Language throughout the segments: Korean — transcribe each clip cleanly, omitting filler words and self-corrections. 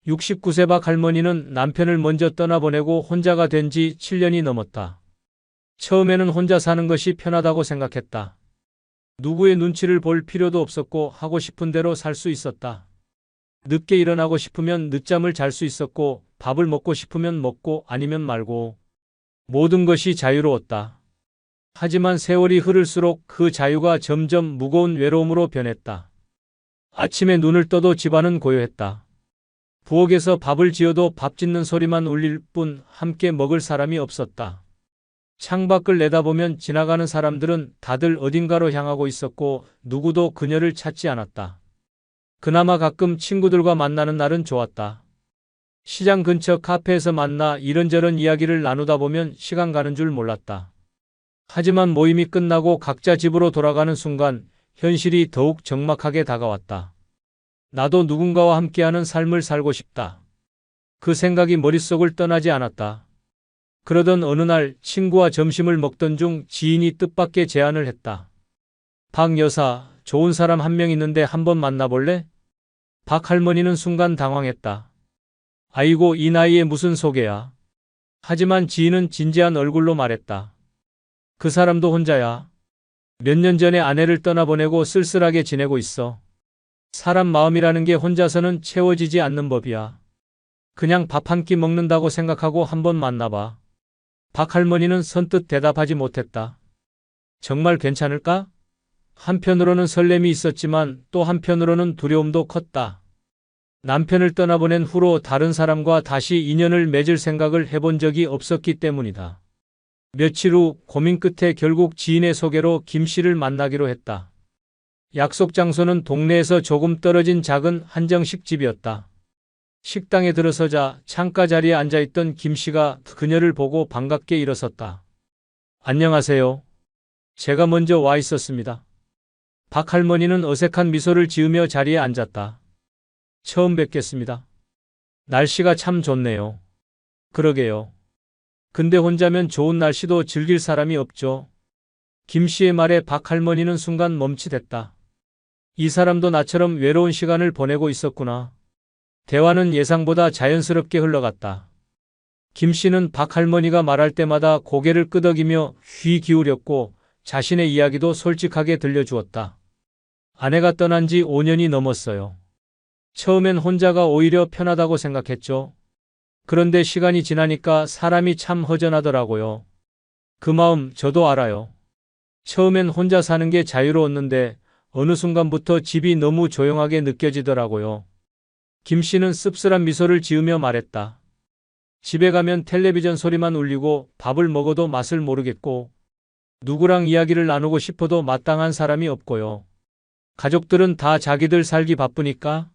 69세 박 할머니는 남편을 먼저 떠나보내고 혼자가 된 지 7년이 넘었다. 처음에는 혼자 사는 것이 편하다고 생각했다. 누구의 눈치를 볼 필요도 없었고 하고 싶은 대로 살 수 있었다. 늦게 일어나고 싶으면 늦잠을 잘 수 있었고 밥을 먹고 싶으면 먹고 아니면 말고 모든 것이 자유로웠다. 하지만 세월이 흐를수록 그 자유가 점점 무거운 외로움으로 변했다. 아침에 눈을 떠도 집안은 고요했다. 부엌에서 밥을 지어도 밥 짓는 소리만 울릴 뿐 함께 먹을 사람이 없었다. 창밖을 내다보면 지나가는 사람들은 다들 어딘가로 향하고 있었고 누구도 그녀를 찾지 않았다. 그나마 가끔 친구들과 만나는 날은 좋았다. 시장 근처 카페에서 만나 이런저런 이야기를 나누다 보면 시간 가는 줄 몰랐다. 하지만 모임이 끝나고 각자 집으로 돌아가는 순간 현실이 더욱 적막하게 다가왔다. 나도 누군가와 함께하는 삶을 살고 싶다. 그 생각이 머릿속을 떠나지 않았다. 그러던 어느 날 친구와 점심을 먹던 중 지인이 뜻밖의 제안을 했다. 박 여사, 좋은 사람 한 명 있는데 한번 만나볼래? 박 할머니는 순간 당황했다. 아이고, 이 나이에 무슨 소개야. 하지만 지인은 진지한 얼굴로 말했다. 그 사람도 혼자야. 몇 년 전에 아내를 떠나보내고 쓸쓸하게 지내고 있어. 사람 마음이라는 게 혼자서는 채워지지 않는 법이야. 그냥 밥 한 끼 먹는다고 생각하고 한번 만나봐. 박 할머니는 선뜻 대답하지 못했다. 정말 괜찮을까? 한편으로는 설렘이 있었지만 또 한편으로는 두려움도 컸다. 남편을 떠나보낸 후로 다른 사람과 다시 인연을 맺을 생각을 해본 적이 없었기 때문이다. 며칠 후 고민 끝에 결국 지인의 소개로 김 씨를 만나기로 했다. 약속 장소는 동네에서 조금 떨어진 작은 한정식 집이었다. 식당에 들어서자 창가 자리에 앉아있던 김 씨가 그녀를 보고 반갑게 일어섰다. 안녕하세요. 제가 먼저 와 있었습니다. 박 할머니는 어색한 미소를 지으며 자리에 앉았다. 처음 뵙겠습니다. 날씨가 참 좋네요. 그러게요. 근데 혼자면 좋은 날씨도 즐길 사람이 없죠. 김 씨의 말에 박 할머니는 순간 멈칫했다. 이 사람도 나처럼 외로운 시간을 보내고 있었구나. 대화는 예상보다 자연스럽게 흘러갔다. 김 씨는 박 할머니가 말할 때마다 고개를 끄덕이며 귀 기울였고 자신의 이야기도 솔직하게 들려주었다. 아내가 떠난 지 5년이 넘었어요. 처음엔 혼자가 오히려 편하다고 생각했죠. 그런데 시간이 지나니까 사람이 참 허전하더라고요. 그 마음 저도 알아요. 처음엔 혼자 사는 게 자유로웠는데 어느 순간부터 집이 너무 조용하게 느껴지더라고요. 김 씨는 씁쓸한 미소를 지으며 말했다. 집에 가면 텔레비전 소리만 울리고 밥을 먹어도 맛을 모르겠고 누구랑 이야기를 나누고 싶어도 마땅한 사람이 없고요. 가족들은 다 자기들 살기 바쁘니까.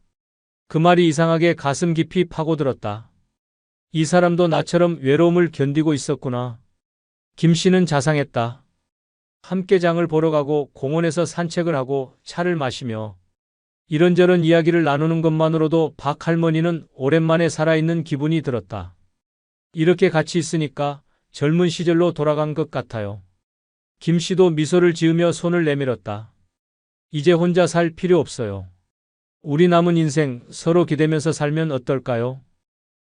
그 말이 이상하게 가슴 깊이 파고들었다. 이 사람도 나처럼 외로움을 견디고 있었구나. 김 씨는 자상했다. 함께 장을 보러 가고 공원에서 산책을 하고 차를 마시며 이런저런 이야기를 나누는 것만으로도 박 할머니는 오랜만에 살아있는 기분이 들었다. 이렇게 같이 있으니까 젊은 시절로 돌아간 것 같아요. 김 씨도 미소를 지으며 손을 내밀었다. 이제 혼자 살 필요 없어요. 우리 남은 인생 서로 기대면서 살면 어떨까요?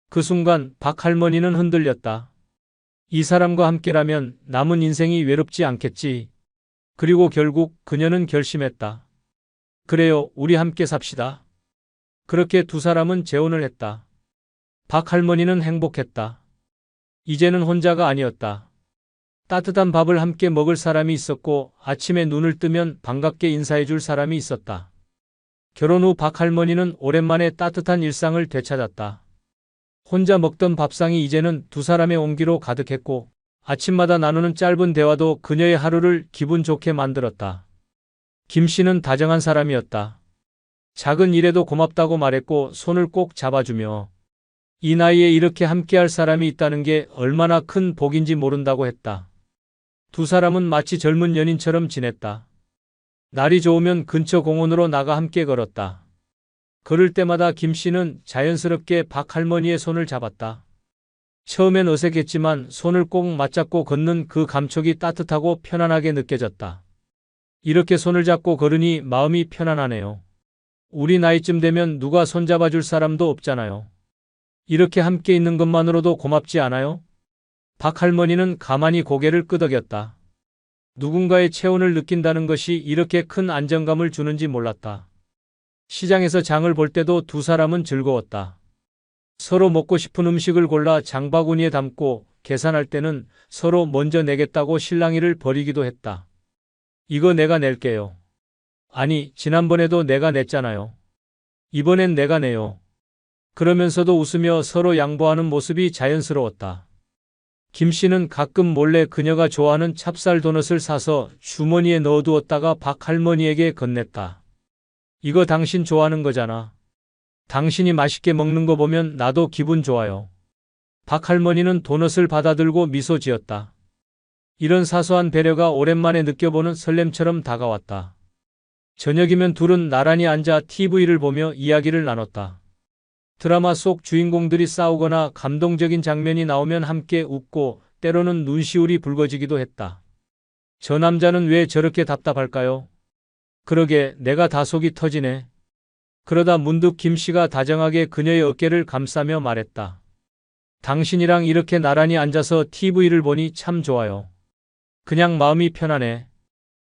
그 순간 박 할머니는 흔들렸다. 이 사람과 함께라면 남은 인생이 외롭지 않겠지. 그리고 결국 그녀는 결심했다. 그래요, 우리 함께 삽시다. 그렇게 두 사람은 재혼을 했다. 박 할머니는 행복했다. 이제는 혼자가 아니었다. 따뜻한 밥을 함께 먹을 사람이 있었고 아침에 눈을 뜨면 반갑게 인사해 줄 사람이 있었다. 결혼 후 박 할머니는 오랜만에 따뜻한 일상을 되찾았다. 혼자 먹던 밥상이 이제는 두 사람의 온기로 가득했고 아침마다 나누는 짧은 대화도 그녀의 하루를 기분 좋게 만들었다. 김 씨는 다정한 사람이었다. 작은 일에도 고맙다고 말했고 손을 꼭 잡아주며 이 나이에 이렇게 함께할 사람이 있다는 게 얼마나 큰 복인지 모른다고 했다. 두 사람은 마치 젊은 연인처럼 지냈다. 날이 좋으면 근처 공원으로 나가 함께 걸었다. 걸을 때마다 김 씨는 자연스럽게 박 할머니의 손을 잡았다. 처음엔 어색했지만 손을 꼭 맞잡고 걷는 그 감촉이 따뜻하고 편안하게 느껴졌다. 이렇게 손을 잡고 걸으니 마음이 편안하네요. 우리 나이쯤 되면 누가 손잡아줄 사람도 없잖아요. 이렇게 함께 있는 것만으로도 고맙지 않아요? 박 할머니는 가만히 고개를 끄덕였다. 누군가의 체온을 느낀다는 것이 이렇게 큰 안정감을 주는지 몰랐다. 시장에서 장을 볼 때도 두 사람은 즐거웠다. 서로 먹고 싶은 음식을 골라 장바구니에 담고 계산할 때는 서로 먼저 내겠다고 실랑이를 벌이기도 했다. 이거 내가 낼게요. 아니, 지난번에도 내가 냈잖아요. 이번엔 내가 내요. 그러면서도 웃으며 서로 양보하는 모습이 자연스러웠다. 김 씨는 가끔 몰래 그녀가 좋아하는 찹쌀 도넛을 사서 주머니에 넣어두었다가 박 할머니에게 건넸다. 이거 당신 좋아하는 거잖아. 당신이 맛있게 먹는 거 보면 나도 기분 좋아요. 박 할머니는 도넛을 받아들고 미소 지었다. 이런 사소한 배려가 오랜만에 느껴보는 설렘처럼 다가왔다. 저녁이면 둘은 나란히 앉아 TV를 보며 이야기를 나눴다. 드라마 속 주인공들이 싸우거나 감동적인 장면이 나오면 함께 웃고 때로는 눈시울이 붉어지기도 했다. 저 남자는 왜 저렇게 답답할까요? 그러게 내가 다 속이 터지네. 그러다 문득 김 씨가 다정하게 그녀의 어깨를 감싸며 말했다. 당신이랑 이렇게 나란히 앉아서 TV를 보니 참 좋아요. 그냥 마음이 편하네.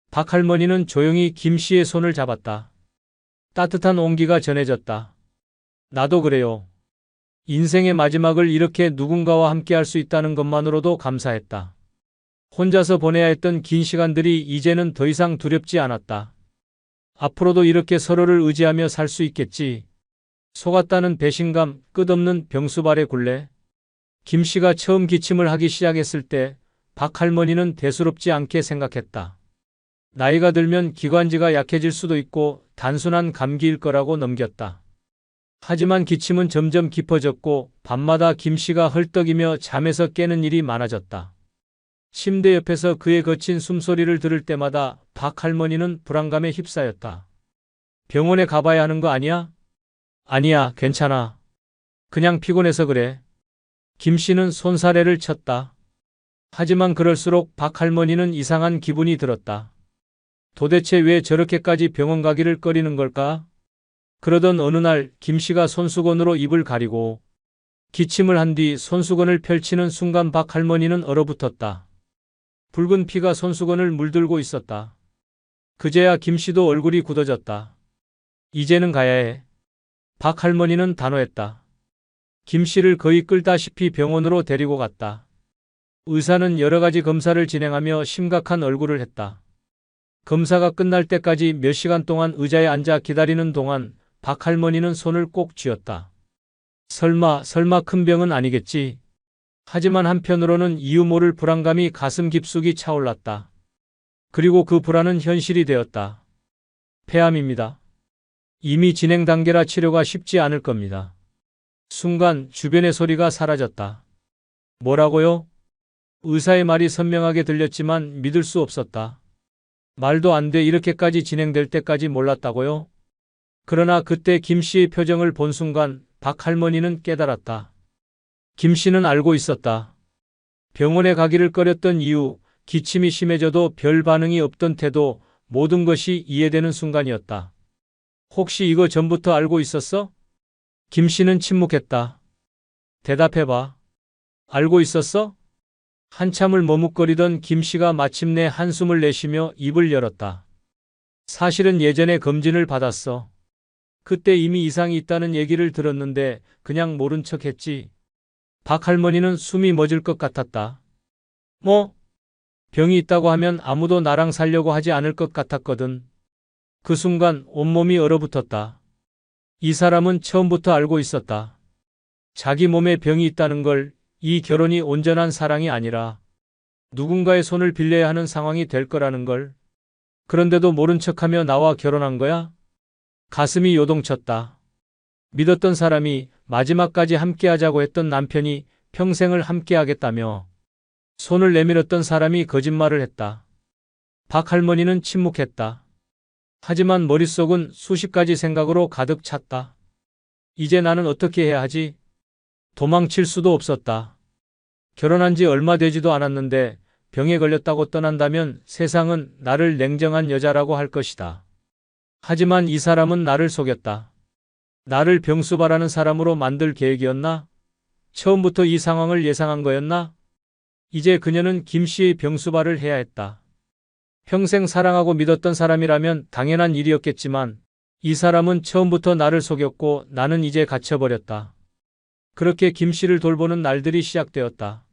박 할머니는 조용히 김 씨의 손을 잡았다. 따뜻한 온기가 전해졌다. 나도 그래요. 인생의 마지막을 이렇게 누군가와 함께 할 수 있다는 것만으로도 감사했다. 혼자서 보내야 했던 긴 시간들이 이제는 더 이상 두렵지 않았다. 앞으로도 이렇게 서로를 의지하며 살 수 있겠지. 속았다는 배신감, 끝없는 병수발의 굴레. 김 씨가 처음 기침을 하기 시작했을 때 박 할머니는 대수롭지 않게 생각했다. 나이가 들면 기관지가 약해질 수도 있고 단순한 감기일 거라고 넘겼다. 하지만 기침은 점점 깊어졌고 밤마다 김 씨가 헐떡이며 잠에서 깨는 일이 많아졌다. 침대 옆에서 그의 거친 숨소리를 들을 때마다 박 할머니는 불안감에 휩싸였다. 병원에 가봐야 하는 거 아니야? 아니야, 괜찮아. 그냥 피곤해서 그래. 김 씨는 손사래를 쳤다. 하지만 그럴수록 박 할머니는 이상한 기분이 들었다. 도대체 왜 저렇게까지 병원 가기를 꺼리는 걸까? 그러던 어느 날 김 씨가 손수건으로 입을 가리고 기침을 한 뒤 손수건을 펼치는 순간 박 할머니는 얼어붙었다. 붉은 피가 손수건을 물들고 있었다. 그제야 김 씨도 얼굴이 굳어졌다. 이제는 가야 해. 박 할머니는 단호했다. 김 씨를 거의 끌다시피 병원으로 데리고 갔다. 의사는 여러 가지 검사를 진행하며 심각한 얼굴을 했다. 검사가 끝날 때까지 몇 시간 동안 의자에 앉아 기다리는 동안 박 할머니는 손을 꼭 쥐었다. 설마 큰 병은 아니겠지. 하지만 한편으로는 이유 모를 불안감이 가슴 깊숙이 차올랐다. 그리고 그 불안은 현실이 되었다. 폐암입니다. 이미 진행 단계라 치료가 쉽지 않을 겁니다. 순간 주변의 소리가 사라졌다. 뭐라고요? 의사의 말이 선명하게 들렸지만 믿을 수 없었다. 말도 안 돼. 이렇게까지 진행될 때까지 몰랐다고요? 그러나 그때 김 씨의 표정을 본 순간 박 할머니는 깨달았다. 김 씨는 알고 있었다. 병원에 가기를 꺼렸던 이유, 기침이 심해져도 별 반응이 없던 태도, 모든 것이 이해되는 순간이었다. 혹시 이거 전부터 알고 있었어? 김 씨는 침묵했다. 대답해봐. 알고 있었어? 한참을 머뭇거리던 김 씨가 마침내 한숨을 내쉬며 입을 열었다. 사실은 예전에 검진을 받았어. 그때 이미 이상이 있다는 얘기를 들었는데 그냥 모른 척 했지. 박 할머니는 숨이 멎을 것 같았다. 뭐? 병이 있다고 하면 아무도 나랑 살려고 하지 않을 것 같았거든. 그 순간 온몸이 얼어붙었다. 이 사람은 처음부터 알고 있었다. 자기 몸에 병이 있다는 걸, 이 결혼이 온전한 사랑이 아니라 누군가의 손을 빌려야 하는 상황이 될 거라는 걸. 그런데도 모른 척하며 나와 결혼한 거야? 가슴이 요동쳤다. 믿었던 사람이, 마지막까지 함께하자고 했던 남편이 평생을 함께하겠다며 손을 내밀었던 사람이 거짓말을 했다. 박 할머니는 침묵했다. 하지만 머릿속은 수십 가지 생각으로 가득 찼다. 이제 나는 어떻게 해야 하지? 도망칠 수도 없었다. 결혼한 지 얼마 되지도 않았는데 병에 걸렸다고 떠난다면 세상은 나를 냉정한 여자라고 할 것이다. 하지만 이 사람은 나를 속였다. 나를 병수바라는 사람으로 만들 계획이었나? 처음부터 이 상황을 예상한 거였나? 이제 그녀는 김 씨의 병수발을 해야 했다. 평생 사랑하고 믿었던 사람이라면 당연한 일이었겠지만 이 사람은 처음부터 나를 속였고 나는 이제 갇혀버렸다. 그렇게 김 씨를 돌보는 날들이 시작되었다.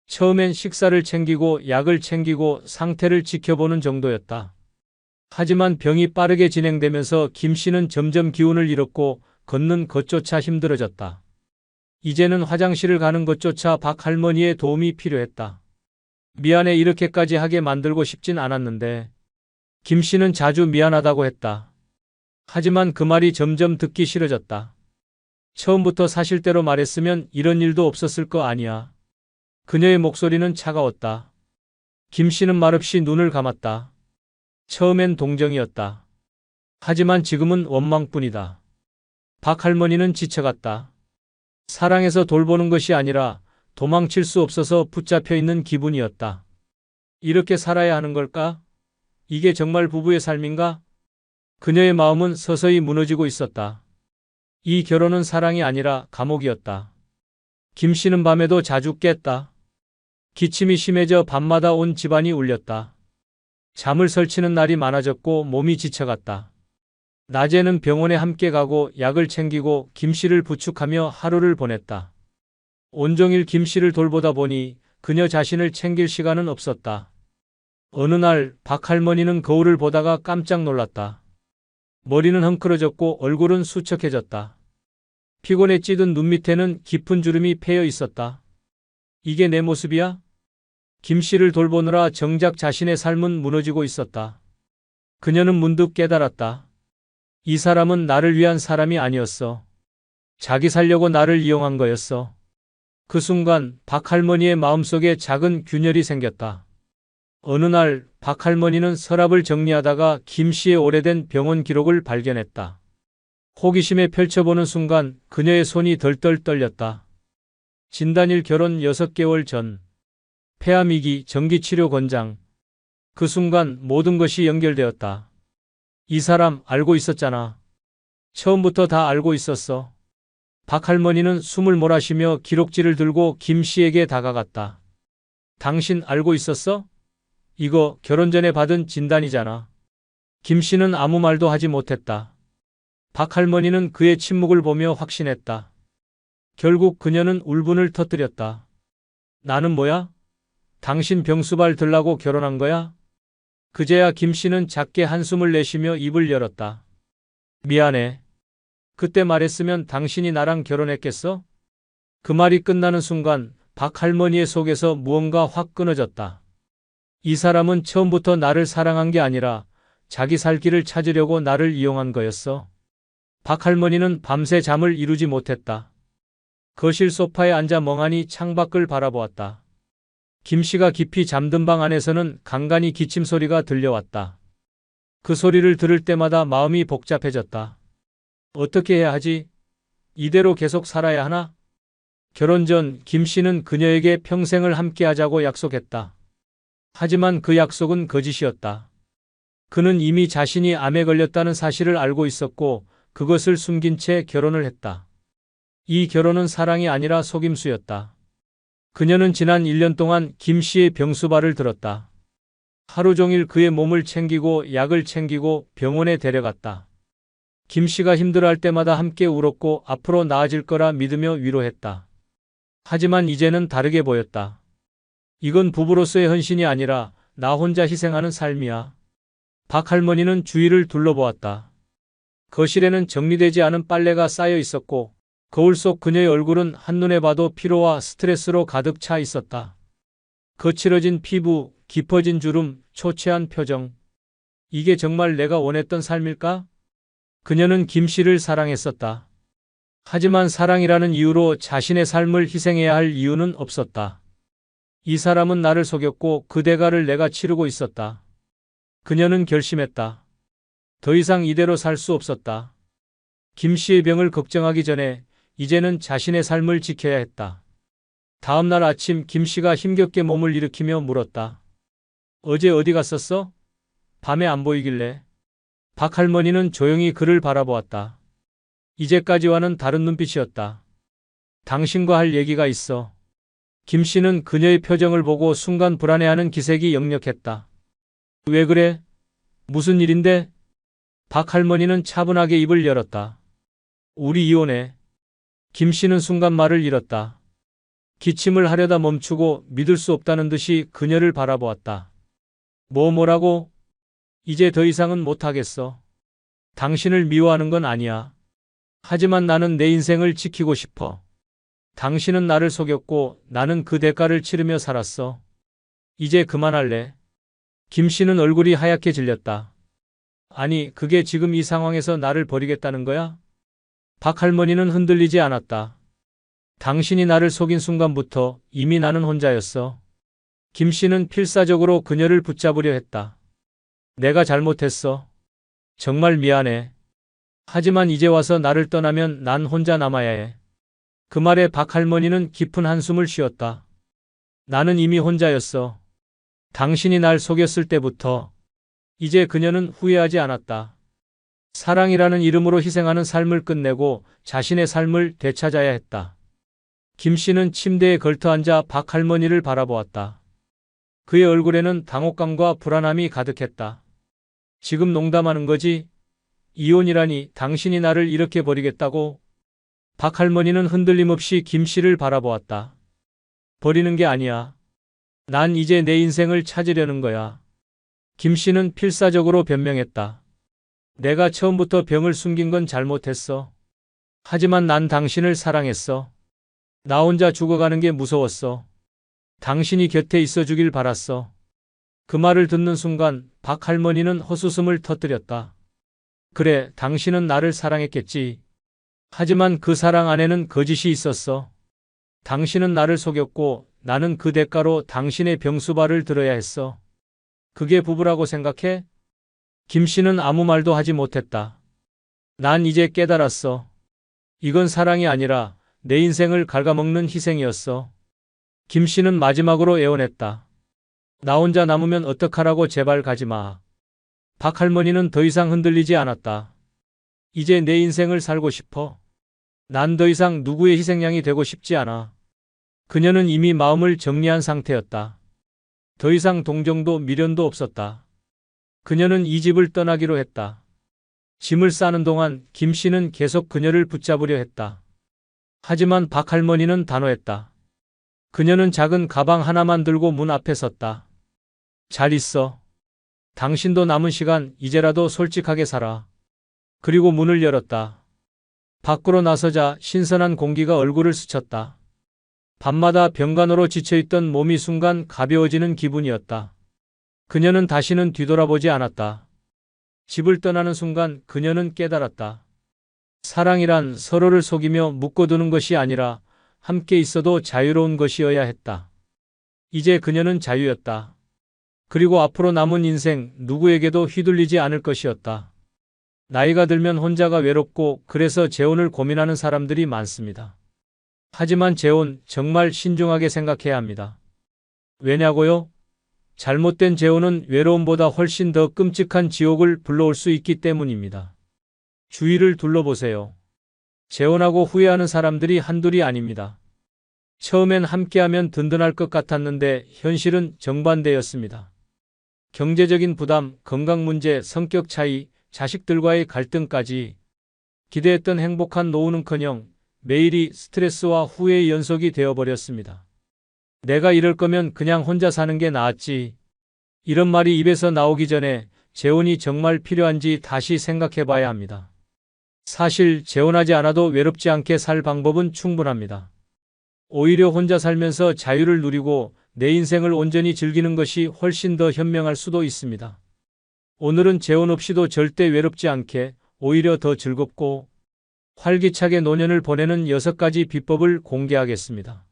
처음엔 식사를 챙기고 약을 챙기고 상태를 지켜보는 정도였다. 하지만 병이 빠르게 진행되면서 김 씨는 점점 기운을 잃었고 걷는 것조차 힘들어졌다. 이제는 화장실을 가는 것조차 박 할머니의 도움이 필요했다. 미안해 이렇게까지 하게 만들고 싶진 않았는데 김 씨는 자주 미안하다고 했다. 하지만 그 말이 점점 듣기 싫어졌다. 처음부터 사실대로 말했으면 이런 일도 없었을 거 아니야. 그녀의 목소리는 차가웠다. 김 씨는 말없이 눈을 감았다. 처음엔 동정이었다. 하지만 지금은 원망뿐이다. 박 할머니는 지쳐갔다. 사랑해서 돌보는 것이 아니라 도망칠 수 없어서 붙잡혀 있는 기분이었다. 이렇게 살아야 하는 걸까? 이게 정말 부부의 삶인가? 그녀의 마음은 서서히 무너지고 있었다. 이 결혼은 사랑이 아니라 감옥이었다. 김 씨는 밤에도 자주 깼다. 기침이 심해져 밤마다 온 집안이 울렸다. 잠을 설치는 날이 많아졌고 몸이 지쳐갔다. 낮에는 병원에 함께 가고 약을 챙기고 김 씨를 부축하며 하루를 보냈다. 온종일 김 씨를 돌보다 보니 그녀 자신을 챙길 시간은 없었다. 어느 날 박 할머니는 거울을 보다가 깜짝 놀랐다. 머리는 헝클어졌고 얼굴은 수척해졌다. 피곤에 찌든 눈 밑에는 깊은 주름이 패여 있었다. 이게 내 모습이야? 김 씨를 돌보느라 정작 자신의 삶은 무너지고 있었다. 그녀는 문득 깨달았다. 이 사람은 나를 위한 사람이 아니었어. 자기 살려고 나를 이용한 거였어. 그 순간 박 할머니의 마음속에 작은 균열이 생겼다. 어느 날 박 할머니는 서랍을 정리하다가 김 씨의 오래된 병원 기록을 발견했다. 호기심에 펼쳐보는 순간 그녀의 손이 덜덜 떨렸다. 진단일 결혼 6개월 전, 폐암이기 정기치료 권장. 그 순간 모든 것이 연결되었다. 이 사람 알고 있었잖아. 처음부터 다 알고 있었어. 박 할머니는 숨을 몰아쉬며 기록지를 들고 김 씨에게 다가갔다. 당신 알고 있었어? 이거 결혼 전에 받은 진단이잖아. 김 씨는 아무 말도 하지 못했다. 박 할머니는 그의 침묵을 보며 확신했다. 결국 그녀는 울분을 터뜨렸다. 나는 뭐야? 당신 병수발 들라고 결혼한 거야? 그제야 김 씨는 작게 한숨을 내쉬며 입을 열었다. 미안해. 그때 말했으면 당신이 나랑 결혼했겠어? 그 말이 끝나는 순간 박 할머니의 속에서 무언가 확 끊어졌다. 이 사람은 처음부터 나를 사랑한 게 아니라 자기 살 길을 찾으려고 나를 이용한 거였어. 박 할머니는 밤새 잠을 이루지 못했다. 거실 소파에 앉아 멍하니 창밖을 바라보았다. 김 씨가 깊이 잠든 방 안에서는 간간히 기침 소리가 들려왔다. 그 소리를 들을 때마다 마음이 복잡해졌다. 어떻게 해야 하지? 이대로 계속 살아야 하나? 결혼 전 김 씨는 그녀에게 평생을 함께하자고 약속했다. 하지만 그 약속은 거짓이었다. 그는 이미 자신이 암에 걸렸다는 사실을 알고 있었고 그것을 숨긴 채 결혼을 했다. 이 결혼은 사랑이 아니라 속임수였다. 그녀는 지난 1년 동안 김 씨의 병수발을 들었다. 하루 종일 그의 몸을 챙기고 약을 챙기고 병원에 데려갔다. 김 씨가 힘들어할 때마다 함께 울었고 앞으로 나아질 거라 믿으며 위로했다. 하지만 이제는 다르게 보였다. 이건 부부로서의 헌신이 아니라 나 혼자 희생하는 삶이야. 박 할머니는 주위를 둘러보았다. 거실에는 정리되지 않은 빨래가 쌓여 있었고 거울 속 그녀의 얼굴은 한눈에 봐도 피로와 스트레스로 가득 차 있었다. 거칠어진 피부, 깊어진 주름, 초췌한 표정. 이게 정말 내가 원했던 삶일까? 그녀는 김 씨를 사랑했었다. 하지만 사랑이라는 이유로 자신의 삶을 희생해야 할 이유는 없었다. 이 사람은 나를 속였고 그 대가를 내가 치르고 있었다. 그녀는 결심했다. 더 이상 이대로 살 수 없었다. 김 씨의 병을 걱정하기 전에 이제는 자신의 삶을 지켜야 했다. 다음 날 아침 김 씨가 힘겹게 몸을 일으키며 물었다. 어제 어디 갔었어? 밤에 안 보이길래. 박 할머니는 조용히 그를 바라보았다. 이제까지와는 다른 눈빛이었다. 당신과 할 얘기가 있어. 김 씨는 그녀의 표정을 보고 순간 불안해하는 기색이 역력했다. 왜 그래? 무슨 일인데? 박 할머니는 차분하게 입을 열었다. 우리 이혼해. 김 씨는 순간 말을 잃었다. 기침을 하려다 멈추고 믿을 수 없다는 듯이 그녀를 바라보았다. 뭐라고? 이제 더 이상은 못하겠어. 당신을 미워하는 건 아니야. 하지만 나는 내 인생을 지키고 싶어. 당신은 나를 속였고 나는 그 대가를 치르며 살았어. 이제 그만할래. 김 씨는 얼굴이 하얗게 질렸다. 아니, 그게 지금 이 상황에서 나를 버리겠다는 거야? 박 할머니는 흔들리지 않았다. 당신이 나를 속인 순간부터 이미 나는 혼자였어. 김 씨는 필사적으로 그녀를 붙잡으려 했다. 내가 잘못했어. 정말 미안해. 하지만 이제 와서 나를 떠나면 난 혼자 남아야 해. 그 말에 박 할머니는 깊은 한숨을 쉬었다. 나는 이미 혼자였어. 당신이 날 속였을 때부터. 이제 그녀는 후회하지 않았다. 사랑이라는 이름으로 희생하는 삶을 끝내고 자신의 삶을 되찾아야 했다. 김 씨는 침대에 걸터앉아 박 할머니를 바라보았다. 그의 얼굴에는 당혹감과 불안함이 가득했다. 지금 농담하는 거지? 이혼이라니 당신이 나를 이렇게 버리겠다고? 박 할머니는 흔들림 없이 김 씨를 바라보았다. 버리는 게 아니야. 난 이제 내 인생을 찾으려는 거야. 김 씨는 필사적으로 변명했다. 내가 처음부터 병을 숨긴 건 잘못했어. 하지만 난 당신을 사랑했어. 나 혼자 죽어가는 게 무서웠어. 당신이 곁에 있어 주길 바랐어. 그 말을 듣는 순간 박 할머니는 헛웃음을 터뜨렸다. 그래, 당신은 나를 사랑했겠지. 하지만 그 사랑 안에는 거짓이 있었어. 당신은 나를 속였고 나는 그 대가로 당신의 병수발을 들어야 했어. 그게 부부라고 생각해? 김 씨는 아무 말도 하지 못했다. 난 이제 깨달았어. 이건 사랑이 아니라 내 인생을 갉아먹는 희생이었어. 김 씨는 마지막으로 애원했다. 나 혼자 남으면 어떡하라고 제발 가지 마. 박 할머니는 더 이상 흔들리지 않았다. 이제 내 인생을 살고 싶어. 난 더 이상 누구의 희생양이 되고 싶지 않아. 그녀는 이미 마음을 정리한 상태였다. 더 이상 동정도 미련도 없었다. 그녀는 이 집을 떠나기로 했다. 짐을 싸는 동안 김 씨는 계속 그녀를 붙잡으려 했다. 하지만 박 할머니는 단호했다. 그녀는 작은 가방 하나만 들고 문 앞에 섰다. 잘 있어. 당신도 남은 시간 이제라도 솔직하게 살아. 그리고 문을 열었다. 밖으로 나서자 신선한 공기가 얼굴을 스쳤다. 밤마다 병간호로 지쳐있던 몸이 순간 가벼워지는 기분이었다. 그녀는 다시는 뒤돌아보지 않았다. 집을 떠나는 순간 그녀는 깨달았다. 사랑이란 서로를 속이며 묶어두는 것이 아니라 함께 있어도 자유로운 것이어야 했다. 이제 그녀는 자유였다. 그리고 앞으로 남은 인생 누구에게도 휘둘리지 않을 것이었다. 나이가 들면 혼자가 외롭고 그래서 재혼을 고민하는 사람들이 많습니다. 하지만 재혼 정말 신중하게 생각해야 합니다. 왜냐고요? 잘못된 재혼은 외로움보다 훨씬 더 끔찍한 지옥을 불러올 수 있기 때문입니다. 주위를 둘러보세요. 재혼하고 후회하는 사람들이 한둘이 아닙니다. 처음엔 함께하면 든든할 것 같았는데 현실은 정반대였습니다. 경제적인 부담, 건강 문제, 성격 차이, 자식들과의 갈등까지 기대했던 행복한 노후는커녕 매일이 스트레스와 후회의 연속이 되어버렸습니다. 내가 이럴 거면 그냥 혼자 사는 게 나았지. 이런 말이 입에서 나오기 전에 재혼이 정말 필요한지 다시 생각해 봐야 합니다. 사실 재혼하지 않아도 외롭지 않게 살 방법은 충분합니다. 오히려 혼자 살면서 자유를 누리고 내 인생을 온전히 즐기는 것이 훨씬 더 현명할 수도 있습니다. 오늘은 재혼 없이도 절대 외롭지 않게 오히려 더 즐겁고 활기차게 노년을 보내는 6가지 비법을 공개하겠습니다.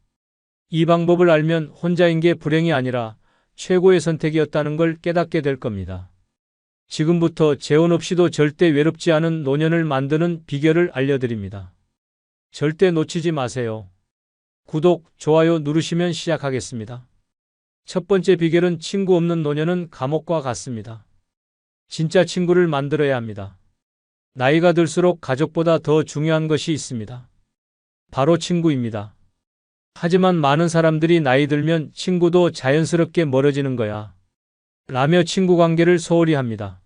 이 방법을 알면 혼자인 게 불행이 아니라 최고의 선택이었다는 걸 깨닫게 될 겁니다. 지금부터 재혼 없이도 절대 외롭지 않은 노년을 만드는 비결을 알려드립니다. 절대 놓치지 마세요. 구독, 좋아요 누르시면 시작하겠습니다. 첫 번째 비결은 친구 없는 노년은 감옥과 같습니다. 진짜 친구를 만들어야 합니다. 나이가 들수록 가족보다 더 중요한 것이 있습니다. 바로 친구입니다. 하지만 많은 사람들이 나이 들면 친구도 자연스럽게 멀어지는 거야. 라며 친구 관계를 소홀히 합니다.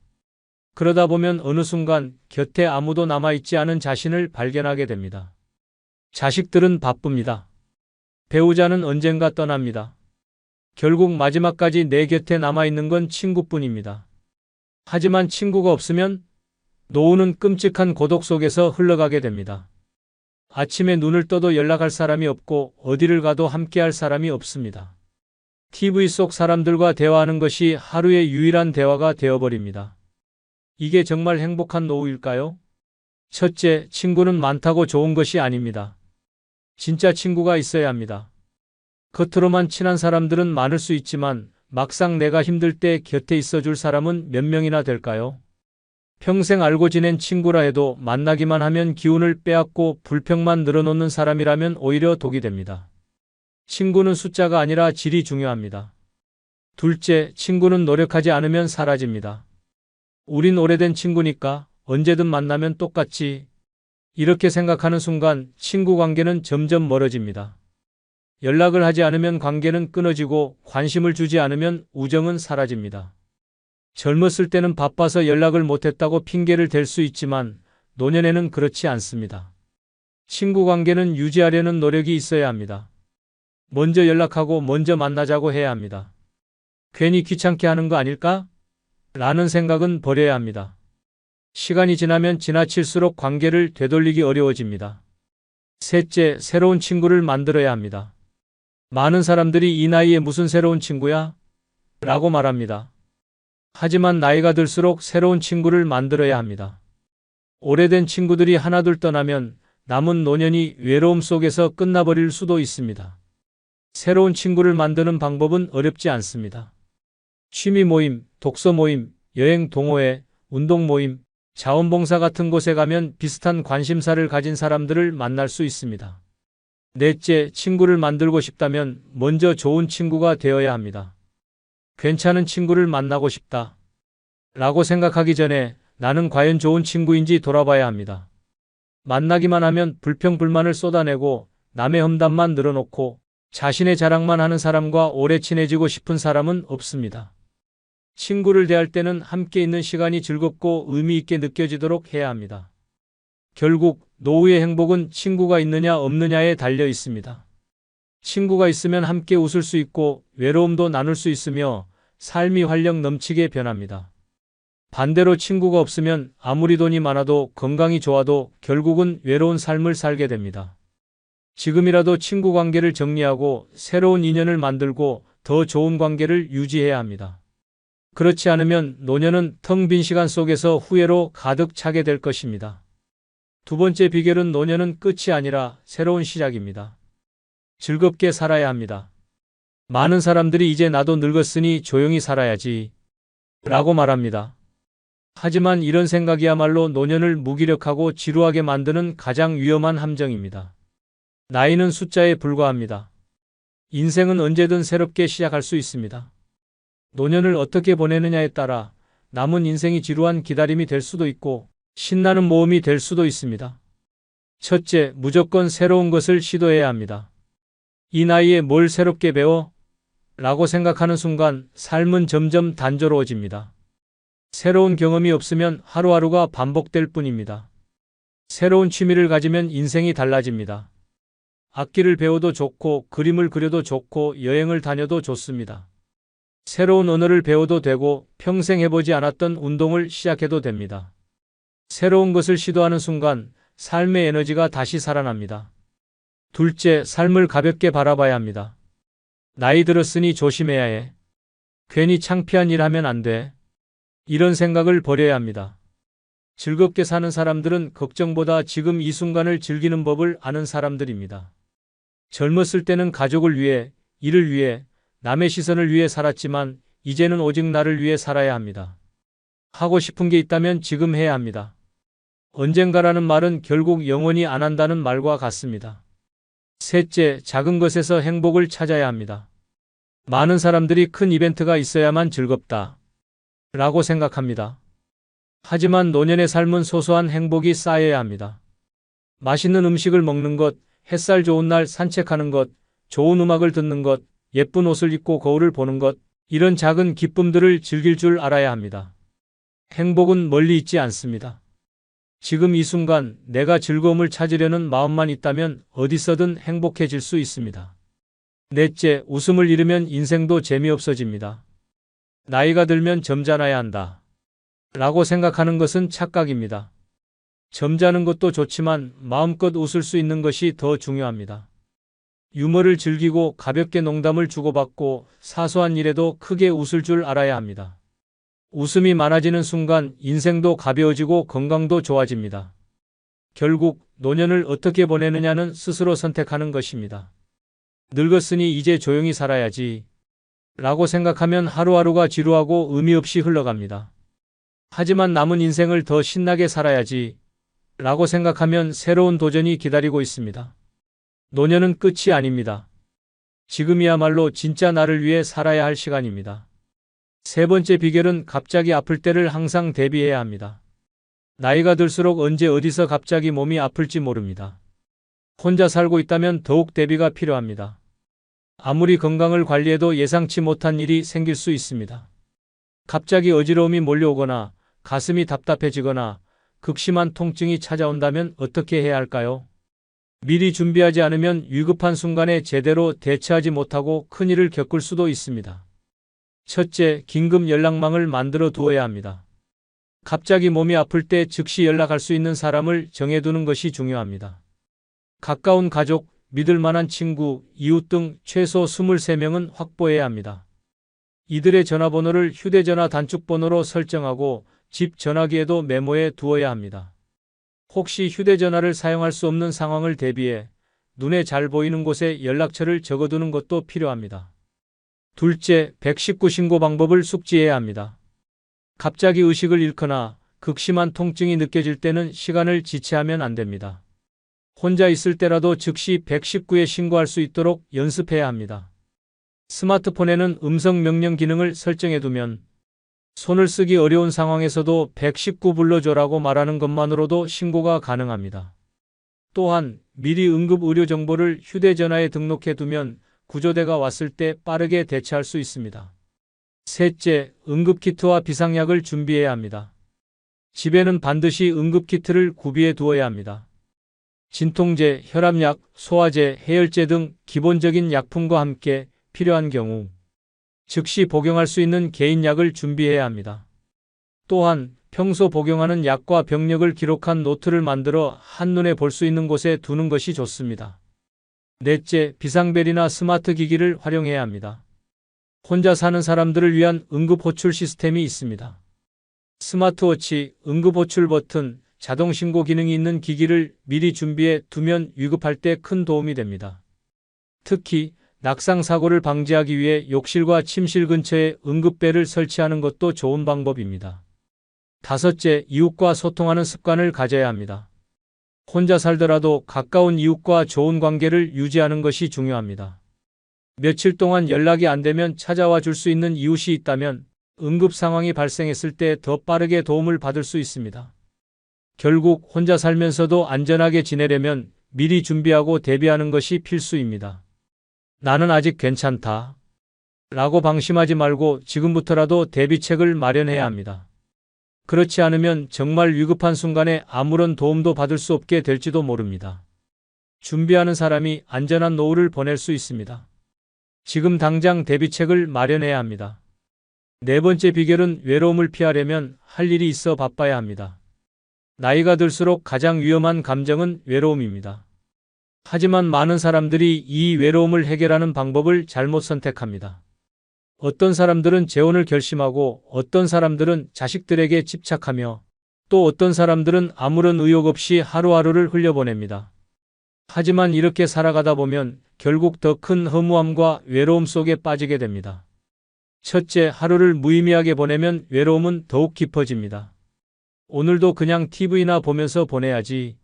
그러다 보면 어느 순간 곁에 아무도 남아있지 않은 자신을 발견하게 됩니다. 자식들은 바쁩니다. 배우자는 언젠가 떠납니다. 결국 마지막까지 내 곁에 남아있는 건 친구뿐입니다. 하지만 친구가 없으면 노후는 끔찍한 고독 속에서 흘러가게 됩니다. 아침에 눈을 떠도 연락할 사람이 없고 어디를 가도 함께할 사람이 없습니다. TV 속 사람들과 대화하는 것이 하루의 유일한 대화가 되어버립니다. 이게 정말 행복한 노후일까요? 첫째, 친구는 많다고 좋은 것이 아닙니다. 진짜 친구가 있어야 합니다. 겉으로만 친한 사람들은 많을 수 있지만 막상 내가 힘들 때 곁에 있어줄 사람은 몇 명이나 될까요? 평생 알고 지낸 친구라 해도 만나기만 하면 기운을 빼앗고 불평만 늘어놓는 사람이라면 오히려 독이 됩니다. 친구는 숫자가 아니라 질이 중요합니다. 둘째, 친구는 노력하지 않으면 사라집니다. 우린 오래된 친구니까 언제든 만나면 똑같지. 이렇게 생각하는 순간 친구 관계는 점점 멀어집니다. 연락을 하지 않으면 관계는 끊어지고 관심을 주지 않으면 우정은 사라집니다. 젊었을 때는 바빠서 연락을 못했다고 핑계를 댈 수 있지만 노년에는 그렇지 않습니다. 친구 관계는 유지하려는 노력이 있어야 합니다. 먼저 연락하고 먼저 만나자고 해야 합니다. 괜히 귀찮게 하는 거 아닐까? 라는 생각은 버려야 합니다. 시간이 지나면 지나칠수록 관계를 되돌리기 어려워집니다. 셋째, 새로운 친구를 만들어야 합니다. 많은 사람들이 이 나이에 무슨 새로운 친구야? 라고 말합니다. 하지만 나이가 들수록 새로운 친구를 만들어야 합니다. 오래된 친구들이 하나둘 떠나면 남은 노년이 외로움 속에서 끝나버릴 수도 있습니다. 새로운 친구를 만드는 방법은 어렵지 않습니다. 취미 모임, 독서 모임, 여행 동호회, 운동 모임, 자원봉사 같은 곳에 가면 비슷한 관심사를 가진 사람들을 만날 수 있습니다. 넷째, 친구를 만들고 싶다면 먼저 좋은 친구가 되어야 합니다. 괜찮은 친구를 만나고 싶다 라고 생각하기 전에 나는 과연 좋은 친구인지 돌아봐야 합니다. 만나기만 하면 불평불만을 쏟아내고 남의 험담만 늘어놓고 자신의 자랑만 하는 사람과 오래 친해지고 싶은 사람은 없습니다. 친구를 대할 때는 함께 있는 시간이 즐겁고 의미 있게 느껴지도록 해야 합니다. 결국 노후의 행복은 친구가 있느냐 없느냐에 달려 있습니다. 친구가 있으면 함께 웃을 수 있고 외로움도 나눌 수 있으며 삶이 활력 넘치게 변합니다. 반대로 친구가 없으면 아무리 돈이 많아도 건강이 좋아도 결국은 외로운 삶을 살게 됩니다. 지금이라도 친구 관계를 정리하고 새로운 인연을 만들고 더 좋은 관계를 유지해야 합니다. 그렇지 않으면 노년은 텅 빈 시간 속에서 후회로 가득 차게 될 것입니다. 두 번째 비결은 노년은 끝이 아니라 새로운 시작입니다. 즐겁게 살아야 합니다. 많은 사람들이 이제 나도 늙었으니 조용히 살아야지 라고 말합니다. 하지만 이런 생각이야말로 노년을 무기력하고 지루하게 만드는 가장 위험한 함정입니다. 나이는 숫자에 불과합니다. 인생은 언제든 새롭게 시작할 수 있습니다. 노년을 어떻게 보내느냐에 따라 남은 인생이 지루한 기다림이 될 수도 있고 신나는 모험이 될 수도 있습니다. 첫째, 무조건 새로운 것을 시도해야 합니다. 이 나이에 뭘 새롭게 배워? 라고 생각하는 순간 삶은 점점 단조로워집니다. 새로운 경험이 없으면 하루하루가 반복될 뿐입니다. 새로운 취미를 가지면 인생이 달라집니다. 악기를 배워도 좋고 그림을 그려도 좋고 여행을 다녀도 좋습니다. 새로운 언어를 배워도 되고 평생 해보지 않았던 운동을 시작해도 됩니다. 새로운 것을 시도하는 순간 삶의 에너지가 다시 살아납니다. 둘째, 삶을 가볍게 바라봐야 합니다. 나이 들었으니 조심해야 해. 괜히 창피한 일 하면 안 돼. 이런 생각을 버려야 합니다. 즐겁게 사는 사람들은 걱정보다 지금 이 순간을 즐기는 법을 아는 사람들입니다. 젊었을 때는 가족을 위해, 일을 위해, 남의 시선을 위해 살았지만 이제는 오직 나를 위해 살아야 합니다. 하고 싶은 게 있다면 지금 해야 합니다. 언젠가라는 말은 결국 영원히 안 한다는 말과 같습니다. 셋째, 작은 것에서 행복을 찾아야 합니다. 많은 사람들이 큰 이벤트가 있어야만 즐겁다 라고 생각합니다. 하지만 노년의 삶은 소소한 행복이 쌓여야 합니다. 맛있는 음식을 먹는 것, 햇살 좋은 날 산책하는 것, 좋은 음악을 듣는 것, 예쁜 옷을 입고 거울을 보는 것, 이런 작은 기쁨들을 즐길 줄 알아야 합니다. 행복은 멀리 있지 않습니다. 지금 이 순간 내가 즐거움을 찾으려는 마음만 있다면 어디서든 행복해질 수 있습니다. 넷째, 웃음을 잃으면 인생도 재미없어집니다. 나이가 들면 점잖아야 한다. 라고 생각하는 것은 착각입니다. 점잖은 것도 좋지만 마음껏 웃을 수 있는 것이 더 중요합니다. 유머를 즐기고 가볍게 농담을 주고받고 사소한 일에도 크게 웃을 줄 알아야 합니다. 웃음이 많아지는 순간 인생도 가벼워지고 건강도 좋아집니다. 결국 노년을 어떻게 보내느냐는 스스로 선택하는 것입니다. 늙었으니 이제 조용히 살아야지 라고 생각하면 하루하루가 지루하고 의미 없이 흘러갑니다. 하지만 남은 인생을 더 신나게 살아야지 라고 생각하면 새로운 도전이 기다리고 있습니다. 노년은 끝이 아닙니다. 지금이야말로 진짜 나를 위해 살아야 할 시간입니다. 세 번째 비결은 갑자기 아플 때를 항상 대비해야 합니다. 나이가 들수록 언제 어디서 갑자기 몸이 아플지 모릅니다. 혼자 살고 있다면 더욱 대비가 필요합니다. 아무리 건강을 관리해도 예상치 못한 일이 생길 수 있습니다. 갑자기 어지러움이 몰려오거나 가슴이 답답해지거나 극심한 통증이 찾아온다면 어떻게 해야 할까요? 미리 준비하지 않으면 위급한 순간에 제대로 대처하지 못하고 큰일을 겪을 수도 있습니다. 첫째, 긴급 연락망을 만들어 두어야 합니다. 갑자기 몸이 아플 때 즉시 연락할 수 있는 사람을 정해두는 것이 중요합니다. 가까운 가족, 믿을 만한 친구, 이웃 등 최소 23명은 확보해야 합니다. 이들의 전화번호를 휴대전화 단축번호로 설정하고 집 전화기에도 메모해 두어야 합니다. 혹시 휴대전화를 사용할 수 없는 상황을 대비해 눈에 잘 보이는 곳에 연락처를 적어두는 것도 필요합니다. 둘째, 119 신고 방법을 숙지해야 합니다. 갑자기 의식을 잃거나 극심한 통증이 느껴질 때는 시간을 지체하면 안 됩니다. 혼자 있을 때라도 즉시 119에 신고할 수 있도록 연습해야 합니다. 스마트폰에는 음성 명령 기능을 설정해두면 손을 쓰기 어려운 상황에서도 119 불러줘라고 말하는 것만으로도 신고가 가능합니다. 또한 미리 응급의료 정보를 휴대전화에 등록해두면 구조대가 왔을 때 빠르게 대처할 수 있습니다. 셋째, 응급키트와 비상약을 준비해야 합니다. 집에는 반드시 응급키트를 구비해 두어야 합니다. 진통제, 혈압약, 소화제, 해열제 등 기본적인 약품과 함께 필요한 경우 즉시 복용할 수 있는 개인약을 준비해야 합니다. 또한 평소 복용하는 약과 병력을 기록한 노트를 만들어 한눈에 볼 수 있는 곳에 두는 것이 좋습니다. 넷째, 비상벨이나 스마트 기기를 활용해야 합니다. 혼자 사는 사람들을 위한 응급호출 시스템이 있습니다. 스마트워치, 응급호출 버튼, 자동신고 기능이 있는 기기를 미리 준비해 두면 위급할 때 큰 도움이 됩니다. 특히 낙상사고를 방지하기 위해 욕실과 침실 근처에 응급벨을 설치하는 것도 좋은 방법입니다. 다섯째, 이웃과 소통하는 습관을 가져야 합니다. 혼자 살더라도 가까운 이웃과 좋은 관계를 유지하는 것이 중요합니다. 며칠 동안 연락이 안 되면 찾아와 줄 수 있는 이웃이 있다면 응급 상황이 발생했을 때 더 빠르게 도움을 받을 수 있습니다. 결국 혼자 살면서도 안전하게 지내려면 미리 준비하고 대비하는 것이 필수입니다. 나는 아직 괜찮다 라고 방심하지 말고 지금부터라도 대비책을 마련해야 합니다. 그렇지 않으면 정말 위급한 순간에 아무런 도움도 받을 수 없게 될지도 모릅니다. 준비하는 사람이 안전한 노후를 보낼 수 있습니다. 지금 당장 대비책을 마련해야 합니다. 네 번째 비결은 외로움을 피하려면 할 일이 있어 바빠야 합니다. 나이가 들수록 가장 위험한 감정은 외로움입니다. 하지만 많은 사람들이 이 외로움을 해결하는 방법을 잘못 선택합니다. 어떤 사람들은 재혼을 결심하고 어떤 사람들은 자식들에게 집착하며 또 어떤 사람들은 아무런 의욕 없이 하루하루를 흘려보냅니다. 하지만 이렇게 살아가다 보면 결국 더 큰 허무함과 외로움 속에 빠지게 됩니다. 첫째, 하루를 무의미하게 보내면 외로움은 더욱 깊어집니다. 오늘도 그냥 TV나 보면서 보내야지.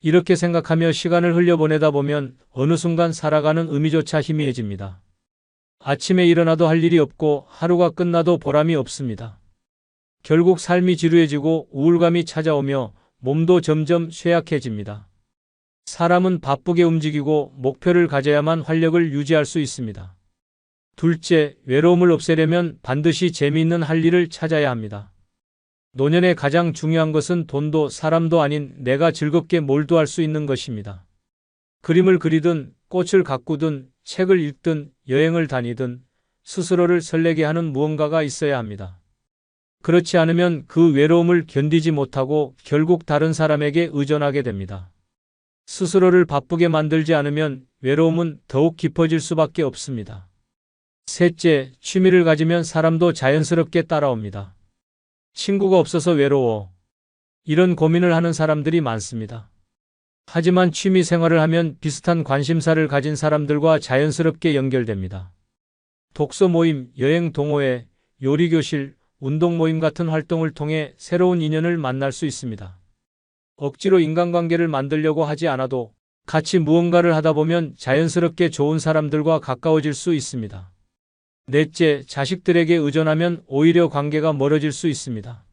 이렇게 생각하며 시간을 흘려보내다 보면 어느 순간 살아가는 의미조차 희미해집니다. 아침에 일어나도 할 일이 없고 하루가 끝나도 보람이 없습니다. 결국 삶이 지루해지고 우울감이 찾아오며 몸도 점점 쇠약해집니다. 사람은 바쁘게 움직이고 목표를 가져야만 활력을 유지할 수 있습니다. 둘째, 외로움을 없애려면 반드시 재미있는 할 일을 찾아야 합니다. 노년에 가장 중요한 것은 돈도 사람도 아닌 내가 즐겁게 몰두할 수 있는 것입니다. 그림을 그리든 꽃을 가꾸든 책을 읽든 여행을 다니든 스스로를 설레게 하는 무언가가 있어야 합니다. 그렇지 않으면 그 외로움을 견디지 못하고 결국 다른 사람에게 의존하게 됩니다. 스스로를 바쁘게 만들지 않으면 외로움은 더욱 깊어질 수밖에 없습니다. 셋째, 취미를 가지면 사람도 자연스럽게 따라옵니다. 친구가 없어서 외로워. 이런 고민을 하는 사람들이 많습니다. 하지만 취미 생활을 하면 비슷한 관심사를 가진 사람들과 자연스럽게 연결됩니다. 독서 모임, 여행 동호회, 요리 교실, 운동 모임 같은 활동을 통해 새로운 인연을 만날 수 있습니다. 억지로 인간관계를 만들려고 하지 않아도 같이 무언가를 하다 보면 자연스럽게 좋은 사람들과 가까워질 수 있습니다. 넷째, 자식들에게 의존하면 오히려 관계가 멀어질 수 있습니다.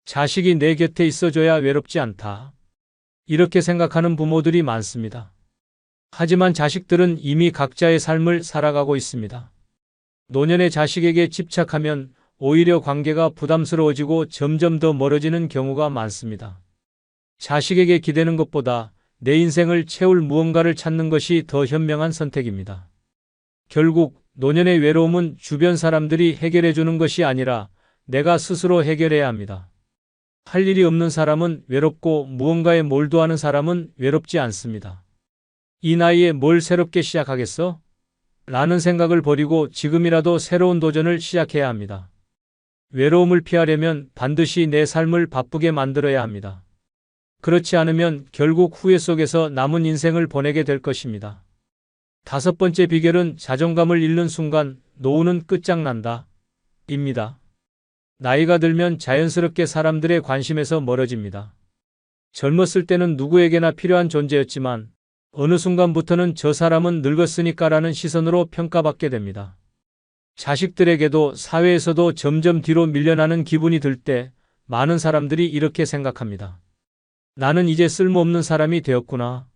자식이 내 곁에 있어줘야 외롭지 않다. 이렇게 생각하는 부모들이 많습니다. 하지만 자식들은 이미 각자의 삶을 살아가고 있습니다. 노년의 자식에게 집착하면 오히려 관계가 부담스러워지고 점점 더 멀어지는 경우가 많습니다. 자식에게 기대는 것보다 내 인생을 채울 무언가를 찾는 것이 더 현명한 선택입니다. 결국 노년의 외로움은 주변 사람들이 해결해 주는 것이 아니라 내가 스스로 해결해야 합니다. 할 일이 없는 사람은 외롭고 무언가에 몰두하는 사람은 외롭지 않습니다. 이 나이에 뭘 새롭게 시작하겠어? 라는 생각을 버리고 지금이라도 새로운 도전을 시작해야 합니다. 외로움을 피하려면 반드시 내 삶을 바쁘게 만들어야 합니다. 그렇지 않으면 결국 후회 속에서 남은 인생을 보내게 될 것입니다. 다섯 번째 비결은 자존감을 잃는 순간 노후는 끝장난다. 입니다. 나이가 들면 자연스럽게 사람들의 관심에서 멀어집니다. 젊었을 때는 누구에게나 필요한 존재였지만 어느 순간부터는 저 사람은 늙었으니까라는 시선으로 평가받게 됩니다. 자식들에게도 사회에서도 점점 뒤로 밀려나는 기분이 들 때 많은 사람들이 이렇게 생각합니다. 나는 이제 쓸모없는 사람이 되었구나.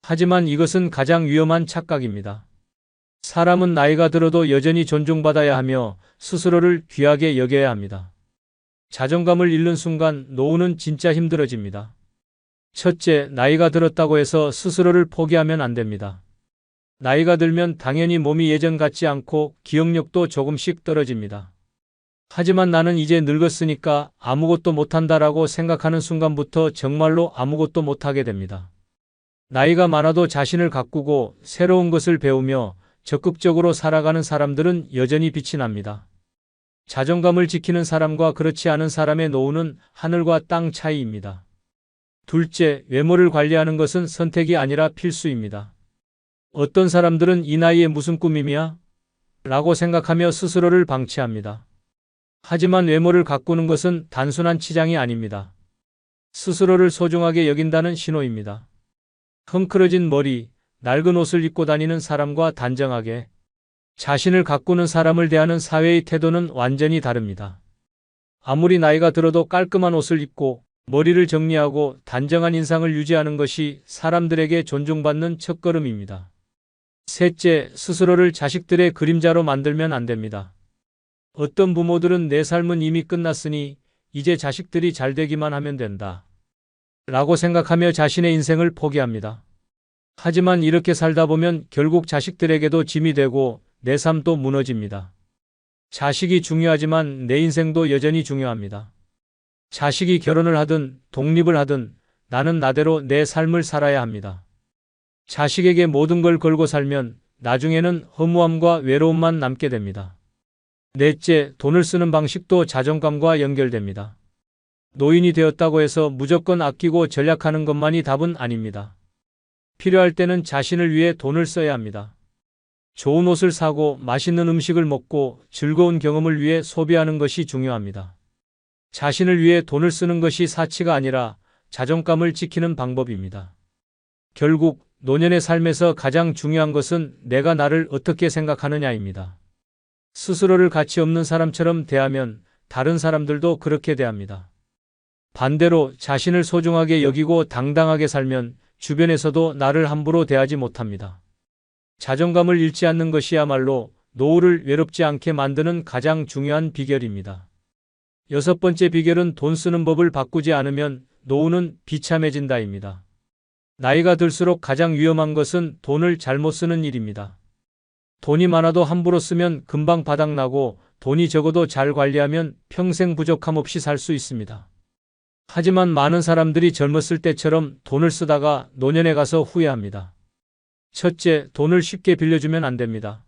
하지만 이것은 가장 위험한 착각입니다. 사람은 나이가 들어도 여전히 존중받아야 하며 스스로를 귀하게 여겨야 합니다. 자존감을 잃는 순간 노후는 진짜 힘들어집니다. 첫째, 나이가 들었다고 해서 스스로를 포기하면 안 됩니다. 나이가 들면 당연히 몸이 예전 같지 않고 기억력도 조금씩 떨어집니다. 하지만 나는 이제 늙었으니까 아무것도 못한다라고 생각하는 순간부터 정말로 아무것도 못하게 됩니다. 나이가 많아도 자신을 가꾸고 새로운 것을 배우며 적극적으로 살아가는 사람들은 여전히 빛이 납니다. 자존감을 지키는 사람과 그렇지 않은 사람의 노후는 하늘과 땅 차이입니다. 둘째, 외모를 관리하는 것은 선택이 아니라 필수입니다. 어떤 사람들은 이 나이에 무슨 꾸밈이야? 라고 생각하며 스스로를 방치합니다. 하지만 외모를 가꾸는 것은 단순한 치장이 아닙니다. 스스로를 소중하게 여긴다는 신호입니다. 헝클어진 머리, 낡은 옷을 입고 다니는 사람과 단정하게 자신을 가꾸는 사람을 대하는 사회의 태도는 완전히 다릅니다. 아무리 나이가 들어도 깔끔한 옷을 입고 머리를 정리하고 단정한 인상을 유지하는 것이 사람들에게 존중받는 첫걸음입니다. 셋째, 스스로를 자식들의 그림자로 만들면 안 됩니다. 어떤 부모들은 내 삶은 이미 끝났으니 이제 자식들이 잘 되기만 하면 된다. 라고 생각하며 자신의 인생을 포기합니다. 하지만 이렇게 살다 보면 결국 자식들에게도 짐이 되고 내 삶도 무너집니다. 자식이 중요하지만 내 인생도 여전히 중요합니다. 자식이 결혼을 하든 독립을 하든 나는 나대로 내 삶을 살아야 합니다. 자식에게 모든 걸 걸고 살면 나중에는 허무함과 외로움만 남게 됩니다. 넷째, 돈을 쓰는 방식도 자존감과 연결됩니다. 노인이 되었다고 해서 무조건 아끼고 절약하는 것만이 답은 아닙니다. 필요할 때는 자신을 위해 돈을 써야 합니다. 좋은 옷을 사고 맛있는 음식을 먹고 즐거운 경험을 위해 소비하는 것이 중요합니다. 자신을 위해 돈을 쓰는 것이 사치가 아니라 자존감을 지키는 방법입니다. 결국 노년의 삶에서 가장 중요한 것은 내가 나를 어떻게 생각하느냐입니다. 스스로를 가치 없는 사람처럼 대하면 다른 사람들도 그렇게 대합니다. 반대로 자신을 소중하게 여기고 당당하게 살면 주변에서도 나를 함부로 대하지 못합니다. 자존감을 잃지 않는 것이야말로 노후를 외롭지 않게 만드는 가장 중요한 비결입니다. 여섯 번째 비결은 돈 쓰는 법을 바꾸지 않으면 노후는 비참해진다입니다. 나이가 들수록 가장 위험한 것은 돈을 잘못 쓰는 일입니다. 돈이 많아도 함부로 쓰면 금방 바닥나고 돈이 적어도 잘 관리하면 평생 부족함 없이 살 수 있습니다. 하지만 많은 사람들이 젊었을 때처럼 돈을 쓰다가 노년에 가서 후회합니다. 첫째, 돈을 쉽게 빌려주면 안 됩니다.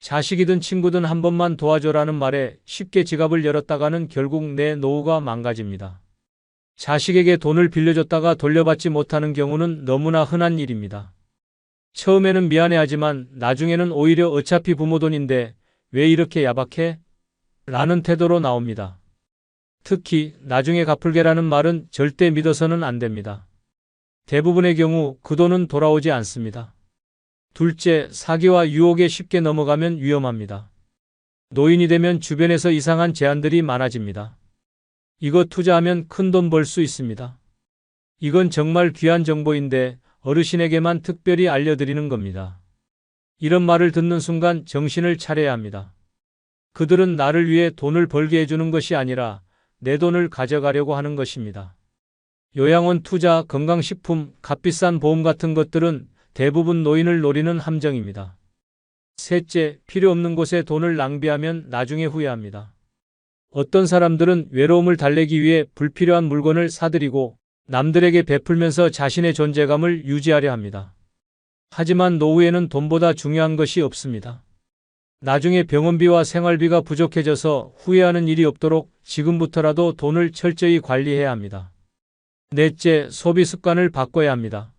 자식이든 친구든 한 번만 도와줘라는 말에 쉽게 지갑을 열었다가는 결국 내 노후가 망가집니다. 자식에게 돈을 빌려줬다가 돌려받지 못하는 경우는 너무나 흔한 일입니다. 처음에는 미안해하지만 나중에는 오히려 어차피 부모 돈인데 왜 이렇게 야박해? 라는 태도로 나옵니다. 특히 나중에 갚을게라는 말은 절대 믿어서는 안 됩니다. 대부분의 경우 그 돈은 돌아오지 않습니다. 둘째, 사기와 유혹에 쉽게 넘어가면 위험합니다. 노인이 되면 주변에서 이상한 제안들이 많아집니다. 이거 투자하면 큰 돈 벌 수 있습니다. 이건 정말 귀한 정보인데 어르신에게만 특별히 알려드리는 겁니다. 이런 말을 듣는 순간 정신을 차려야 합니다. 그들은 나를 위해 돈을 벌게 해주는 것이 아니라 내 돈을 가져가려고 하는 것입니다. 요양원 투자, 건강식품, 값비싼 보험 같은 것들은 대부분 노인을 노리는 함정입니다. 셋째, 필요 없는 곳에 돈을 낭비하면 나중에 후회합니다. 어떤 사람들은 외로움을 달래기 위해 불필요한 물건을 사들이고 남들에게 베풀면서 자신의 존재감을 유지하려 합니다. 하지만 노후에는 돈보다 중요한 것이 없습니다. 나중에 병원비와 생활비가 부족해져서 후회하는 일이 없도록 지금부터라도 돈을 철저히 관리해야 합니다. 넷째, 소비 습관을 바꿔야 합니다.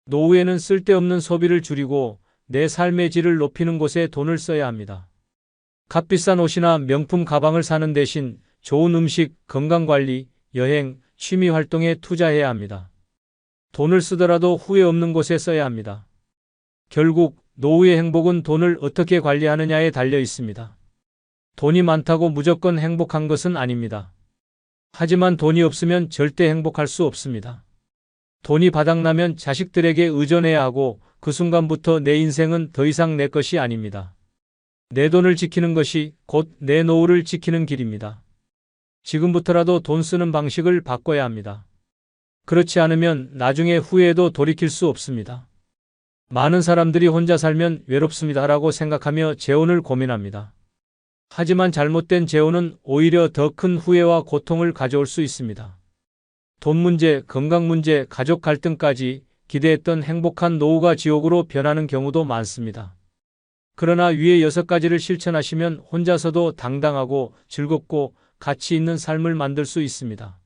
노후에는 쓸데없는 소비를 줄이고 내 삶의 질을 높이는 곳에 돈을 써야 합니다. 값비싼 옷이나 명품 가방을 사는 대신 좋은 음식, 건강관리, 여행, 취미 활동에 투자해야 합니다. 돈을 쓰더라도 후회 없는 곳에 써야 합니다. 결국 노후의 행복은 돈을 어떻게 관리하느냐에 달려 있습니다. 돈이 많다고 무조건 행복한 것은 아닙니다. 하지만 돈이 없으면 절대 행복할 수 없습니다. 돈이 바닥나면 자식들에게 의존해야 하고 그 순간부터 내 인생은 더 이상 내 것이 아닙니다. 내 돈을 지키는 것이 곧 내 노후를 지키는 길입니다. 지금부터라도 돈 쓰는 방식을 바꿔야 합니다. 그렇지 않으면 나중에 후회해도 돌이킬 수 없습니다. 많은 사람들이 혼자 살면 외롭습니다라고 생각하며 재혼을 고민합니다. 하지만 잘못된 재혼은 오히려 더 큰 후회와 고통을 가져올 수 있습니다. 돈 문제, 건강 문제, 가족 갈등까지 기대했던 행복한 노후가 지옥으로 변하는 경우도 많습니다. 그러나 위의 6가지를 실천하시면 혼자서도 당당하고 즐겁고 가치 있는 삶을 만들 수 있습니다.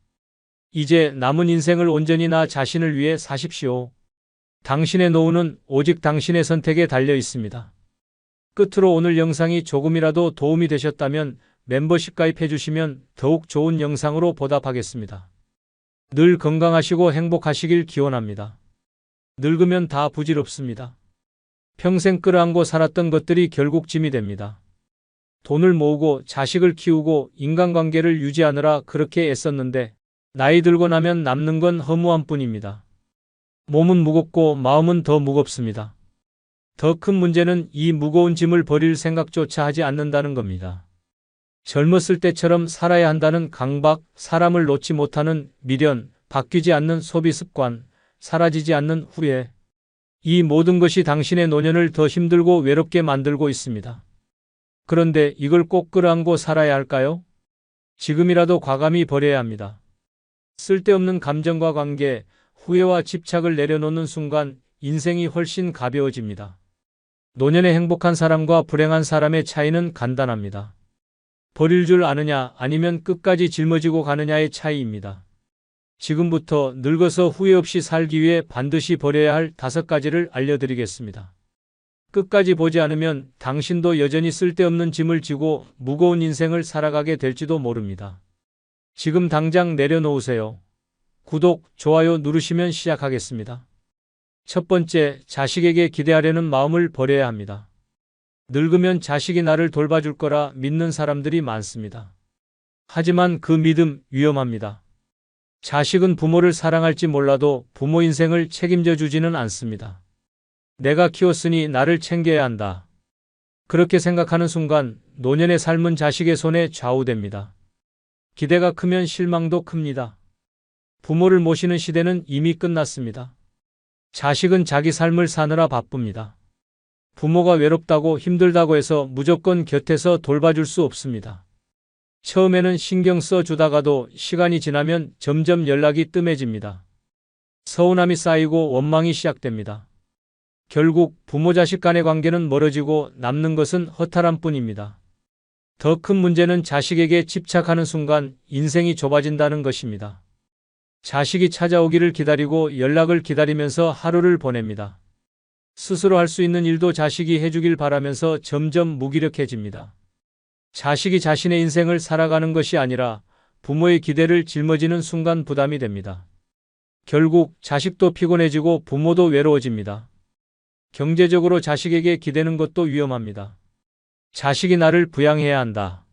이제 남은 인생을 온전히 나 자신을 위해 사십시오. 당신의 노후는 오직 당신의 선택에 달려 있습니다. 끝으로 오늘 영상이 조금이라도 도움이 되셨다면 멤버십 가입해 주시면 더욱 좋은 영상으로 보답하겠습니다. 늘 건강하시고 행복하시길 기원합니다. 늙으면 다 부질없습니다. 평생 끌어안고 살았던 것들이 결국 짐이 됩니다. 돈을 모으고 자식을 키우고 인간관계를 유지하느라 그렇게 애썼는데 나이 들고 나면 남는 건 허무함 뿐입니다. 몸은 무겁고 마음은 더 무겁습니다. 더 큰 문제는 이 무거운 짐을 버릴 생각조차 하지 않는다는 겁니다. 젊었을 때처럼 살아야 한다는 강박, 사람을 놓지 못하는 미련, 바뀌지 않는 소비 습관, 사라지지 않는 후회. 이 모든 것이 당신의 노년을 더 힘들고 외롭게 만들고 있습니다. 그런데 이걸 꼭 끌어안고 살아야 할까요? 지금이라도 과감히 버려야 합니다. 쓸데없는 감정과 관계, 후회와 집착을 내려놓는 순간 인생이 훨씬 가벼워집니다. 노년에 행복한 사람과 불행한 사람의 차이는 간단합니다. 버릴 줄 아느냐 아니면 끝까지 짊어지고 가느냐의 차이입니다. 지금부터 늙어서 후회 없이 살기 위해 반드시 버려야 할 5가지를 알려드리겠습니다. 끝까지 보지 않으면 당신도 여전히 쓸데없는 짐을 지고 무거운 인생을 살아가게 될지도 모릅니다. 지금 당장 내려놓으세요. 구독, 좋아요 누르시면 시작하겠습니다. 첫 번째, 자식에게 기대하려는 마음을 버려야 합니다. 늙으면 자식이 나를 돌봐줄 거라 믿는 사람들이 많습니다. 하지만 그 믿음 위험합니다. 자식은 부모를 사랑할지 몰라도 부모 인생을 책임져 주지는 않습니다. 내가 키웠으니 나를 챙겨야 한다. 그렇게 생각하는 순간 노년의 삶은 자식의 손에 좌우됩니다. 기대가 크면 실망도 큽니다. 부모를 모시는 시대는 이미 끝났습니다. 자식은 자기 삶을 사느라 바쁩니다. 부모가 외롭다고 힘들다고 해서 무조건 곁에서 돌봐줄 수 없습니다. 처음에는 신경 써 주다가도 시간이 지나면 점점 연락이 뜸해집니다. 서운함이 쌓이고 원망이 시작됩니다. 결국 부모 자식 간의 관계는 멀어지고 남는 것은 허탈함 뿐입니다. 더 큰 문제는 자식에게 집착하는 순간 인생이 좁아진다는 것입니다. 자식이 찾아오기를 기다리고 연락을 기다리면서 하루를 보냅니다. 스스로 할 수 있는 일도 자식이 해주길 바라면서 점점 무기력해집니다. 자식이 자신의 인생을 살아가는 것이 아니라 부모의 기대를 짊어지는 순간 부담이 됩니다. 결국 자식도 피곤해지고 부모도 외로워집니다. 경제적으로 자식에게 기대는 것도 위험합니다. 자식이 나를 부양해야 한다.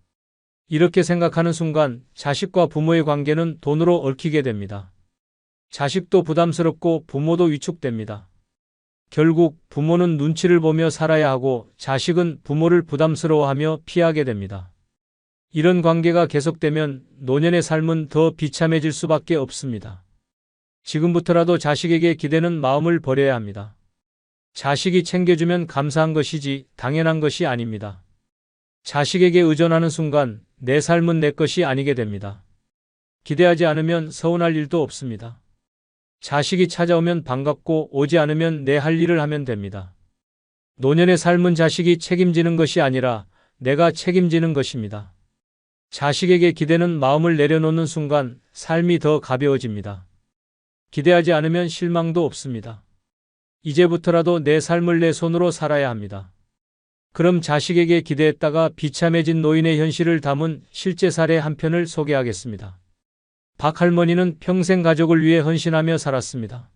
이렇게 생각하는 순간 자식과 부모의 관계는 돈으로 얽히게 됩니다. 자식도 부담스럽고 부모도 위축됩니다. 결국 부모는 눈치를 보며 살아야 하고 자식은 부모를 부담스러워하며 피하게 됩니다. 이런 관계가 계속되면 노년의 삶은 더 비참해질 수밖에 없습니다. 지금부터라도 자식에게 기대는 마음을 버려야 합니다. 자식이 챙겨주면 감사한 것이지 당연한 것이 아닙니다. 자식에게 의존하는 순간 내 삶은 내 것이 아니게 됩니다. 기대하지 않으면 서운할 일도 없습니다. 자식이 찾아오면 반갑고 오지 않으면 내 할 일을 하면 됩니다. 노년의 삶은 자식이 책임지는 것이 아니라 내가 책임지는 것입니다. 자식에게 기대는 마음을 내려놓는 순간 삶이 더 가벼워집니다. 기대하지 않으면 실망도 없습니다. 이제부터라도 내 삶을 내 손으로 살아야 합니다. 그럼 자식에게 기대했다가 비참해진 노인의 현실을 담은 실제 사례 한 편을 소개하겠습니다. 박 할머니는 평생 가족을 위해 헌신하며 살았습니다.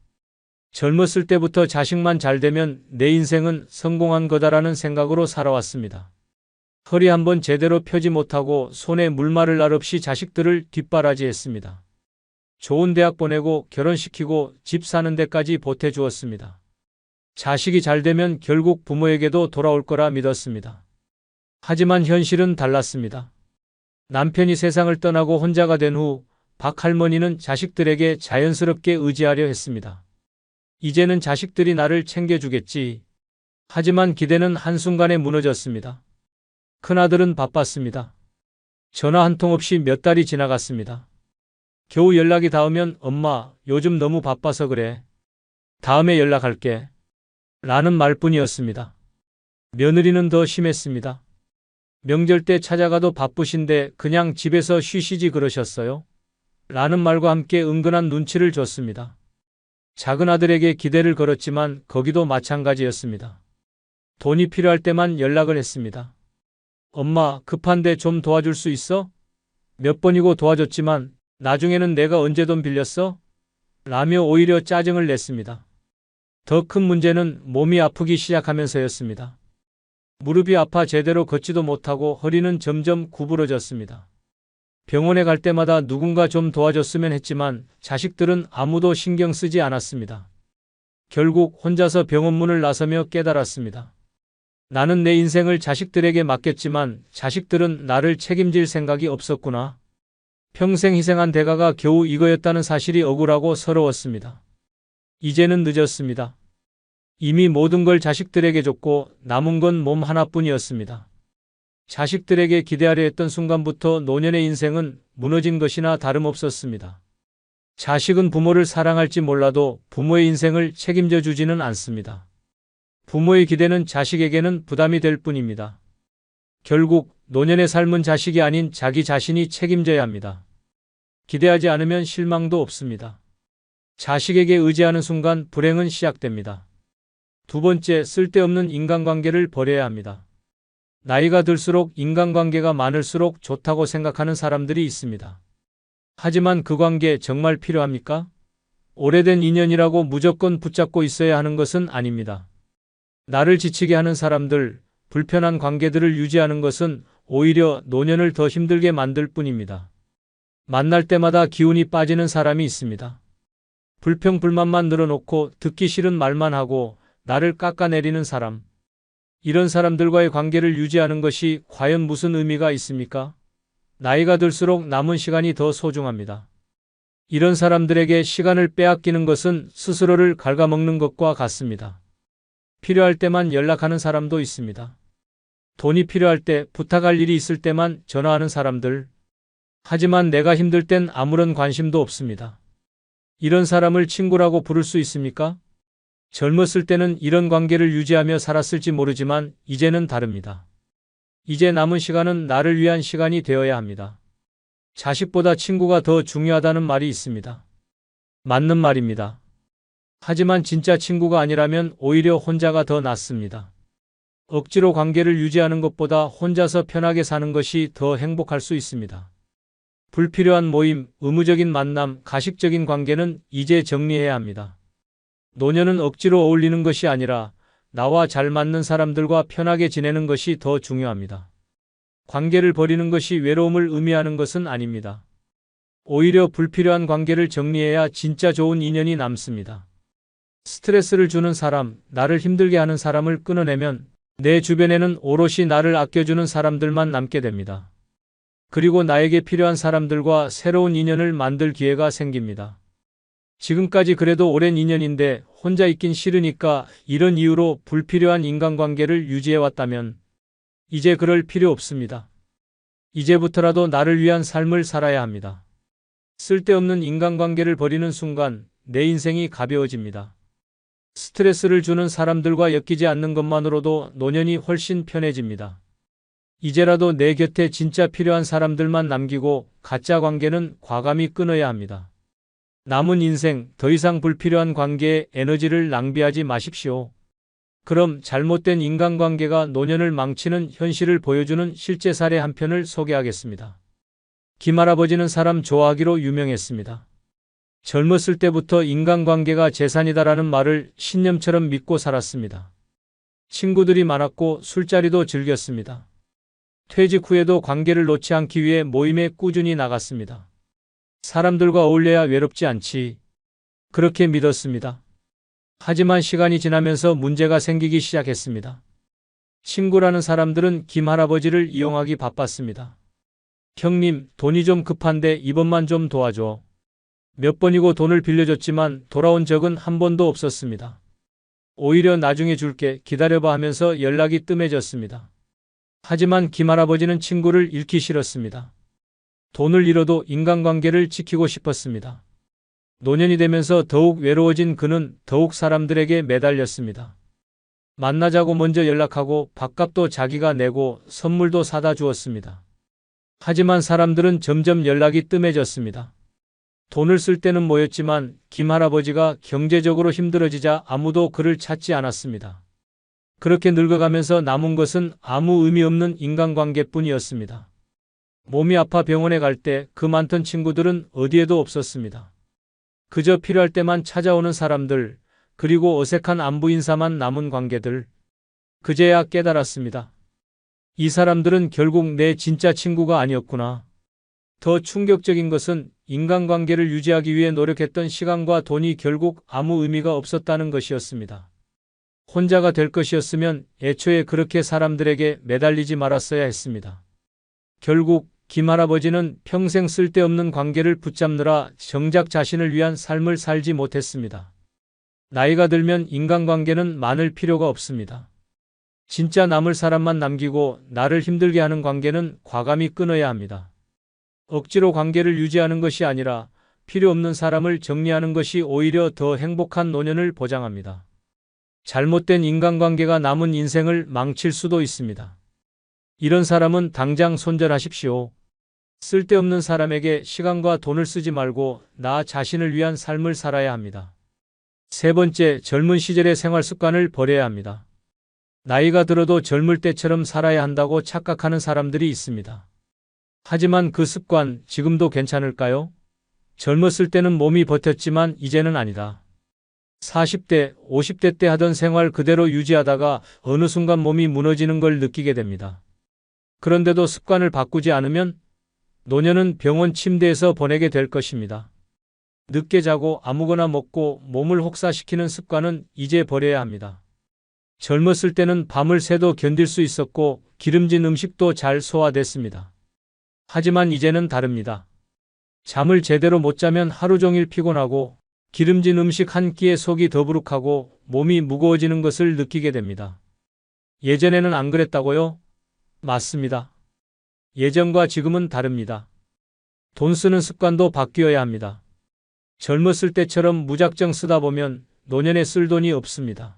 젊었을 때부터 자식만 잘 되면 내 인생은 성공한 거다라는 생각으로 살아왔습니다. 허리 한번 제대로 펴지 못하고 손에 물마를 날 없이 자식들을 뒷바라지했습니다. 좋은 대학 보내고 결혼시키고 집 사는 데까지 보태주었습니다. 자식이 잘 되면 결국 부모에게도 돌아올 거라 믿었습니다. 하지만 현실은 달랐습니다. 남편이 세상을 떠나고 혼자가 된 후 박 할머니는 자식들에게 자연스럽게 의지하려 했습니다. 이제는 자식들이 나를 챙겨주겠지. 하지만 기대는 한순간에 무너졌습니다. 큰아들은 바빴습니다. 전화 한 통 없이 몇 달이 지나갔습니다. 겨우 연락이 닿으면 엄마, 요즘 너무 바빠서 그래. 다음에 연락할게. 라는 말뿐이었습니다. 며느리는 더 심했습니다. 명절 때 찾아가도 바쁘신데 그냥 집에서 쉬시지 그러셨어요? 라는 말과 함께 은근한 눈치를 줬습니다. 작은 아들에게 기대를 걸었지만 거기도 마찬가지였습니다. 돈이 필요할 때만 연락을 했습니다. 엄마, 급한데 좀 도와줄 수 있어? 몇 번이고 도와줬지만 나중에는 내가 언제 돈 빌렸어? 라며 오히려 짜증을 냈습니다. 더 큰 문제는 몸이 아프기 시작하면서였습니다. 무릎이 아파 제대로 걷지도 못하고 허리는 점점 구부러졌습니다. 병원에 갈 때마다 누군가 좀 도와줬으면 했지만 자식들은 아무도 신경 쓰지 않았습니다. 결국 혼자서 병원 문을 나서며 깨달았습니다. 나는 내 인생을 자식들에게 맡겼지만 자식들은 나를 책임질 생각이 없었구나. 평생 희생한 대가가 겨우 이거였다는 사실이 억울하고 서러웠습니다. 이제는 늦었습니다. 이미 모든 걸 자식들에게 줬고 남은 건 몸 하나뿐이었습니다. 자식들에게 기대하려 했던 순간부터 노년의 인생은 무너진 것이나 다름없었습니다. 자식은 부모를 사랑할지 몰라도 부모의 인생을 책임져 주지는 않습니다. 부모의 기대는 자식에게는 부담이 될 뿐입니다. 결국 노년의 삶은 자식이 아닌 자기 자신이 책임져야 합니다. 기대하지 않으면 실망도 없습니다. 자식에게 의지하는 순간 불행은 시작됩니다. 두 번째, 쓸데없는 인간관계를 버려야 합니다. 나이가 들수록 인간관계가 많을수록 좋다고 생각하는 사람들이 있습니다. 하지만 그 관계 정말 필요합니까? 오래된 인연이라고 무조건 붙잡고 있어야 하는 것은 아닙니다. 나를 지치게 하는 사람들, 불편한 관계들을 유지하는 것은 오히려 노년을 더 힘들게 만들 뿐입니다. 만날 때마다 기운이 빠지는 사람이 있습니다. 불평불만만 늘어놓고 듣기 싫은 말만 하고 나를 깎아내리는 사람. 이런 사람들과의 관계를 유지하는 것이 과연 무슨 의미가 있습니까? 나이가 들수록 남은 시간이 더 소중합니다. 이런 사람들에게 시간을 빼앗기는 것은 스스로를 갉아먹는 것과 같습니다. 필요할 때만 연락하는 사람도 있습니다. 돈이 필요할 때, 부탁할 일이 있을 때만 전화하는 사람들. 하지만 내가 힘들 땐 아무런 관심도 없습니다. 이런 사람을 친구라고 부를 수 있습니까? 젊었을 때는 이런 관계를 유지하며 살았을지 모르지만 이제는 다릅니다. 이제 남은 시간은 나를 위한 시간이 되어야 합니다. 자식보다 친구가 더 중요하다는 말이 있습니다. 맞는 말입니다. 하지만 진짜 친구가 아니라면 오히려 혼자가 더 낫습니다. 억지로 관계를 유지하는 것보다 혼자서 편하게 사는 것이 더 행복할 수 있습니다. 불필요한 모임, 의무적인 만남, 가식적인 관계는 이제 정리해야 합니다. 노년은 억지로 어울리는 것이 아니라 나와 잘 맞는 사람들과 편하게 지내는 것이 더 중요합니다. 관계를 버리는 것이 외로움을 의미하는 것은 아닙니다. 오히려 불필요한 관계를 정리해야 진짜 좋은 인연이 남습니다. 스트레스를 주는 사람, 나를 힘들게 하는 사람을 끊어내면 내 주변에는 오롯이 나를 아껴주는 사람들만 남게 됩니다. 그리고 나에게 필요한 사람들과 새로운 인연을 만들 기회가 생깁니다. 지금까지 그래도 오랜 인연인데 혼자 있긴 싫으니까 이런 이유로 불필요한 인간관계를 유지해왔다면 이제 그럴 필요 없습니다. 이제부터라도 나를 위한 삶을 살아야 합니다. 쓸데없는 인간관계를 버리는 순간 내 인생이 가벼워집니다. 스트레스를 주는 사람들과 엮이지 않는 것만으로도 노년이 훨씬 편해집니다. 이제라도 내 곁에 진짜 필요한 사람들만 남기고 가짜 관계는 과감히 끊어야 합니다. 남은 인생 더 이상 불필요한 관계에 에너지를 낭비하지 마십시오. 그럼 잘못된 인간관계가 노년을 망치는 현실을 보여주는 실제 사례 한 편을 소개하겠습니다. 김할아버지는 사람 좋아하기로 유명했습니다. 젊었을 때부터 인간관계가 재산이다라는 말을 신념처럼 믿고 살았습니다. 친구들이 많았고 술자리도 즐겼습니다. 퇴직 후에도 관계를 놓지 않기 위해 모임에 꾸준히 나갔습니다. 사람들과 어울려야 외롭지 않지. 그렇게 믿었습니다. 하지만 시간이 지나면서 문제가 생기기 시작했습니다. 친구라는 사람들은 김할아버지를 이용하기 바빴습니다. 형님, 돈이 좀 급한데 이번만 좀 도와줘. 몇 번이고 돈을 빌려줬지만 돌아온 적은 한 번도 없었습니다. 오히려 나중에 줄게, 기다려봐 하면서 연락이 뜸해졌습니다. 하지만 김할아버지는 친구를 잃기 싫었습니다. 돈을 잃어도 인간관계를 지키고 싶었습니다. 노년이 되면서 더욱 외로워진 그는 더욱 사람들에게 매달렸습니다. 만나자고 먼저 연락하고 밥값도 자기가 내고 선물도 사다 주었습니다. 하지만 사람들은 점점 연락이 뜸해졌습니다. 돈을 쓸 때는 모였지만 김할아버지가 경제적으로 힘들어지자 아무도 그를 찾지 않았습니다. 그렇게 늙어가면서 남은 것은 아무 의미 없는 인간관계뿐이었습니다. 몸이 아파 병원에 갈 때 그 많던 친구들은 어디에도 없었습니다. 그저 필요할 때만 찾아오는 사람들, 그리고 어색한 안부 인사만 남은 관계들. 그제야 깨달았습니다. 이 사람들은 결국 내 진짜 친구가 아니었구나. 더 충격적인 것은 인간관계를 유지하기 위해 노력했던 시간과 돈이 결국 아무 의미가 없었다는 것이었습니다. 혼자가 될 것이었으면 애초에 그렇게 사람들에게 매달리지 말았어야 했습니다. 결국 김할아버지는 평생 쓸데없는 관계를 붙잡느라 정작 자신을 위한 삶을 살지 못했습니다. 나이가 들면 인간관계는 많을 필요가 없습니다. 진짜 남을 사람만 남기고 나를 힘들게 하는 관계는 과감히 끊어야 합니다. 억지로 관계를 유지하는 것이 아니라 필요 없는 사람을 정리하는 것이 오히려 더 행복한 노년을 보장합니다. 잘못된 인간관계가 남은 인생을 망칠 수도 있습니다. 이런 사람은 당장 손절하십시오. 쓸데없는 사람에게 시간과 돈을 쓰지 말고 나 자신을 위한 삶을 살아야 합니다. 세 번째, 젊은 시절의 생활 습관을 버려야 합니다. 나이가 들어도 젊을 때처럼 살아야 한다고 착각하는 사람들이 있습니다. 하지만 그 습관 지금도 괜찮을까요? 젊었을 때는 몸이 버텼지만 이제는 아니다. 40대, 50대 때 하던 생활 그대로 유지하다가 어느 순간 몸이 무너지는 걸 느끼게 됩니다. 그런데도 습관을 바꾸지 않으면 노년은 병원 침대에서 보내게 될 것입니다. 늦게 자고 아무거나 먹고 몸을 혹사시키는 습관은 이제 버려야 합니다. 젊었을 때는 밤을 새도 견딜 수 있었고 기름진 음식도 잘 소화됐습니다. 하지만 이제는 다릅니다. 잠을 제대로 못 자면 하루 종일 피곤하고 기름진 음식 한 끼에 속이 더부룩하고 몸이 무거워지는 것을 느끼게 됩니다. 예전에는 안 그랬다고요? 맞습니다. 예전과 지금은 다릅니다. 돈 쓰는 습관도 바뀌어야 합니다. 젊었을 때처럼 무작정 쓰다 보면 노년에 쓸 돈이 없습니다.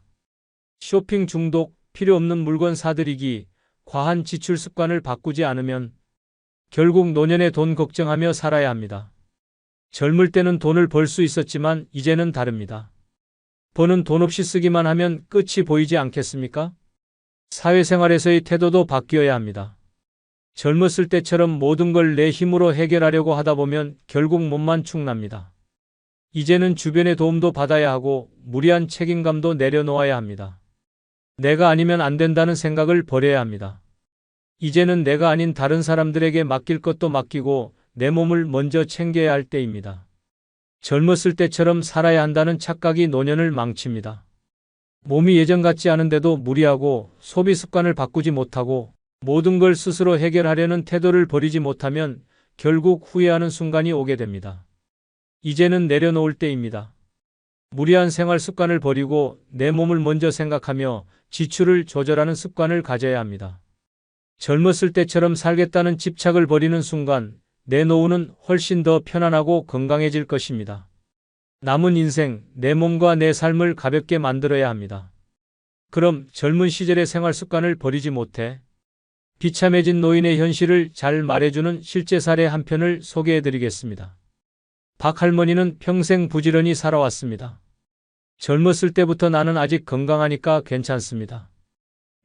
쇼핑 중독, 필요 없는 물건 사들이기, 과한 지출 습관을 바꾸지 않으면 결국 노년에 돈 걱정하며 살아야 합니다. 젊을 때는 돈을 벌 수 있었지만 이제는 다릅니다. 버는 돈 없이 쓰기만 하면 끝이 보이지 않겠습니까? 사회생활에서의 태도도 바뀌어야 합니다. 젊었을 때처럼 모든 걸 내 힘으로 해결하려고 하다 보면 결국 몸만 축납니다. 이제는 주변의 도움도 받아야 하고 무리한 책임감도 내려놓아야 합니다. 내가 아니면 안 된다는 생각을 버려야 합니다. 이제는 내가 아닌 다른 사람들에게 맡길 것도 맡기고 내 몸을 먼저 챙겨야 할 때입니다. 젊었을 때처럼 살아야 한다는 착각이 노년을 망칩니다. 몸이 예전 같지 않은데도 무리하고 소비 습관을 바꾸지 못하고 모든 걸 스스로 해결하려는 태도를 버리지 못하면 결국 후회하는 순간이 오게 됩니다. 이제는 내려놓을 때입니다. 무리한 생활 습관을 버리고 내 몸을 먼저 생각하며 지출을 조절하는 습관을 가져야 합니다. 젊었을 때처럼 살겠다는 집착을 버리는 순간 내 노후는 훨씬 더 편안하고 건강해질 것입니다. 남은 인생, 내 몸과 내 삶을 가볍게 만들어야 합니다. 그럼 젊은 시절의 생활 습관을 버리지 못해 비참해진 노인의 현실을 잘 말해주는 실제 사례 한 편을 소개해드리겠습니다. 박 할머니는 평생 부지런히 살아왔습니다. 젊었을 때부터 나는 아직 건강하니까 괜찮습니다.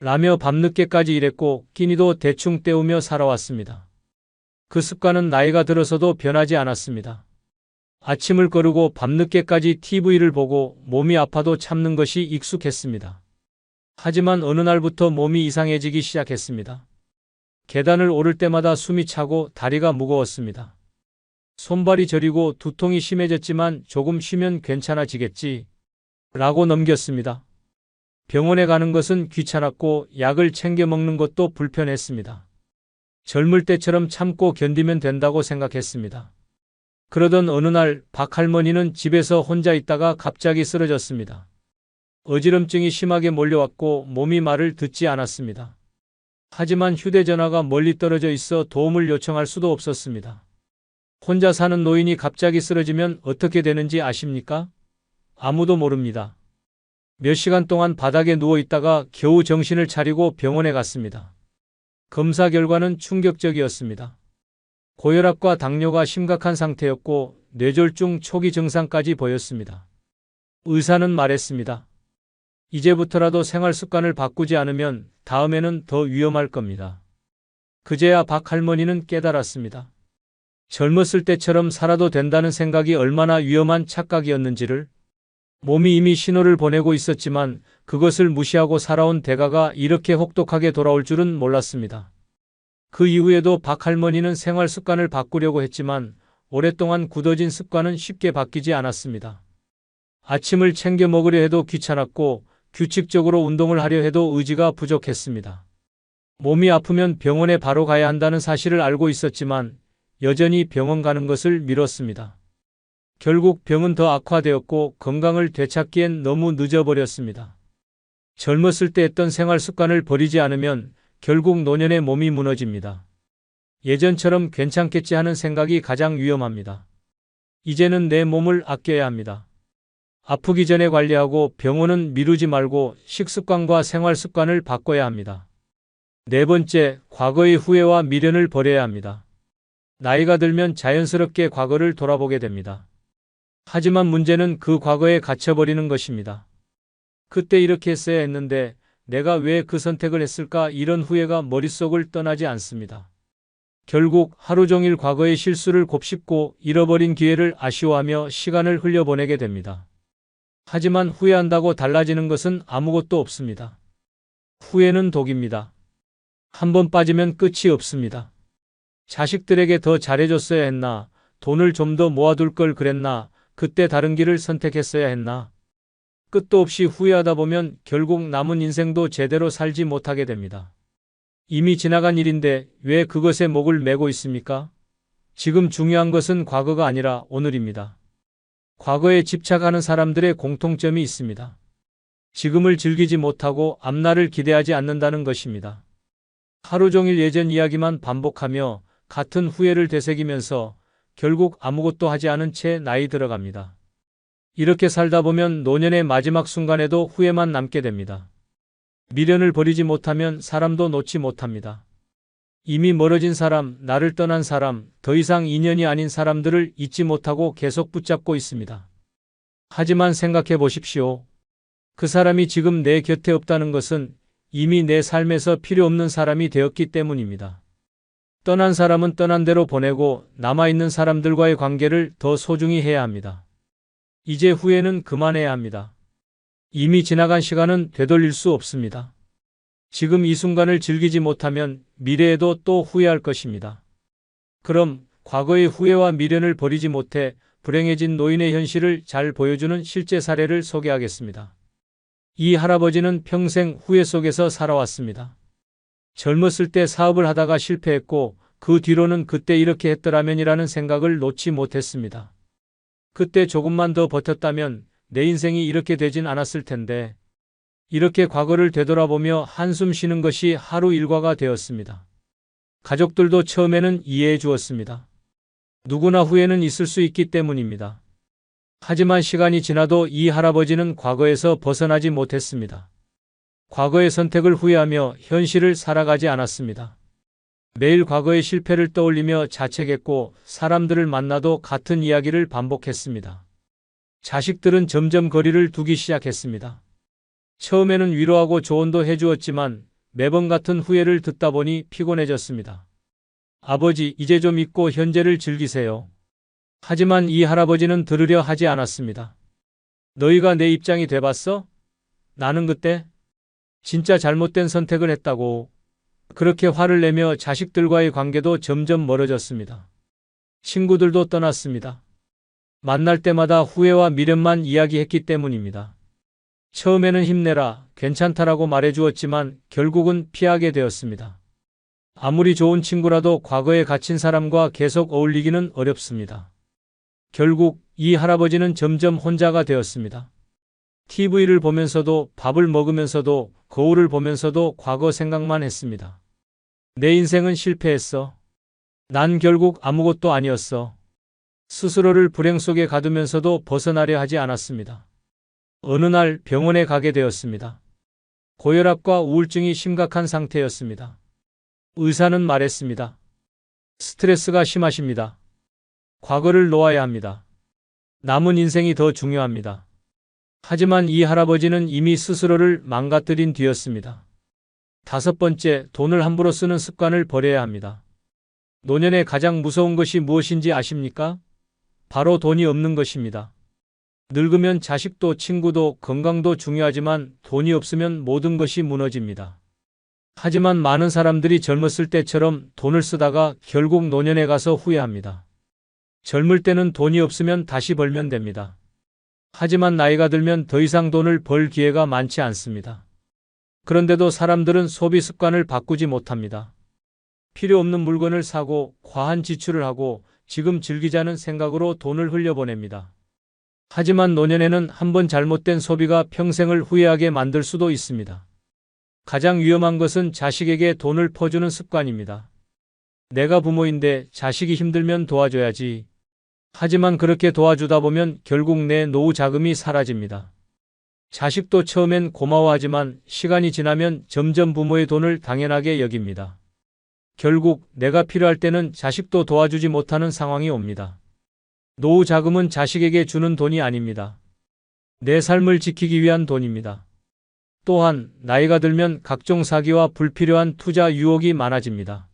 라며 밤늦게까지 일했고 끼니도 대충 때우며 살아왔습니다. 그 습관은 나이가 들어서도 변하지 않았습니다. 아침을 거르고 밤늦게까지 TV를 보고 몸이 아파도 참는 것이 익숙했습니다. 하지만 어느 날부터 몸이 이상해지기 시작했습니다. 계단을 오를 때마다 숨이 차고 다리가 무거웠습니다. 손발이 저리고 두통이 심해졌지만 조금 쉬면 괜찮아지겠지 라고 넘겼습니다. 병원에 가는 것은 귀찮았고 약을 챙겨 먹는 것도 불편했습니다. 젊을 때처럼 참고 견디면 된다고 생각했습니다. 그러던 어느 날 박 할머니는 집에서 혼자 있다가 갑자기 쓰러졌습니다. 어지럼증이 심하게 몰려왔고 몸이 말을 듣지 않았습니다. 하지만 휴대전화가 멀리 떨어져 있어 도움을 요청할 수도 없었습니다. 혼자 사는 노인이 갑자기 쓰러지면 어떻게 되는지 아십니까? 아무도 모릅니다. 몇 시간 동안 바닥에 누워 있다가 겨우 정신을 차리고 병원에 갔습니다. 검사 결과는 충격적이었습니다. 고혈압과 당뇨가 심각한 상태였고 뇌졸중 초기 증상까지 보였습니다. 의사는 말했습니다. 이제부터라도 생활 습관을 바꾸지 않으면 다음에는 더 위험할 겁니다. 그제야 박 할머니는 깨달았습니다. 젊었을 때처럼 살아도 된다는 생각이 얼마나 위험한 착각이었는지를. 몸이 이미 신호를 보내고 있었지만 그것을 무시하고 살아온 대가가 이렇게 혹독하게 돌아올 줄은 몰랐습니다. 그 이후에도 박 할머니는 생활 습관을 바꾸려고 했지만 오랫동안 굳어진 습관은 쉽게 바뀌지 않았습니다. 아침을 챙겨 먹으려 해도 귀찮았고 규칙적으로 운동을 하려 해도 의지가 부족했습니다. 몸이 아프면 병원에 바로 가야 한다는 사실을 알고 있었지만 여전히 병원 가는 것을 미뤘습니다. 결국 병은 더 악화되었고 건강을 되찾기엔 너무 늦어버렸습니다. 젊었을 때 했던 생활 습관을 버리지 않으면 결국 노년에 몸이 무너집니다. 예전처럼 괜찮겠지 하는 생각이 가장 위험합니다. 이제는 내 몸을 아껴야 합니다. 아프기 전에 관리하고 병원은 미루지 말고 식습관과 생활 습관을 바꿔야 합니다. 네 번째, 과거의 후회와 미련을 버려야 합니다. 나이가 들면 자연스럽게 과거를 돌아보게 됩니다. 하지만 문제는 그 과거에 갇혀버리는 것입니다. 그때 이렇게 했어야 했는데 내가 왜 그 선택을 했을까 이런 후회가 머릿속을 떠나지 않습니다. 결국 하루 종일 과거의 실수를 곱씹고 잃어버린 기회를 아쉬워하며 시간을 흘려보내게 됩니다. 하지만 후회한다고 달라지는 것은 아무것도 없습니다. 후회는 독입니다. 한 번 빠지면 끝이 없습니다. 자식들에게 더 잘해줬어야 했나? 돈을 좀 더 모아둘 걸 그랬나? 그때 다른 길을 선택했어야 했나? 끝도 없이 후회하다 보면 결국 남은 인생도 제대로 살지 못하게 됩니다. 이미 지나간 일인데 왜 그것에 목을 매고 있습니까? 지금 중요한 것은 과거가 아니라 오늘입니다. 과거에 집착하는 사람들의 공통점이 있습니다. 지금을 즐기지 못하고 앞날을 기대하지 않는다는 것입니다. 하루 종일 예전 이야기만 반복하며 같은 후회를 되새기면서 결국 아무것도 하지 않은 채 나이 들어갑니다. 이렇게 살다 보면 노년의 마지막 순간에도 후회만 남게 됩니다. 미련을 버리지 못하면 사람도 놓지 못합니다. 이미 멀어진 사람, 나를 떠난 사람, 더 이상 인연이 아닌 사람들을 잊지 못하고 계속 붙잡고 있습니다. 하지만 생각해 보십시오. 그 사람이 지금 내 곁에 없다는 것은 이미 내 삶에서 필요 없는 사람이 되었기 때문입니다. 떠난 사람은 떠난 대로 보내고 남아있는 사람들과의 관계를 더 소중히 해야 합니다. 이제 후회는 그만해야 합니다. 이미 지나간 시간은 되돌릴 수 없습니다. 지금 이 순간을 즐기지 못하면 미래에도 또 후회할 것입니다. 그럼 과거의 후회와 미련을 버리지 못해 불행해진 노인의 현실을 잘 보여주는 실제 사례를 소개하겠습니다. 이 할아버지는 평생 후회 속에서 살아왔습니다. 젊었을 때 사업을 하다가 실패했고 그 뒤로는 그때 이렇게 했더라면이라는 생각을 놓지 못했습니다. 그때 조금만 더 버텼다면 내 인생이 이렇게 되진 않았을 텐데 이렇게 과거를 되돌아보며 한숨 쉬는 것이 하루 일과가 되었습니다. 가족들도 처음에는 이해해 주었습니다. 누구나 후회는 있을 수 있기 때문입니다. 하지만 시간이 지나도 이 할아버지는 과거에서 벗어나지 못했습니다. 과거의 선택을 후회하며 현실을 살아가지 않았습니다. 매일 과거의 실패를 떠올리며 자책했고 사람들을 만나도 같은 이야기를 반복했습니다. 자식들은 점점 거리를 두기 시작했습니다. 처음에는 위로하고 조언도 해주었지만 매번 같은 후회를 듣다 보니 피곤해졌습니다. 아버지, 이제 좀 잊고 현재를 즐기세요. 하지만 이 할아버지는 들으려 하지 않았습니다. 너희가 내 입장이 돼봤어? 나는 그때 진짜 잘못된 선택을 했다고. 그렇게 화를 내며 자식들과의 관계도 점점 멀어졌습니다. 친구들도 떠났습니다. 만날 때마다 후회와 미련만 이야기했기 때문입니다. 처음에는 힘내라, 괜찮다라고 말해주었지만 결국은 피하게 되었습니다. 아무리 좋은 친구라도 과거에 갇힌 사람과 계속 어울리기는 어렵습니다. 결국 이 할아버지는 점점 혼자가 되었습니다. TV를 보면서도 밥을 먹으면서도 거울을 보면서도 과거 생각만 했습니다. 내 인생은 실패했어. 난 결국 아무것도 아니었어. 스스로를 불행 속에 가두면서도 벗어나려 하지 않았습니다. 어느 날 병원에 가게 되었습니다. 고혈압과 우울증이 심각한 상태였습니다. 의사는 말했습니다. 스트레스가 심하십니다. 과거를 놓아야 합니다. 남은 인생이 더 중요합니다. 하지만 이 할아버지는 이미 스스로를 망가뜨린 뒤였습니다. 5번째, 돈을 함부로 쓰는 습관을 버려야 합니다. 노년에 가장 무서운 것이 무엇인지 아십니까? 바로 돈이 없는 것입니다. 늙으면 자식도 친구도 건강도 중요하지만 돈이 없으면 모든 것이 무너집니다. 하지만 많은 사람들이 젊었을 때처럼 돈을 쓰다가 결국 노년에 가서 후회합니다. 젊을 때는 돈이 없으면 다시 벌면 됩니다. 하지만 나이가 들면 더 이상 돈을 벌 기회가 많지 않습니다. 그런데도 사람들은 소비 습관을 바꾸지 못합니다. 필요 없는 물건을 사고 과한 지출을 하고 지금 즐기자는 생각으로 돈을 흘려보냅니다. 하지만 노년에는 한번 잘못된 소비가 평생을 후회하게 만들 수도 있습니다. 가장 위험한 것은 자식에게 돈을 퍼주는 습관입니다. 내가 부모인데 자식이 힘들면 도와줘야지. 하지만 그렇게 도와주다 보면 결국 내 노후 자금이 사라집니다. 자식도 처음엔 고마워하지만 시간이 지나면 점점 부모의 돈을 당연하게 여깁니다. 결국 내가 필요할 때는 자식도 도와주지 못하는 상황이 옵니다. 노후 자금은 자식에게 주는 돈이 아닙니다. 내 삶을 지키기 위한 돈입니다. 또한 나이가 들면 각종 사기와 불필요한 투자 유혹이 많아집니다.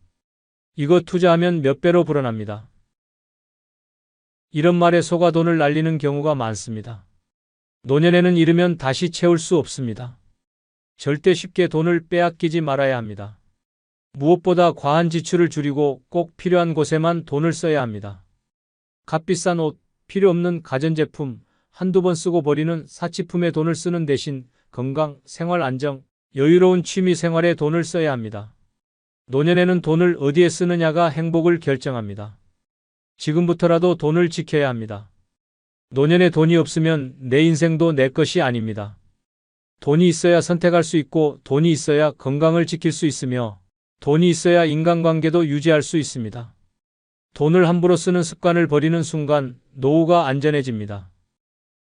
이거 투자하면 몇 배로 불어납니다. 이런 말에 속아 돈을 날리는 경우가 많습니다. 노년에는 이르면 다시 채울 수 없습니다. 절대 쉽게 돈을 빼앗기지 말아야 합니다. 무엇보다 과한 지출을 줄이고 꼭 필요한 곳에만 돈을 써야 합니다. 값비싼 옷, 필요 없는 가전제품, 한두 번 쓰고 버리는 사치품에 돈을 쓰는 대신 건강, 생활 안정, 여유로운 취미 생활에 돈을 써야 합니다. 노년에는 돈을 어디에 쓰느냐가 행복을 결정합니다. 지금부터라도 돈을 지켜야 합니다. 노년에 돈이 없으면 내 인생도 내 것이 아닙니다. 돈이 있어야 선택할 수 있고 돈이 있어야 건강을 지킬 수 있으며 돈이 있어야 인간관계도 유지할 수 있습니다. 돈을 함부로 쓰는 습관을 버리는 순간 노후가 안전해집니다.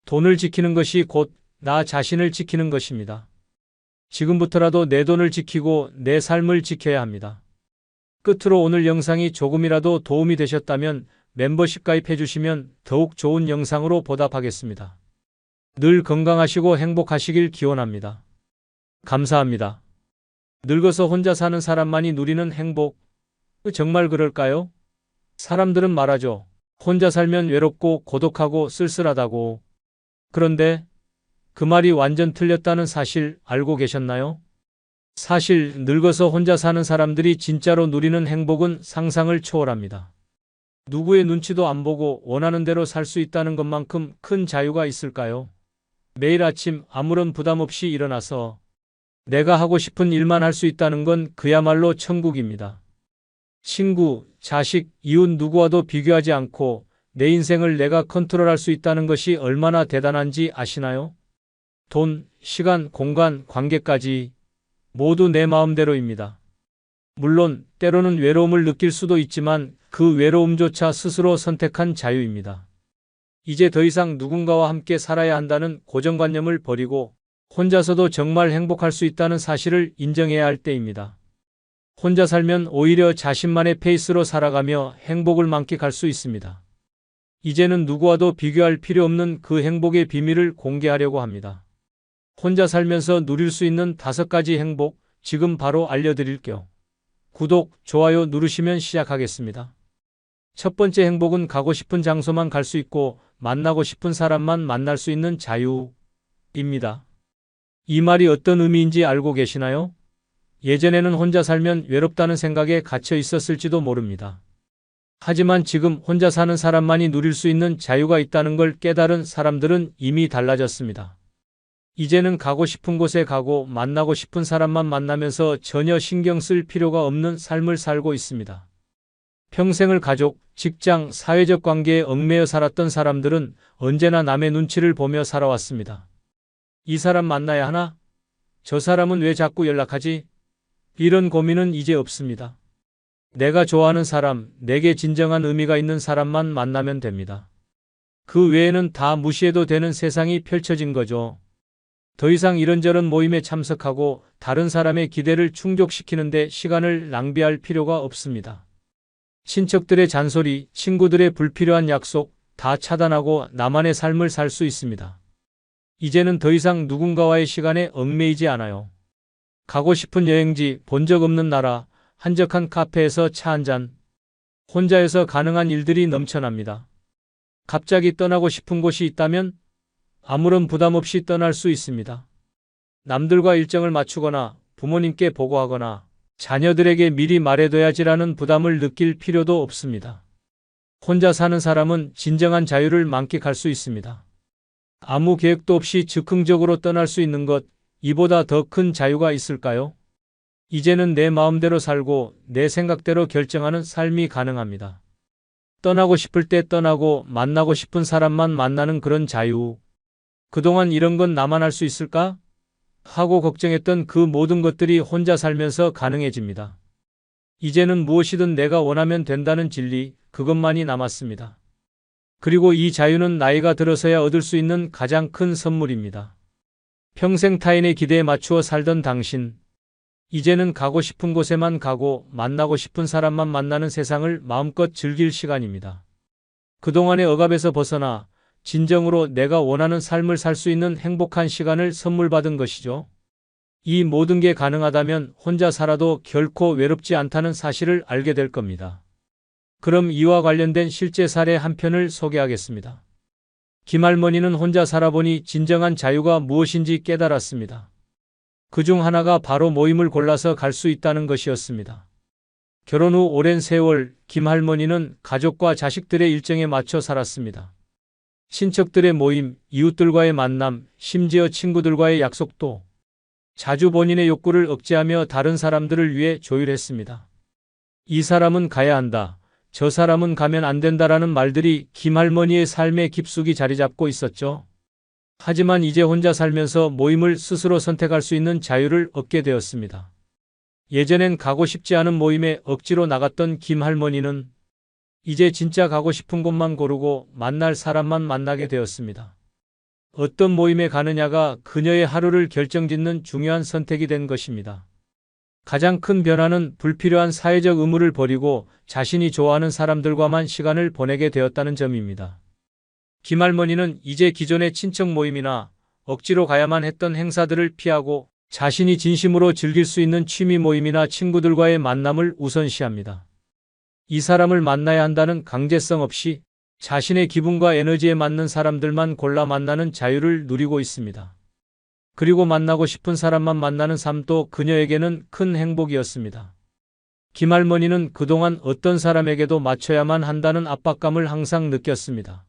돈을 지키는 것이 곧 나 자신을 지키는 것입니다. 지금부터라도 내 돈을 지키고 내 삶을 지켜야 합니다. 끝으로 오늘 영상이 조금이라도 도움이 되셨다면 멤버십 가입해 주시면 더욱 좋은 영상으로 보답하겠습니다. 늘 건강하시고 행복하시길 기원합니다. 감사합니다. 늙어서 혼자 사는 사람만이 누리는 행복, 정말 그럴까요? 사람들은 말하죠. 혼자 살면 외롭고 고독하고 쓸쓸하다고. 그런데 그 말이 완전 틀렸다는 사실 알고 계셨나요? 사실 늙어서 혼자 사는 사람들이 진짜로 누리는 행복은 상상을 초월합니다. 누구의 눈치도 안 보고 원하는 대로 살 수 있다는 것만큼 큰 자유가 있을까요? 매일 아침 아무런 부담 없이 일어나서 내가 하고 싶은 일만 할 수 있다는 건 그야말로 천국입니다. 친구, 자식, 이웃 누구와도 비교하지 않고 내 인생을 내가 컨트롤할 수 있다는 것이 얼마나 대단한지 아시나요? 돈, 시간, 공간, 관계까지 모두 내 마음대로입니다. 물론 때로는 외로움을 느낄 수도 있지만 그 외로움조차 스스로 선택한 자유입니다. 이제 더 이상 누군가와 함께 살아야 한다는 고정관념을 버리고 혼자서도 정말 행복할 수 있다는 사실을 인정해야 할 때입니다. 혼자 살면 오히려 자신만의 페이스로 살아가며 행복을 만끽할 수 있습니다. 이제는 누구와도 비교할 필요 없는 그 행복의 비밀을 공개하려고 합니다. 혼자 살면서 누릴 수 있는 5가지 행복, 지금 바로 알려드릴게요. 구독, 좋아요 누르시면 시작하겠습니다. 첫 번째 행복은 가고 싶은 장소만 갈 수 있고 만나고 싶은 사람만 만날 수 있는 자유입니다. 이 말이 어떤 의미인지 알고 계시나요? 예전에는 혼자 살면 외롭다는 생각에 갇혀 있었을지도 모릅니다. 하지만 지금 혼자 사는 사람만이 누릴 수 있는 자유가 있다는 걸 깨달은 사람들은 이미 달라졌습니다. 이제는 가고 싶은 곳에 가고 만나고 싶은 사람만 만나면서 전혀 신경 쓸 필요가 없는 삶을 살고 있습니다. 평생을 가족, 직장, 사회적 관계에 얽매여 살았던 사람들은 언제나 남의 눈치를 보며 살아왔습니다. 이 사람 만나야 하나? 저 사람은 왜 자꾸 연락하지? 이런 고민은 이제 없습니다. 내가 좋아하는 사람, 내게 진정한 의미가 있는 사람만 만나면 됩니다. 그 외에는 다 무시해도 되는 세상이 펼쳐진 거죠. 더 이상 이런저런 모임에 참석하고 다른 사람의 기대를 충족시키는데 시간을 낭비할 필요가 없습니다. 친척들의 잔소리, 친구들의 불필요한 약속 다 차단하고 나만의 삶을 살 수 있습니다. 이제는 더 이상 누군가와의 시간에 얽매이지 않아요. 가고 싶은 여행지, 본 적 없는 나라, 한적한 카페에서 차 한잔. 혼자여서 가능한 일들이 넘쳐납니다. 갑자기 떠나고 싶은 곳이 있다면 아무런 부담 없이 떠날 수 있습니다. 남들과 일정을 맞추거나 부모님께 보고하거나 자녀들에게 미리 말해둬야지라는 부담을 느낄 필요도 없습니다. 혼자 사는 사람은 진정한 자유를 만끽할 수 있습니다. 아무 계획도 없이 즉흥적으로 떠날 수 있는 것, 이보다 더 큰 자유가 있을까요? 이제는 내 마음대로 살고 내 생각대로 결정하는 삶이 가능합니다. 떠나고 싶을 때 떠나고 만나고 싶은 사람만 만나는 그런 자유. 그동안 이런 건 나만 할 수 있을까? 하고 걱정했던 그 모든 것들이 혼자 살면서 가능해집니다. 이제는 무엇이든 내가 원하면 된다는 진리, 그것만이 남았습니다. 그리고 이 자유는 나이가 들어서야 얻을 수 있는 가장 큰 선물입니다. 평생 타인의 기대에 맞추어 살던 당신, 이제는 가고 싶은 곳에만 가고 만나고 싶은 사람만 만나는 세상을 마음껏 즐길 시간입니다. 그동안의 억압에서 벗어나 진정으로 내가 원하는 삶을 살 수 있는 행복한 시간을 선물 받은 것이죠. 이 모든 게 가능하다면 혼자 살아도 결코 외롭지 않다는 사실을 알게 될 겁니다. 그럼 이와 관련된 실제 사례 한 편을 소개하겠습니다. 김할머니는 혼자 살아보니 진정한 자유가 무엇인지 깨달았습니다. 그중 하나가 바로 모임을 골라서 갈 수 있다는 것이었습니다. 결혼 후 오랜 세월 김할머니는 가족과 자식들의 일정에 맞춰 살았습니다. 친척들의 모임, 이웃들과의 만남, 심지어 친구들과의 약속도 자주 본인의 욕구를 억제하며 다른 사람들을 위해 조율했습니다. 이 사람은 가야 한다. 저 사람은 가면 안 된다라는 말들이 김할머니의 삶에 깊숙이 자리 잡고 있었죠. 하지만 이제 혼자 살면서 모임을 스스로 선택할 수 있는 자유를 얻게 되었습니다. 예전엔 가고 싶지 않은 모임에 억지로 나갔던 김할머니는 이제 진짜 가고 싶은 곳만 고르고 만날 사람만 만나게 되었습니다. 어떤 모임에 가느냐가 그녀의 하루를 결정짓는 중요한 선택이 된 것입니다. 가장 큰 변화는 불필요한 사회적 의무를 버리고 자신이 좋아하는 사람들과만 시간을 보내게 되었다는 점입니다. 김할머니는 이제 기존의 친척 모임이나 억지로 가야만 했던 행사들을 피하고 자신이 진심으로 즐길 수 있는 취미 모임이나 친구들과의 만남을 우선시합니다. 이 사람을 만나야 한다는 강제성 없이 자신의 기분과 에너지에 맞는 사람들만 골라 만나는 자유를 누리고 있습니다. 그리고 만나고 싶은 사람만 만나는 삶도 그녀에게는 큰 행복이었습니다. 김할머니는 그동안 어떤 사람에게도 맞춰야만 한다는 압박감을 항상 느꼈습니다.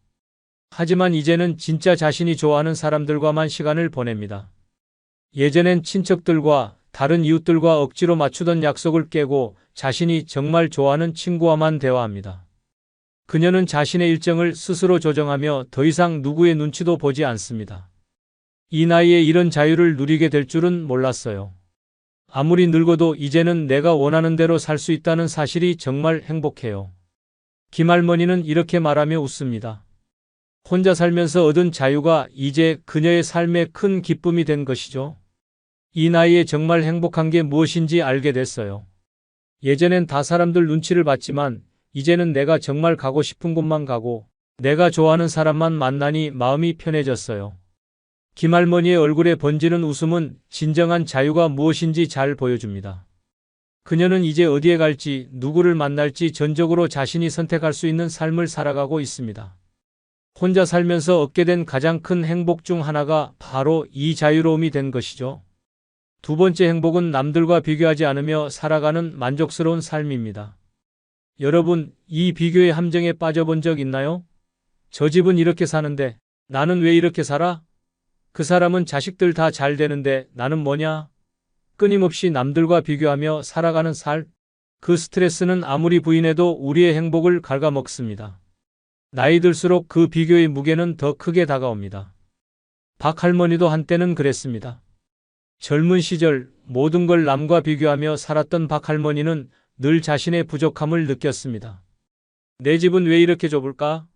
하지만 이제는 진짜 자신이 좋아하는 사람들과만 시간을 보냅니다. 예전엔 친척들과 다른 이웃들과 억지로 맞추던 약속을 깨고 자신이 정말 좋아하는 친구와만 대화합니다. 그녀는 자신의 일정을 스스로 조정하며 더 이상 누구의 눈치도 보지 않습니다. 이 나이에 이런 자유를 누리게 될 줄은 몰랐어요. 아무리 늙어도 이제는 내가 원하는 대로 살 수 있다는 사실이 정말 행복해요. 김할머니는 이렇게 말하며 웃습니다. 혼자 살면서 얻은 자유가 이제 그녀의 삶의 큰 기쁨이 된 것이죠. 이 나이에 정말 행복한 게 무엇인지 알게 됐어요. 예전엔 다 사람들 눈치를 봤지만 이제는 내가 정말 가고 싶은 곳만 가고 내가 좋아하는 사람만 만나니 마음이 편해졌어요. 김할머니의 얼굴에 번지는 웃음은 진정한 자유가 무엇인지 잘 보여줍니다. 그녀는 이제 어디에 갈지 누구를 만날지 전적으로 자신이 선택할 수 있는 삶을 살아가고 있습니다. 혼자 살면서 얻게 된 가장 큰 행복 중 하나가 바로 이 자유로움이 된 것이죠. 두 번째 행복은 남들과 비교하지 않으며 살아가는 만족스러운 삶입니다. 여러분, 이 비교의 함정에 빠져본 적 있나요? 저 집은 이렇게 사는데 나는 왜 이렇게 살아? 그 사람은 자식들 다 잘 되는데 나는 뭐냐? 끊임없이 남들과 비교하며 살아가는 살. 그 스트레스는 아무리 부인해도 우리의 행복을 갉아먹습니다. 나이 들수록 그 비교의 무게는 더 크게 다가옵니다. 박할머니도 한때는 그랬습니다. 젊은 시절 모든 걸 남과 비교하며 살았던 박할머니는 늘 자신의 부족함을 느꼈습니다. 내 집은 왜 이렇게 좁을까?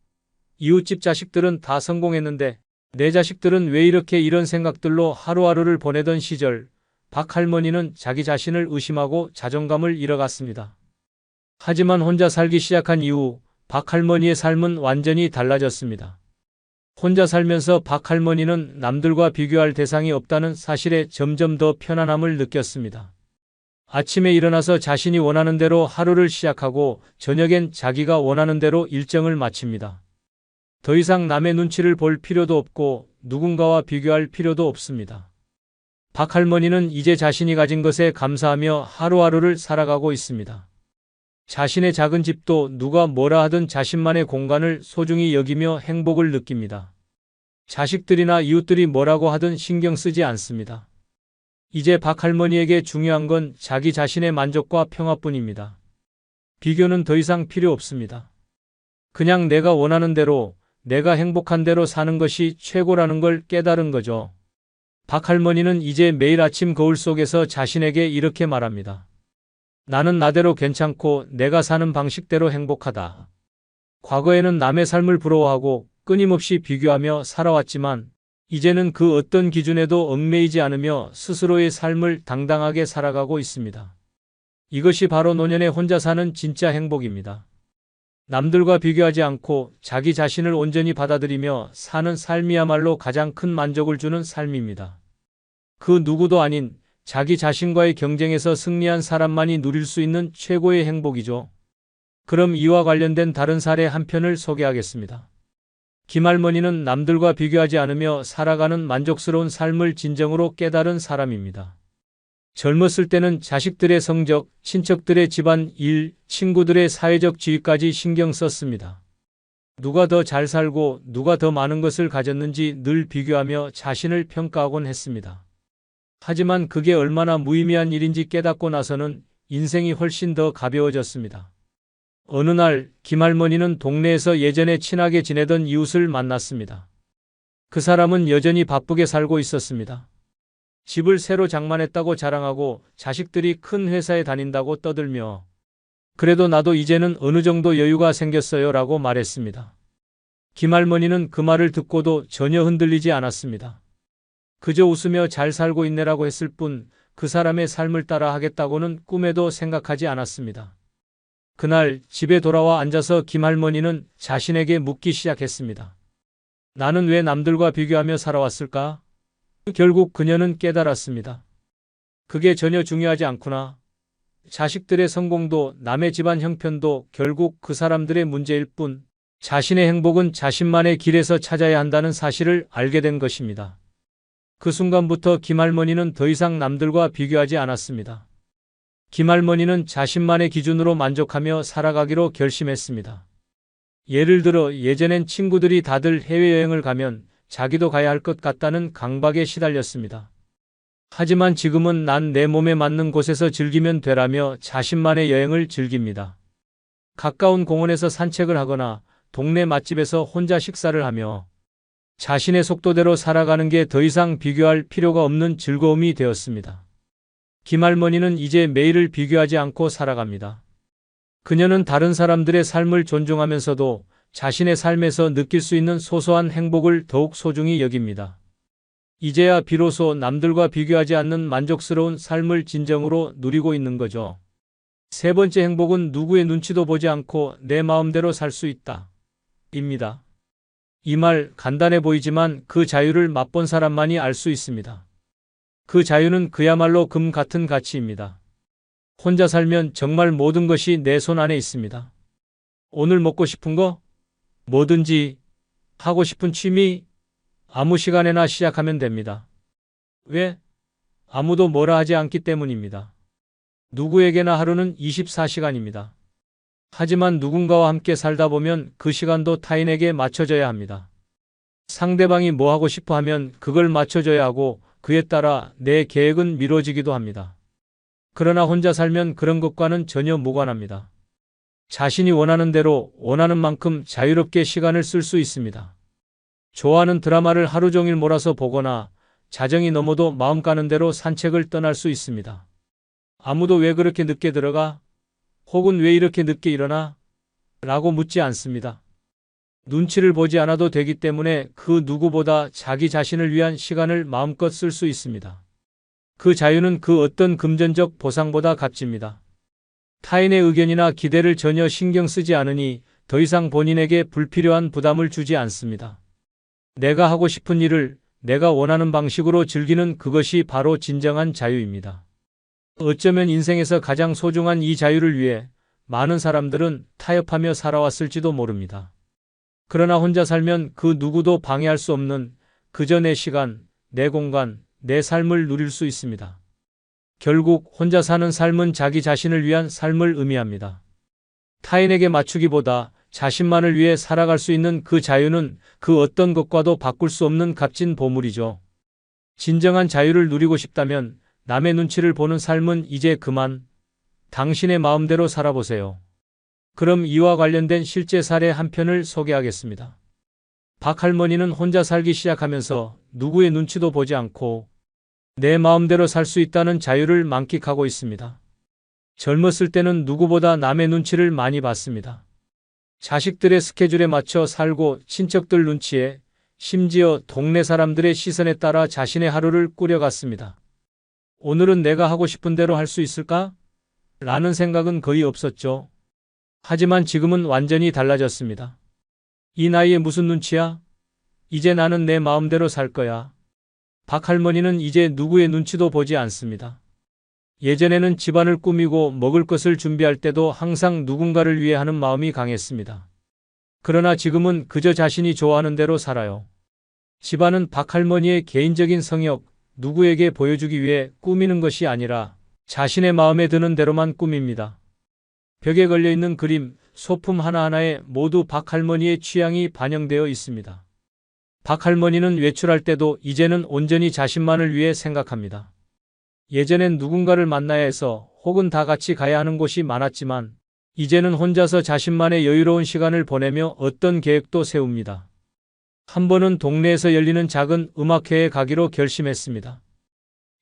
이웃집 자식들은 다 성공했는데 내 자식들은 왜 이렇게 이런 생각들로 하루하루를 보내던 시절, 박할머니는 자기 자신을 의심하고 자존감을 잃어갔습니다. 하지만 혼자 살기 시작한 이후 박할머니의 삶은 완전히 달라졌습니다. 혼자 살면서 박할머니는 남들과 비교할 대상이 없다는 사실에 점점 더 편안함을 느꼈습니다. 아침에 일어나서 자신이 원하는 대로 하루를 시작하고 저녁엔 자기가 원하는 대로 일정을 마칩니다. 더 이상 남의 눈치를 볼 필요도 없고 누군가와 비교할 필요도 없습니다. 박할머니는 이제 자신이 가진 것에 감사하며 하루하루를 살아가고 있습니다. 자신의 작은 집도 누가 뭐라 하든 자신만의 공간을 소중히 여기며 행복을 느낍니다. 자식들이나 이웃들이 뭐라고 하든 신경 쓰지 않습니다. 이제 박할머니에게 중요한 건 자기 자신의 만족과 평화뿐입니다. 비교는 더 이상 필요 없습니다. 그냥 내가 원하는 대로, 내가 행복한 대로 사는 것이 최고라는 걸 깨달은 거죠. 박할머니는 이제 매일 아침 거울 속에서 자신에게 이렇게 말합니다. 나는 나대로 괜찮고 내가 사는 방식대로 행복하다. 과거에는 남의 삶을 부러워하고 끊임없이 비교하며 살아왔지만 이제는 그 어떤 기준에도 얽매이지 않으며 스스로의 삶을 당당하게 살아가고 있습니다. 이것이 바로 노년에 혼자 사는 진짜 행복입니다. 남들과 비교하지 않고 자기 자신을 온전히 받아들이며 사는 삶이야말로 가장 큰 만족을 주는 삶입니다. 그 누구도 아닌 자기 자신과의 경쟁에서 승리한 사람만이 누릴 수 있는 최고의 행복이죠. 그럼 이와 관련된 다른 사례 한 편을 소개하겠습니다. 김할머니는 남들과 비교하지 않으며 살아가는 만족스러운 삶을 진정으로 깨달은 사람입니다. 젊었을 때는 자식들의 성적, 친척들의 집안 일, 친구들의 사회적 지위까지 신경 썼습니다. 누가 더 잘 살고 누가 더 많은 것을 가졌는지 늘 비교하며 자신을 평가하곤 했습니다. 하지만 그게 얼마나 무의미한 일인지 깨닫고 나서는 인생이 훨씬 더 가벼워졌습니다. 어느 날 김할머니는 동네에서 예전에 친하게 지내던 이웃을 만났습니다. 그 사람은 여전히 바쁘게 살고 있었습니다. 집을 새로 장만했다고 자랑하고 자식들이 큰 회사에 다닌다고 떠들며 그래도 나도 이제는 어느 정도 여유가 생겼어요 라고 말했습니다. 김할머니는 그 말을 듣고도 전혀 흔들리지 않았습니다. 그저 웃으며 잘 살고 있네라고 했을 뿐 그 사람의 삶을 따라 하겠다고는 꿈에도 생각하지 않았습니다. 그날 집에 돌아와 앉아서 김할머니는 자신에게 묻기 시작했습니다. 나는 왜 남들과 비교하며 살아왔을까? 결국 그녀는 깨달았습니다. 그게 전혀 중요하지 않구나. 자식들의 성공도 남의 집안 형편도 결국 그 사람들의 문제일 뿐 자신의 행복은 자신만의 길에서 찾아야 한다는 사실을 알게 된 것입니다. 그 순간부터 김할머니는 더 이상 남들과 비교하지 않았습니다. 김할머니는 자신만의 기준으로 만족하며 살아가기로 결심했습니다. 예를 들어 예전엔 친구들이 다들 해외여행을 가면 자기도 가야 할 것 같다는 강박에 시달렸습니다. 하지만 지금은 난 내 몸에 맞는 곳에서 즐기면 되라며 자신만의 여행을 즐깁니다. 가까운 공원에서 산책을 하거나 동네 맛집에서 혼자 식사를 하며 자신의 속도대로 살아가는 게 더 이상 비교할 필요가 없는 즐거움이 되었습니다. 김할머니는 이제 매일을 비교하지 않고 살아갑니다. 그녀는 다른 사람들의 삶을 존중하면서도 자신의 삶에서 느낄 수 있는 소소한 행복을 더욱 소중히 여깁니다. 이제야 비로소 남들과 비교하지 않는 만족스러운 삶을 진정으로 누리고 있는 거죠. 세 번째 행복은 누구의 눈치도 보지 않고 내 마음대로 살 수 있다. 입니다. 이 말 간단해 보이지만 그 자유를 맛본 사람만이 알 수 있습니다. 그 자유는 그야말로 금 같은 가치입니다. 혼자 살면 정말 모든 것이 내 손 안에 있습니다. 오늘 먹고 싶은 거? 뭐든지, 하고 싶은 취미? 아무 시간에나 시작하면 됩니다. 왜? 아무도 뭐라 하지 않기 때문입니다. 누구에게나 하루는 24시간입니다. 하지만 누군가와 함께 살다 보면 그 시간도 타인에게 맞춰져야 합니다. 상대방이 뭐 하고 싶어 하면 그걸 맞춰줘야 하고 그에 따라 내 계획은 미뤄지기도 합니다. 그러나 혼자 살면 그런 것과는 전혀 무관합니다. 자신이 원하는 대로 원하는 만큼 자유롭게 시간을 쓸 수 있습니다. 좋아하는 드라마를 하루 종일 몰아서 보거나 자정이 넘어도 마음 가는 대로 산책을 떠날 수 있습니다. 아무도 왜 그렇게 늦게 들어가? 혹은 왜 이렇게 늦게 일어나? 라고 묻지 않습니다. 눈치를 보지 않아도 되기 때문에 그 누구보다 자기 자신을 위한 시간을 마음껏 쓸 수 있습니다. 그 자유는 그 어떤 금전적 보상보다 값집니다. 타인의 의견이나 기대를 전혀 신경 쓰지 않으니 더 이상 본인에게 불필요한 부담을 주지 않습니다. 내가 하고 싶은 일을 내가 원하는 방식으로 즐기는 그것이 바로 진정한 자유입니다. 어쩌면 인생에서 가장 소중한 이 자유를 위해 많은 사람들은 타협하며 살아왔을지도 모릅니다. 그러나 혼자 살면 그 누구도 방해할 수 없는 그저 내 시간, 내 공간, 내 삶을 누릴 수 있습니다. 결국 혼자 사는 삶은 자기 자신을 위한 삶을 의미합니다. 타인에게 맞추기보다 자신만을 위해 살아갈 수 있는 그 자유는 그 어떤 것과도 바꿀 수 없는 값진 보물이죠. 진정한 자유를 누리고 싶다면 남의 눈치를 보는 삶은 이제 그만 당신의 마음대로 살아보세요. 그럼 이와 관련된 실제 사례 한 편을 소개하겠습니다. 박 할머니는 혼자 살기 시작하면서 누구의 눈치도 보지 않고 내 마음대로 살 수 있다는 자유를 만끽하고 있습니다. 젊었을 때는 누구보다 남의 눈치를 많이 봤습니다. 자식들의 스케줄에 맞춰 살고 친척들 눈치에 심지어 동네 사람들의 시선에 따라 자신의 하루를 꾸려갔습니다. 오늘은 내가 하고 싶은 대로 할 수 있을까? 라는 생각은 거의 없었죠. 하지만 지금은 완전히 달라졌습니다. 이 나이에 무슨 눈치야? 이제 나는 내 마음대로 살 거야. 박 할머니는 이제 누구의 눈치도 보지 않습니다. 예전에는 집안을 꾸미고 먹을 것을 준비할 때도 항상 누군가를 위해 하는 마음이 강했습니다. 그러나 지금은 그저 자신이 좋아하는 대로 살아요. 집안은 박 할머니의 개인적인 성역, 누구에게 보여주기 위해 꾸미는 것이 아니라 자신의 마음에 드는 대로만 꾸밉니다. 벽에 걸려있는 그림, 소품 하나하나에 모두 박할머니의 취향이 반영되어 있습니다. 박할머니는 외출할 때도 이제는 온전히 자신만을 위해 생각합니다. 예전엔 누군가를 만나야 해서 혹은 다 같이 가야 하는 곳이 많았지만 이제는 혼자서 자신만의 여유로운 시간을 보내며 어떤 계획도 세웁니다. 한 번은 동네에서 열리는 작은 음악회에 가기로 결심했습니다.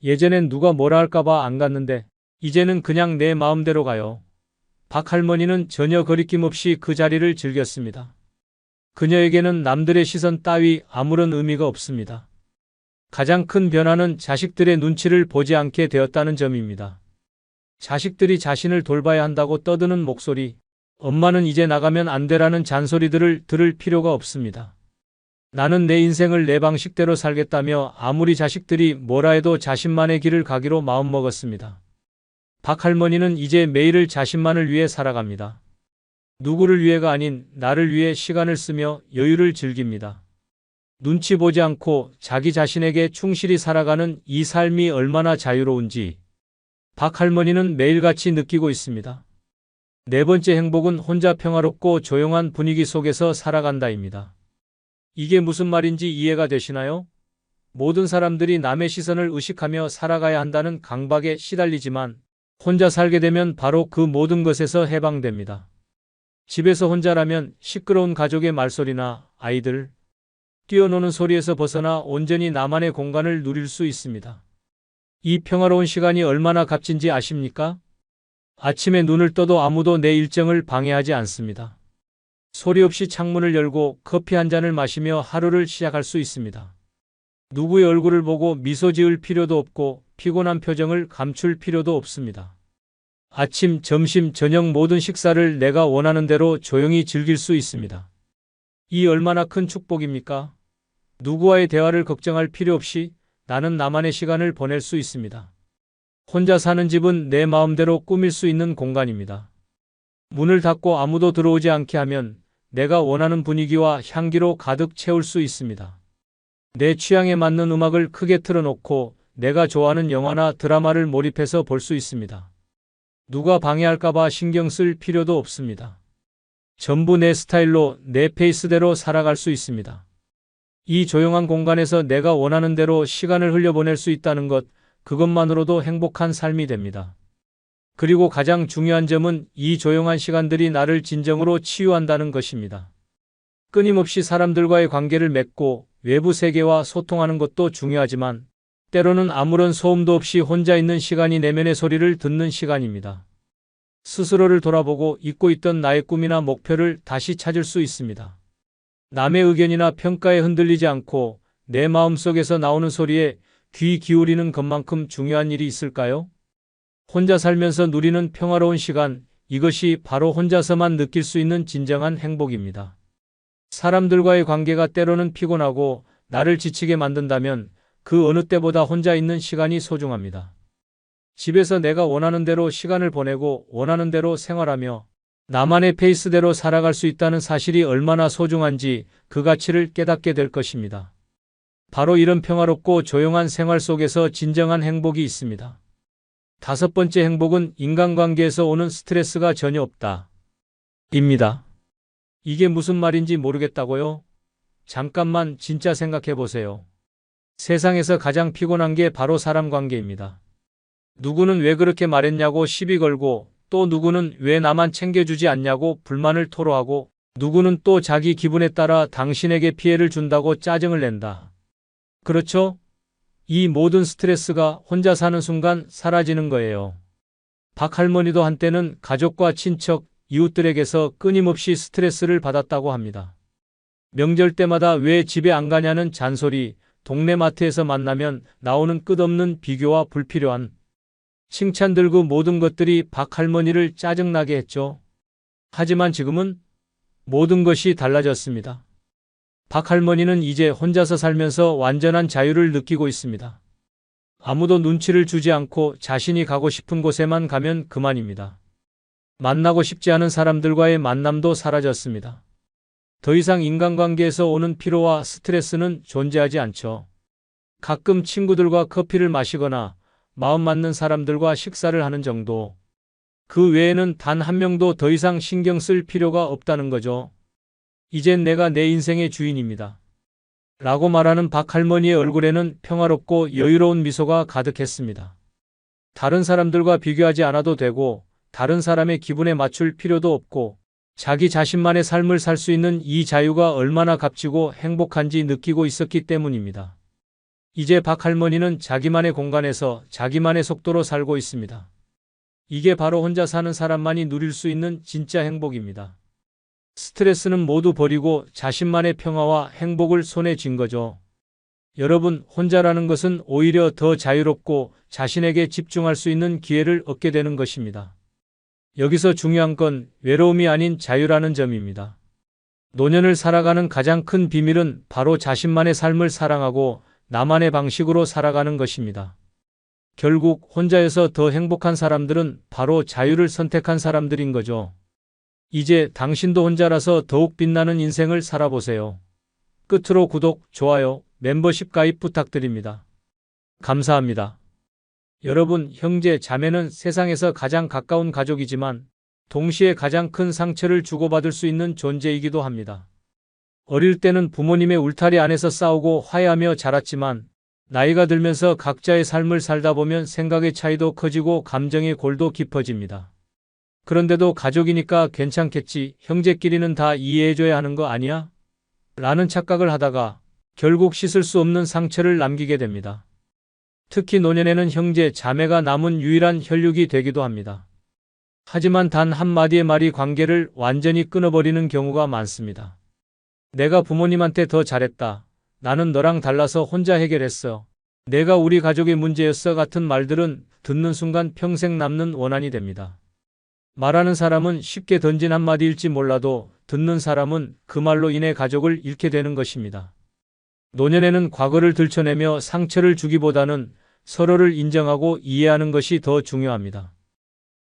예전엔 누가 뭐라 할까봐 안 갔는데 이제는 그냥 내 마음대로 가요. 박할머니는 전혀 거리낌 없이 그 자리를 즐겼습니다. 그녀에게는 남들의 시선 따위 아무런 의미가 없습니다. 가장 큰 변화는 자식들의 눈치를 보지 않게 되었다는 점입니다. 자식들이 자신을 돌봐야 한다고 떠드는 목소리, 엄마는 이제 나가면 안 되라는 잔소리들을 들을 필요가 없습니다. 나는 내 인생을 내 방식대로 살겠다며 아무리 자식들이 뭐라 해도 자신만의 길을 가기로 마음먹었습니다. 박할머니는 이제 매일을 자신만을 위해 살아갑니다. 누구를 위해가 아닌 나를 위해 시간을 쓰며 여유를 즐깁니다. 눈치 보지 않고 자기 자신에게 충실히 살아가는 이 삶이 얼마나 자유로운지 박할머니는 매일같이 느끼고 있습니다. 네 번째 행복은 혼자 평화롭고 조용한 분위기 속에서 살아간다입니다. 이게 무슨 말인지 이해가 되시나요? 모든 사람들이 남의 시선을 의식하며 살아가야 한다는 강박에 시달리지만 혼자 살게 되면 바로 그 모든 것에서 해방됩니다. 집에서 혼자라면 시끄러운 가족의 말소리나 아이들, 뛰어노는 소리에서 벗어나 온전히 나만의 공간을 누릴 수 있습니다. 이 평화로운 시간이 얼마나 값진지 아십니까? 아침에 눈을 떠도 아무도 내 일정을 방해하지 않습니다. 소리 없이 창문을 열고 커피 한 잔을 마시며 하루를 시작할 수 있습니다. 누구의 얼굴을 보고 미소 지을 필요도 없고 피곤한 표정을 감출 필요도 없습니다. 아침, 점심, 저녁 모든 식사를 내가 원하는 대로 조용히 즐길 수 있습니다. 이 얼마나 큰 축복입니까? 누구와의 대화를 걱정할 필요 없이 나는 나만의 시간을 보낼 수 있습니다. 혼자 사는 집은 내 마음대로 꾸밀 수 있는 공간입니다. 문을 닫고 아무도 들어오지 않게 하면 내가 원하는 분위기와 향기로 가득 채울 수 있습니다. 내 취향에 맞는 음악을 크게 틀어놓고 내가 좋아하는 영화나 드라마를 몰입해서 볼 수 있습니다. 누가 방해할까봐 신경 쓸 필요도 없습니다. 전부 내 스타일로 내 페이스대로 살아갈 수 있습니다. 이 조용한 공간에서 내가 원하는 대로 시간을 흘려보낼 수 있다는 것, 그것만으로도 행복한 삶이 됩니다. 그리고 가장 중요한 점은 이 조용한 시간들이 나를 진정으로 치유한다는 것입니다. 끊임없이 사람들과의 관계를 맺고 외부 세계와 소통하는 것도 중요하지만 때로는 아무런 소음도 없이 혼자 있는 시간이 내면의 소리를 듣는 시간입니다. 스스로를 돌아보고 잊고 있던 나의 꿈이나 목표를 다시 찾을 수 있습니다. 남의 의견이나 평가에 흔들리지 않고 내 마음속에서 나오는 소리에 귀 기울이는 것만큼 중요한 일이 있을까요? 혼자 살면서 누리는 평화로운 시간, 이것이 바로 혼자서만 느낄 수 있는 진정한 행복입니다. 사람들과의 관계가 때로는 피곤하고 나를 지치게 만든다면 그 어느 때보다 혼자 있는 시간이 소중합니다. 집에서 내가 원하는 대로 시간을 보내고 원하는 대로 생활하며 나만의 페이스대로 살아갈 수 있다는 사실이 얼마나 소중한지 그 가치를 깨닫게 될 것입니다. 바로 이런 평화롭고 조용한 생활 속에서 진정한 행복이 있습니다. 다섯 번째 행복은 인간관계에서 오는 스트레스가 전혀 없다. 입니다. 이게 무슨 말인지 모르겠다고요? 잠깐만 진짜 생각해 보세요. 세상에서 가장 피곤한 게 바로 사람 관계입니다. 누구는 왜 그렇게 말했냐고 시비 걸고, 또 누구는 왜 나만 챙겨주지 않냐고 불만을 토로하고, 누구는 또 자기 기분에 따라 당신에게 피해를 준다고 짜증을 낸다. 그렇죠? 이 모든 스트레스가 혼자 사는 순간 사라지는 거예요. 박할머니도 한때는 가족과 친척, 이웃들에게서 끊임없이 스트레스를 받았다고 합니다. 명절 때마다 왜 집에 안 가냐는 잔소리, 동네 마트에서 만나면 나오는 끝없는 비교와 불필요한 칭찬들, 그 모든 것들이 박할머니를 짜증나게 했죠. 하지만 지금은 모든 것이 달라졌습니다. 박할머니는 이제 혼자서 살면서 완전한 자유를 느끼고 있습니다. 아무도 눈치를 주지 않고 자신이 가고 싶은 곳에만 가면 그만입니다. 만나고 싶지 않은 사람들과의 만남도 사라졌습니다. 더 이상 인간관계에서 오는 피로와 스트레스는 존재하지 않죠. 가끔 친구들과 커피를 마시거나 마음 맞는 사람들과 식사를 하는 정도. 그 외에는 단 한 명도 더 이상 신경 쓸 필요가 없다는 거죠. 이젠 내가 내 인생의 주인입니다. 라고 말하는 박 할머니의 얼굴에는 평화롭고 여유로운 미소가 가득했습니다. 다른 사람들과 비교하지 않아도 되고, 다른 사람의 기분에 맞출 필요도 없고, 자기 자신만의 삶을 살 수 있는 이 자유가 얼마나 값지고 행복한지 느끼고 있었기 때문입니다. 이제 박 할머니는 자기만의 공간에서 자기만의 속도로 살고 있습니다. 이게 바로 혼자 사는 사람만이 누릴 수 있는 진짜 행복입니다. 스트레스는 모두 버리고 자신만의 평화와 행복을 손에 쥔 거죠. 여러분, 혼자라는 것은 오히려 더 자유롭고 자신에게 집중할 수 있는 기회를 얻게 되는 것입니다. 여기서 중요한 건 외로움이 아닌 자유라는 점입니다. 노년을 살아가는 가장 큰 비밀은 바로 자신만의 삶을 사랑하고 나만의 방식으로 살아가는 것입니다. 결국 혼자여서 더 행복한 사람들은 바로 자유를 선택한 사람들인 거죠. 이제 당신도 혼자라서 더욱 빛나는 인생을 살아보세요. 끝으로 구독, 좋아요, 멤버십 가입 부탁드립니다. 감사합니다. 여러분, 형제, 자매는 세상에서 가장 가까운 가족이지만 동시에 가장 큰 상처를 주고받을 수 있는 존재이기도 합니다. 어릴 때는 부모님의 울타리 안에서 싸우고 화해하며 자랐지만 나이가 들면서 각자의 삶을 살다 보면 생각의 차이도 커지고 감정의 골도 깊어집니다. 그런데도 가족이니까 괜찮겠지, 형제끼리는 다 이해해줘야 하는 거 아니야? 라는 착각을 하다가 결국 씻을 수 없는 상처를 남기게 됩니다. 특히 노년에는 형제, 자매가 남은 유일한 혈육이 되기도 합니다. 하지만 단 한마디의 말이 관계를 완전히 끊어버리는 경우가 많습니다. 내가 부모님한테 더 잘했다. 나는 너랑 달라서 혼자 해결했어. 내가 우리 가족의 문제였어 같은 말들은 듣는 순간 평생 남는 원한이 됩니다. 말하는 사람은 쉽게 던진 한마디일지 몰라도 듣는 사람은 그 말로 인해 가족을 잃게 되는 것입니다. 노년에는 과거를 들춰내며 상처를 주기보다는 서로를 인정하고 이해하는 것이 더 중요합니다.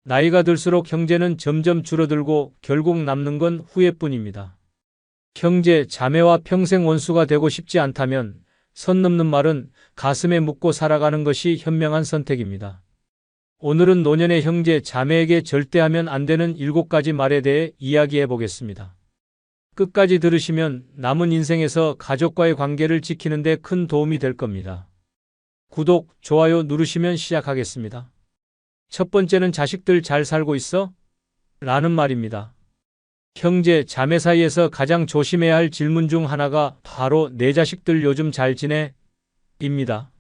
나이가 들수록 형제는 점점 줄어들고 결국 남는 건 후회뿐입니다. 형제, 자매와 평생 원수가 되고 싶지 않다면 선 넘는 말은 가슴에 묻고 살아가는 것이 현명한 선택입니다. 오늘은 노년의 형제, 자매에게 절대 하면 안 되는 7가지 말에 대해 이야기해 보겠습니다. 끝까지 들으시면 남은 인생에서 가족과의 관계를 지키는 데 큰 도움이 될 겁니다. 구독, 좋아요 누르시면 시작하겠습니다. 첫 번째는 자식들 잘 살고 있어? 라는 말입니다. 형제, 자매 사이에서 가장 조심해야 할 질문 중 하나가 바로 내 자식들 요즘 잘 지내? 입니다.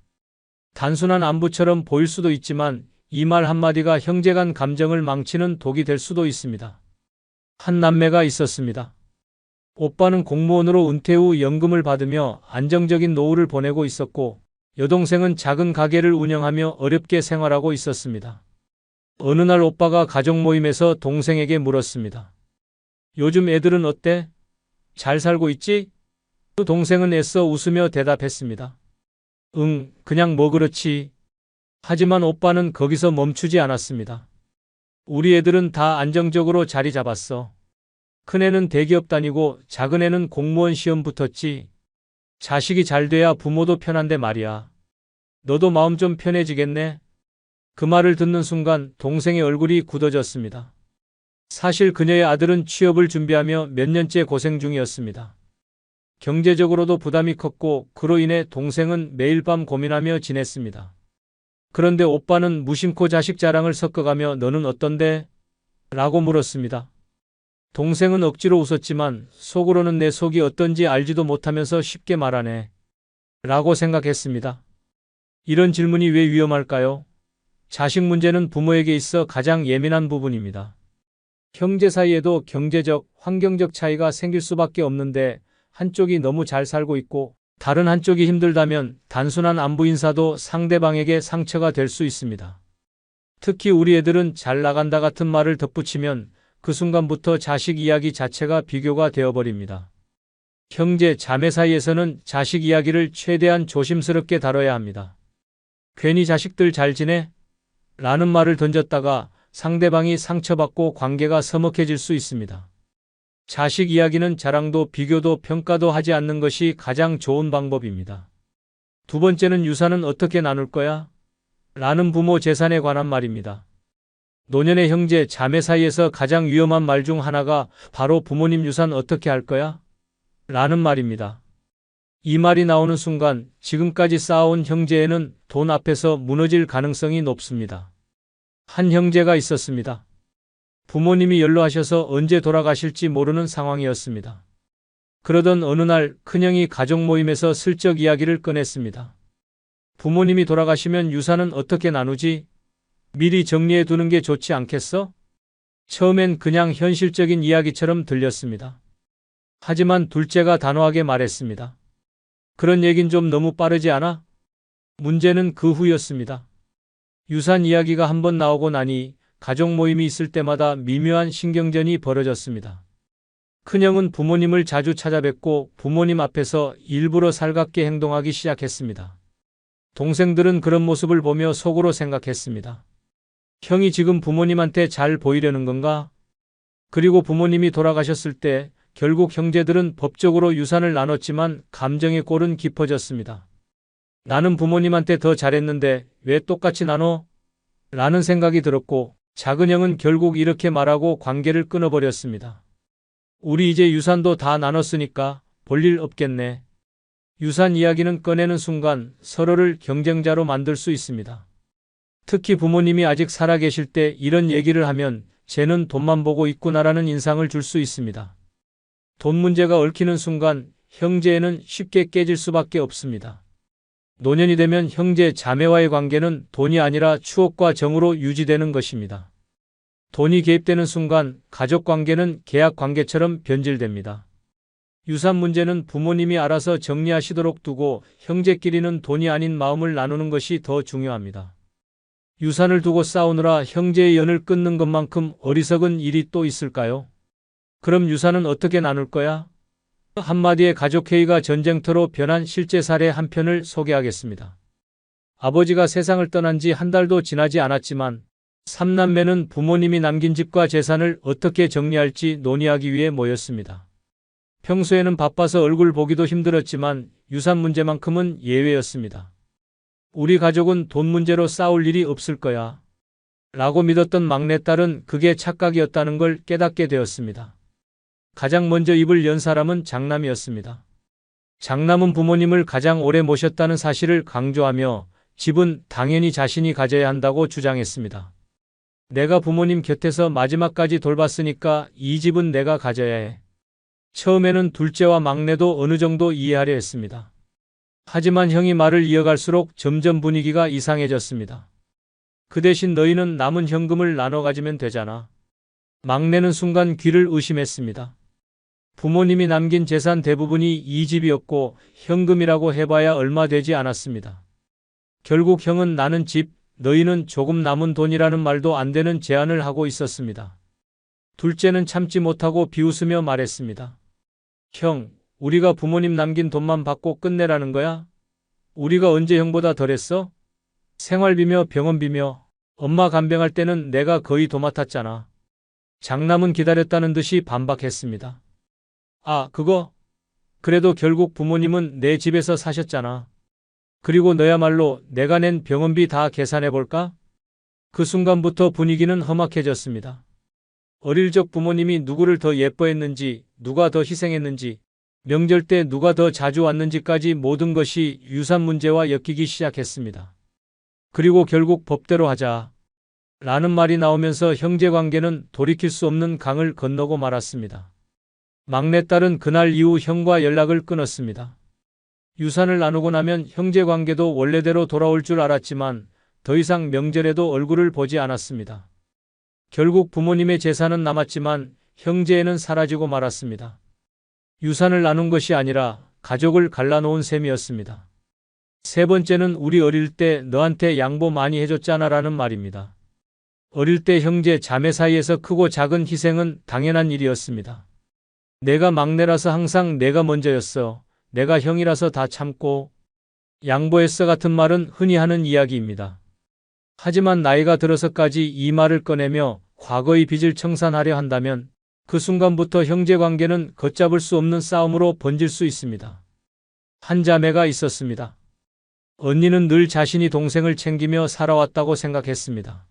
단순한 안부처럼 보일 수도 있지만 이 말 한마디가 형제 간 감정을 망치는 독이 될 수도 있습니다. 한 남매가 있었습니다. 오빠는 공무원으로 은퇴 후 연금을 받으며 안정적인 노후를 보내고 있었고 여동생은 작은 가게를 운영하며 어렵게 생활하고 있었습니다. 어느 날 오빠가 가족 모임에서 동생에게 물었습니다. 요즘 애들은 어때? 잘 살고 있지? 그 동생은 애써 웃으며 대답했습니다. 응, 그냥 뭐 그렇지. 하지만 오빠는 거기서 멈추지 않았습니다. 우리 애들은 다 안정적으로 자리 잡았어. 큰애는 대기업 다니고 작은애는 공무원 시험 붙었지. 자식이 잘 돼야 부모도 편한데 말이야. 너도 마음 좀 편해지겠네? 그 말을 듣는 순간 동생의 얼굴이 굳어졌습니다. 사실 그녀의 아들은 취업을 준비하며 몇 년째 고생 중이었습니다. 경제적으로도 부담이 컸고 그로 인해 동생은 매일 밤 고민하며 지냈습니다. 그런데 오빠는 무심코 자식 자랑을 섞어가며 너는 어떤데? 라고 물었습니다. 동생은 억지로 웃었지만 속으로는 내 속이 어떤지 알지도 못하면서 쉽게 말하네. 라고 생각했습니다. 이런 질문이 왜 위험할까요? 자식 문제는 부모에게 있어 가장 예민한 부분입니다. 형제 사이에도 경제적, 환경적 차이가 생길 수밖에 없는데 한쪽이 너무 잘 살고 있고 다른 한쪽이 힘들다면 단순한 안부 인사도 상대방에게 상처가 될 수 있습니다. 특히 우리 애들은 잘 나간다 같은 말을 덧붙이면 그 순간부터 자식 이야기 자체가 비교가 되어버립니다. 형제, 자매 사이에서는 자식 이야기를 최대한 조심스럽게 다뤄야 합니다. 괜히 자식들 잘 지내? 라는 말을 던졌다가 상대방이 상처받고 관계가 서먹해질 수 있습니다. 자식 이야기는 자랑도 비교도 평가도 하지 않는 것이 가장 좋은 방법입니다. 두 번째는 유산은 어떻게 나눌 거야? 라는 부모 재산에 관한 말입니다. 노년의 형제, 자매 사이에서 가장 위험한 말 중 하나가 바로 부모님 유산 어떻게 할 거야? 라는 말입니다. 이 말이 나오는 순간 지금까지 쌓아온 형제에는 돈 앞에서 무너질 가능성이 높습니다. 한 형제가 있었습니다. 부모님이 연로하셔서 언제 돌아가실지 모르는 상황이었습니다. 그러던 어느 날 큰형이 가족 모임에서 슬쩍 이야기를 꺼냈습니다. 부모님이 돌아가시면 유산은 어떻게 나누지? 미리 정리해 두는 게 좋지 않겠어? 처음엔 그냥 현실적인 이야기처럼 들렸습니다. 하지만 둘째가 단호하게 말했습니다. 그런 얘긴 좀 너무 빠르지 않아? 문제는 그 후였습니다. 유산 이야기가 한번 나오고 나니 가족 모임이 있을 때마다 미묘한 신경전이 벌어졌습니다. 큰형은 부모님을 자주 찾아뵙고 부모님 앞에서 일부러 살갑게 행동하기 시작했습니다. 동생들은 그런 모습을 보며 속으로 생각했습니다. 형이 지금 부모님한테 잘 보이려는 건가? 그리고 부모님이 돌아가셨을 때 결국 형제들은 법적으로 유산을 나눴지만 감정의 골은 깊어졌습니다. 나는 부모님한테 더 잘했는데 왜 똑같이 나눠? 라는 생각이 들었고 작은 형은 결국 이렇게 말하고 관계를 끊어버렸습니다. 우리 이제 유산도 다 나눴으니까 볼일 없겠네. 유산 이야기는 꺼내는 순간 서로를 경쟁자로 만들 수 있습니다. 특히 부모님이 아직 살아계실 때 이런 얘기를 하면 쟤는 돈만 보고 있구나라는 인상을 줄 수 있습니다. 돈 문제가 얽히는 순간 형제에는 쉽게 깨질 수밖에 없습니다. 노년이 되면 형제, 자매와의 관계는 돈이 아니라 추억과 정으로 유지되는 것입니다. 돈이 개입되는 순간 가족 관계는 계약 관계처럼 변질됩니다. 유산 문제는 부모님이 알아서 정리하시도록 두고 형제끼리는 돈이 아닌 마음을 나누는 것이 더 중요합니다. 유산을 두고 싸우느라 형제의 연을 끊는 것만큼 어리석은 일이 또 있을까요? 그럼 유산은 어떻게 나눌 거야? 한마디의 가족회의가 전쟁터로 변한 실제 사례 한 편을 소개하겠습니다. 아버지가 세상을 떠난 지 한 달도 지나지 않았지만 삼남매는 부모님이 남긴 집과 재산을 어떻게 정리할지 논의하기 위해 모였습니다. 평소에는 바빠서 얼굴 보기도 힘들었지만 유산 문제만큼은 예외였습니다. 우리 가족은 돈 문제로 싸울 일이 없을 거야. 라고 믿었던 막내딸은 그게 착각이었다는 걸 깨닫게 되었습니다. 가장 먼저 입을 연 사람은 장남이었습니다. 장남은 부모님을 가장 오래 모셨다는 사실을 강조하며 집은 당연히 자신이 가져야 한다고 주장했습니다. 내가 부모님 곁에서 마지막까지 돌봤으니까 이 집은 내가 가져야 해. 처음에는 둘째와 막내도 어느 정도 이해하려 했습니다. 하지만 형이 말을 이어갈수록 점점 분위기가 이상해졌습니다. 그 대신 너희는 남은 현금을 나눠 가지면 되잖아. 막내는 순간 귀를 의심했습니다. 부모님이 남긴 재산 대부분이 이 집이었고 현금이라고 해봐야 얼마 되지 않았습니다. 결국 형은 나는 집, 너희는 조금 남은 돈이라는 말도 안 되는 제안을 하고 있었습니다. 둘째는 참지 못하고 비웃으며 말했습니다. 형, 우리가 부모님 남긴 돈만 받고 끝내라는 거야? 우리가 언제 형보다 덜했어? 생활비며 병원비며 엄마 간병할 때는 내가 거의 도맡았잖아. 장남은 기다렸다는 듯이 반박했습니다. 아, 그거? 그래도 결국 부모님은 내 집에서 사셨잖아. 그리고 너야말로 내가 낸 병원비 다 계산해볼까? 그 순간부터 분위기는 험악해졌습니다. 어릴 적 부모님이 누구를 더 예뻐했는지, 누가 더 희생했는지, 명절 때 누가 더 자주 왔는지까지 모든 것이 유산 문제와 엮이기 시작했습니다. 그리고 결국 법대로 하자. 라는 말이 나오면서 형제관계는 돌이킬 수 없는 강을 건너고 말았습니다. 막내딸은 그날 이후 형과 연락을 끊었습니다. 유산을 나누고 나면 형제관계도 원래대로 돌아올 줄 알았지만 더 이상 명절에도 얼굴을 보지 않았습니다. 결국 부모님의 재산은 남았지만 형제에는 사라지고 말았습니다. 유산을 나눈 것이 아니라 가족을 갈라놓은 셈이었습니다. 세 번째는 우리 어릴 때 너한테 양보 많이 해줬잖아 라는 말입니다. 어릴 때 형제, 자매 사이에서 크고 작은 희생은 당연한 일이었습니다. 내가 막내라서 항상 내가 먼저였어. 내가 형이라서 다 참고 양보했어 같은 말은 흔히 하는 이야기입니다. 하지만 나이가 들어서까지 이 말을 꺼내며 과거의 빚을 청산하려 한다면 그 순간부터 형제관계는 걷잡을 수 없는 싸움으로 번질 수 있습니다. 한 자매가 있었습니다. 언니는 늘 자신이 동생을 챙기며 살아왔다고 생각했습니다.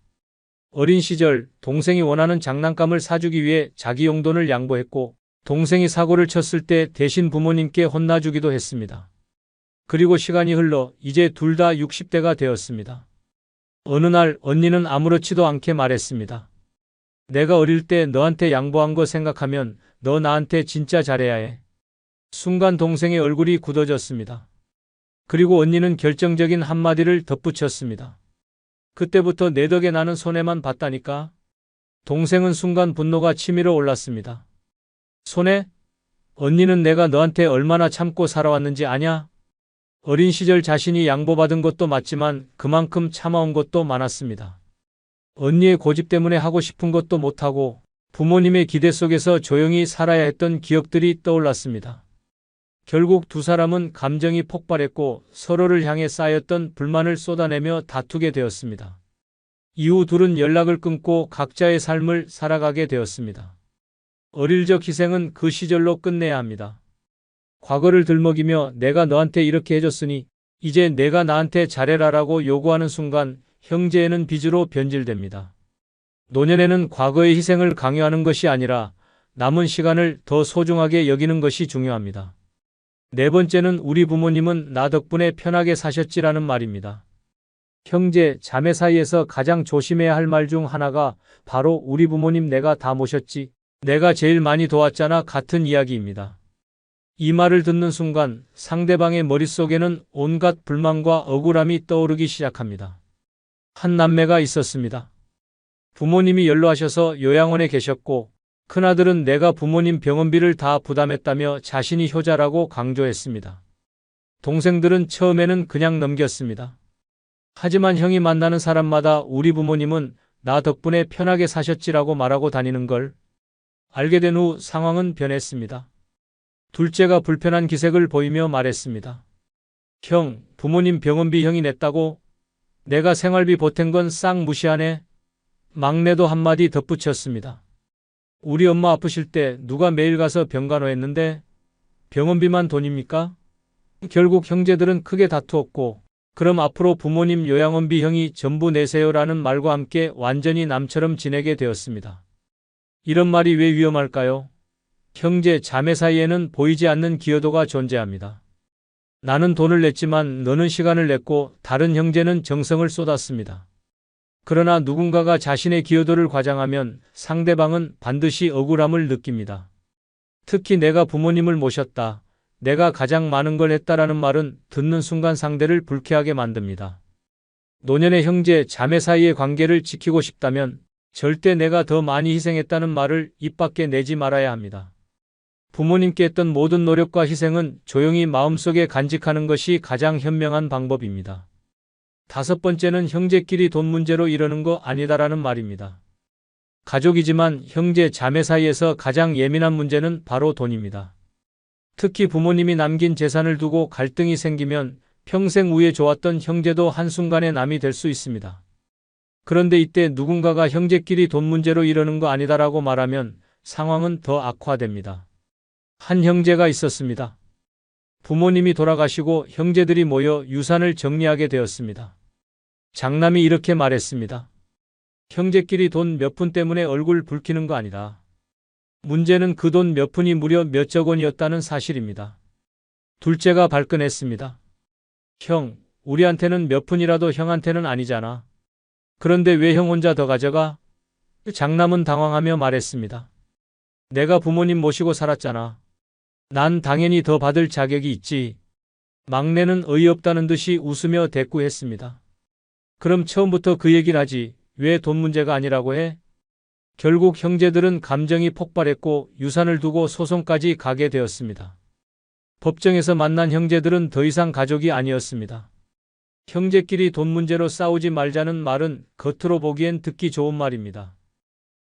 어린 시절 동생이 원하는 장난감을 사주기 위해 자기 용돈을 양보했고 동생이 사고를 쳤을 때 대신 부모님께 혼나주기도 했습니다. 그리고 시간이 흘러 이제 둘 다 60대가 되었습니다. 어느 날 언니는 아무렇지도 않게 말했습니다. 내가 어릴 때 너한테 양보한 거 생각하면 너 나한테 진짜 잘해야 해. 순간 동생의 얼굴이 굳어졌습니다. 그리고 언니는 결정적인 한마디를 덧붙였습니다. 그때부터 내 덕에 나는 손해만 봤다니까. 동생은 순간 분노가 치밀어 올랐습니다. 손해? 언니는 내가 너한테 얼마나 참고 살아왔는지 아냐? 어린 시절 자신이 양보받은 것도 맞지만 그만큼 참아온 것도 많았습니다. 언니의 고집 때문에 하고 싶은 것도 못하고 부모님의 기대 속에서 조용히 살아야 했던 기억들이 떠올랐습니다. 결국 두 사람은 감정이 폭발했고 서로를 향해 쌓였던 불만을 쏟아내며 다투게 되었습니다. 이후 둘은 연락을 끊고 각자의 삶을 살아가게 되었습니다. 어릴 적 희생은 그 시절로 끝내야 합니다. 과거를 들먹이며 내가 너한테 이렇게 해줬으니 이제 내가 나한테 잘해라라고 요구하는 순간 형제에는 빚으로 변질됩니다. 노년에는 과거의 희생을 강요하는 것이 아니라 남은 시간을 더 소중하게 여기는 것이 중요합니다. 네 번째는 우리 부모님은 나 덕분에 편하게 사셨지라는 말입니다. 형제, 자매 사이에서 가장 조심해야 할 말 중 하나가 바로 우리 부모님 내가 다 모셨지, 내가 제일 많이 도왔잖아 같은 이야기입니다. 이 말을 듣는 순간 상대방의 머릿속에는 온갖 불만과 억울함이 떠오르기 시작합니다. 한 남매가 있었습니다. 부모님이 연로하셔서 요양원에 계셨고 큰아들은 내가 부모님 병원비를 다 부담했다며 자신이 효자라고 강조했습니다. 동생들은 처음에는 그냥 넘겼습니다. 하지만 형이 만나는 사람마다 우리 부모님은 나 덕분에 편하게 사셨지라고 말하고 다니는 걸 알게 된 후 상황은 변했습니다. 둘째가 불편한 기색을 보이며 말했습니다. 형, 부모님 병원비 형이 냈다고? 내가 생활비 보탠 건 싹 무시하네? 막내도 한마디 덧붙였습니다. 우리 엄마 아프실 때 누가 매일 가서 병간호했는데 병원비만 돈입니까? 결국 형제들은 크게 다투었고 그럼 앞으로 부모님 요양원비 형이 전부 내세요라는 말과 함께 완전히 남처럼 지내게 되었습니다. 이런 말이 왜 위험할까요? 형제, 자매 사이에는 보이지 않는 기여도가 존재합니다. 나는 돈을 냈지만 너는 시간을 냈고 다른 형제는 정성을 쏟았습니다. 그러나 누군가가 자신의 기여도를 과장하면 상대방은 반드시 억울함을 느낍니다. 특히 내가 부모님을 모셨다, 내가 가장 많은 걸 했다라는 말은 듣는 순간 상대를 불쾌하게 만듭니다. 노년의 형제, 자매 사이의 관계를 지키고 싶다면 절대 내가 더 많이 희생했다는 말을 입 밖에 내지 말아야 합니다. 부모님께 했던 모든 노력과 희생은 조용히 마음속에 간직하는 것이 가장 현명한 방법입니다. 다섯 번째는 형제끼리 돈 문제로 이러는 거 아니다라는 말입니다. 가족이지만 형제, 자매 사이에서 가장 예민한 문제는 바로 돈입니다. 특히 부모님이 남긴 재산을 두고 갈등이 생기면 평생 우애 좋았던 형제도 한순간에 남이 될 수 있습니다. 그런데 이때 누군가가 형제끼리 돈 문제로 이러는 거 아니다라고 말하면 상황은 더 악화됩니다. 한 형제가 있었습니다. 부모님이 돌아가시고 형제들이 모여 유산을 정리하게 되었습니다. 장남이 이렇게 말했습니다. 형제끼리 돈 몇 푼 때문에 얼굴 붉히는 거 아니다. 문제는 그 돈 몇 푼이 무려 몇억 원이었다는 사실입니다. 둘째가 발끈했습니다. 형, 우리한테는 몇 푼이라도 형한테는 아니잖아. 그런데 왜 형 혼자 더 가져가? 장남은 당황하며 말했습니다. 내가 부모님 모시고 살았잖아. 난 당연히 더 받을 자격이 있지. 막내는 어이없다는 듯이 웃으며 대꾸했습니다. 그럼 처음부터 그 얘기를 하지. 왜 돈 문제가 아니라고 해? 결국 형제들은 감정이 폭발했고 유산을 두고 소송까지 가게 되었습니다. 법정에서 만난 형제들은 더 이상 가족이 아니었습니다. 형제끼리 돈 문제로 싸우지 말자는 말은 겉으로 보기엔 듣기 좋은 말입니다.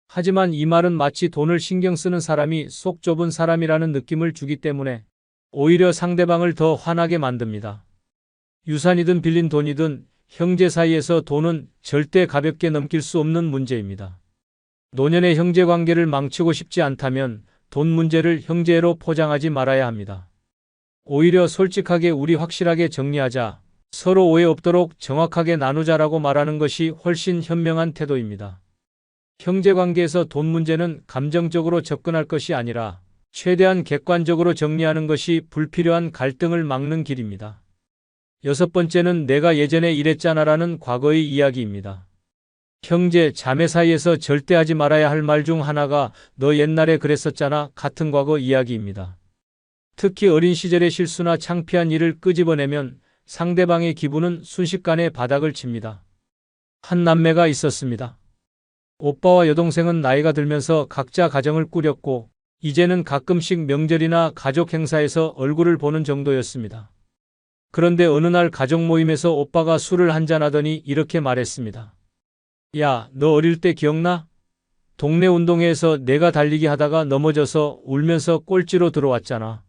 하지만 이 말은 마치 돈을 신경 쓰는 사람이 속 좁은 사람이라는 느낌을 주기 때문에 오히려 상대방을 더 화나게 만듭니다. 유산이든 빌린 돈이든 형제 사이에서 돈은 절대 가볍게 넘길 수 없는 문제입니다. 노년의 형제 관계를 망치고 싶지 않다면 돈 문제를 형제로 포장하지 말아야 합니다. 오히려 솔직하게 우리 확실하게 정리하자. 서로 오해 없도록 정확하게 나누자라고 말하는 것이 훨씬 현명한 태도입니다. 형제관계에서 돈 문제는 감정적으로 접근할 것이 아니라 최대한 객관적으로 정리하는 것이 불필요한 갈등을 막는 길입니다. 여섯 번째는 내가 예전에 이랬잖아라는 과거의 이야기입니다. 형제, 자매 사이에서 절대 하지 말아야 할 말 중 하나가 너 옛날에 그랬었잖아 같은 과거 이야기입니다. 특히 어린 시절의 실수나 창피한 일을 끄집어내면 상대방의 기분은 순식간에 바닥을 칩니다. 한 남매가 있었습니다. 오빠와 여동생은 나이가 들면서 각자 가정을 꾸렸고 이제는 가끔씩 명절이나 가족 행사에서 얼굴을 보는 정도였습니다. 그런데 어느 날 가족 모임에서 오빠가 술을 한잔하더니 이렇게 말했습니다. 야, 너 어릴 때 기억나? 동네 운동회에서 내가 달리기 하다가 넘어져서 울면서 꼴찌로 들어왔잖아.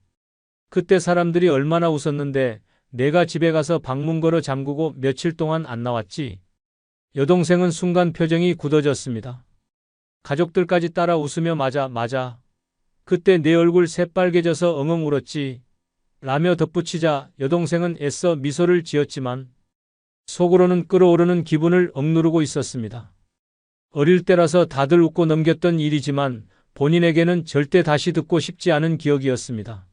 그때 사람들이 얼마나 웃었는데 내가 집에 가서 방문 걸어 잠그고 며칠 동안 안 나왔지. 여동생은 순간 표정이 굳어졌습니다. 가족들까지 따라 웃으며 맞아. 그때 내 얼굴 새빨개져서 엉엉 울었지. 라며 덧붙이자 여동생은 애써 미소를 지었지만 속으로는 끓어오르는 기분을 억누르고 있었습니다. 어릴 때라서 다들 웃고 넘겼던 일이지만 본인에게는 절대 다시 듣고 싶지 않은 기억이었습니다.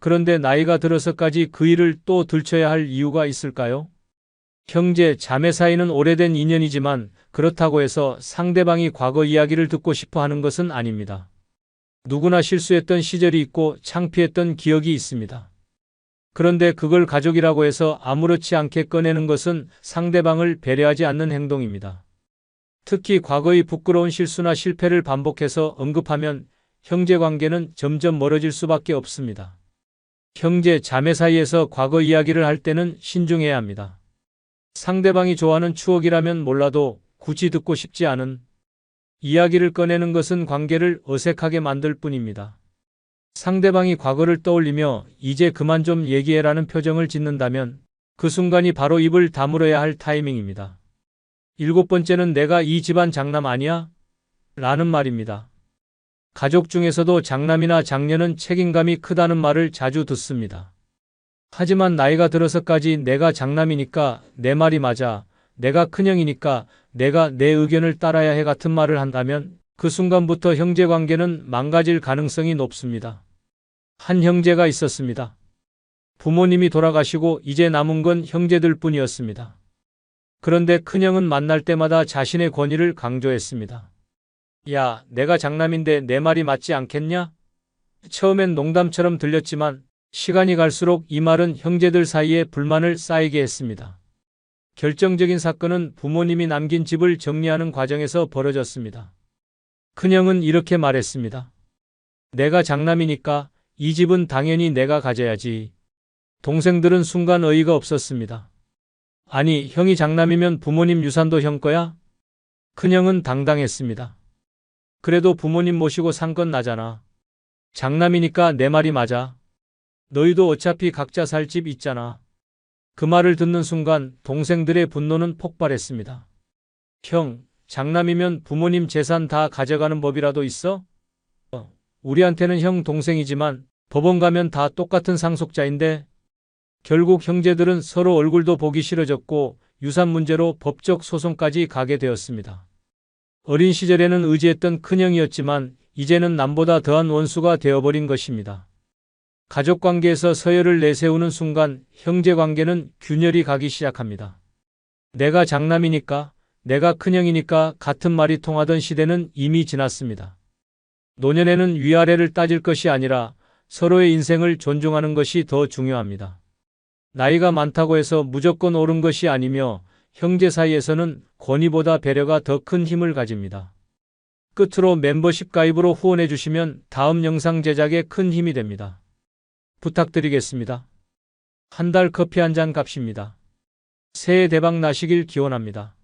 그런데 나이가 들어서까지 그 일을 또 들춰야 할 이유가 있을까요? 형제, 자매 사이는 오래된 인연이지만 그렇다고 해서 상대방이 과거 이야기를 듣고 싶어 하는 것은 아닙니다. 누구나 실수했던 시절이 있고 창피했던 기억이 있습니다. 그런데 그걸 가족이라고 해서 아무렇지 않게 꺼내는 것은 상대방을 배려하지 않는 행동입니다. 특히 과거의 부끄러운 실수나 실패를 반복해서 언급하면 형제관계는 점점 멀어질 수밖에 없습니다. 형제, 자매 사이에서 과거 이야기를 할 때는 신중해야 합니다. 상대방이 좋아하는 추억이라면 몰라도 굳이 듣고 싶지 않은 이야기를 꺼내는 것은 관계를 어색하게 만들 뿐입니다. 상대방이 과거를 떠올리며 이제 그만 좀 얘기해라는 표정을 짓는다면 그 순간이 바로 입을 다물어야 할 타이밍입니다. 일곱 번째는 내가 이 집안 장남 아니야? 라는 말입니다. 가족 중에서도 장남이나 장녀는 책임감이 크다는 말을 자주 듣습니다. 하지만 나이가 들어서까지 내가 장남이니까 내 말이 맞아, 내가 큰형이니까 내가 내 의견을 따라야 해 같은 말을 한다면 그 순간부터 형제관계는 망가질 가능성이 높습니다. 한 형제가 있었습니다. 부모님이 돌아가시고 이제 남은 건 형제들 뿐이었습니다. 그런데 큰형은 만날 때마다 자신의 권위를 강조했습니다. 야, 내가 장남인데 내 말이 맞지 않겠냐? 처음엔 농담처럼 들렸지만 시간이 갈수록 이 말은 형제들 사이에 불만을 쌓이게 했습니다. 결정적인 사건은 부모님이 남긴 집을 정리하는 과정에서 벌어졌습니다. 큰형은 이렇게 말했습니다. 내가 장남이니까 이 집은 당연히 내가 가져야지. 동생들은 순간 어이가 없었습니다. 아니, 형이 장남이면 부모님 유산도 형 거야? 큰형은 당당했습니다. 그래도 부모님 모시고 산 건 나잖아. 장남이니까 내 말이 맞아. 너희도 어차피 각자 살 집 있잖아. 그 말을 듣는 순간 동생들의 분노는 폭발했습니다. 형, 장남이면 부모님 재산 다 가져가는 법이라도 있어? 우리한테는 형 동생이지만 법원 가면 다 똑같은 상속자인데? 결국 형제들은 서로 얼굴도 보기 싫어졌고 유산 문제로 법적 소송까지 가게 되었습니다. 어린 시절에는 의지했던 큰형이었지만 이제는 남보다 더한 원수가 되어버린 것입니다. 가족관계에서 서열을 내세우는 순간 형제관계는 균열이 가기 시작합니다. 내가 장남이니까, 내가 큰형이니까 같은 말이 통하던 시대는 이미 지났습니다. 노년에는 위아래를 따질 것이 아니라 서로의 인생을 존중하는 것이 더 중요합니다. 나이가 많다고 해서 무조건 옳은 것이 아니며 형제 사이에서는 권위보다 배려가 더 큰 힘을 가집니다. 끝으로 멤버십 가입으로 후원해 주시면 다음 영상 제작에 큰 힘이 됩니다. 부탁드리겠습니다. 한 달 커피 한 잔 값입니다. 새해 대박 나시길 기원합니다.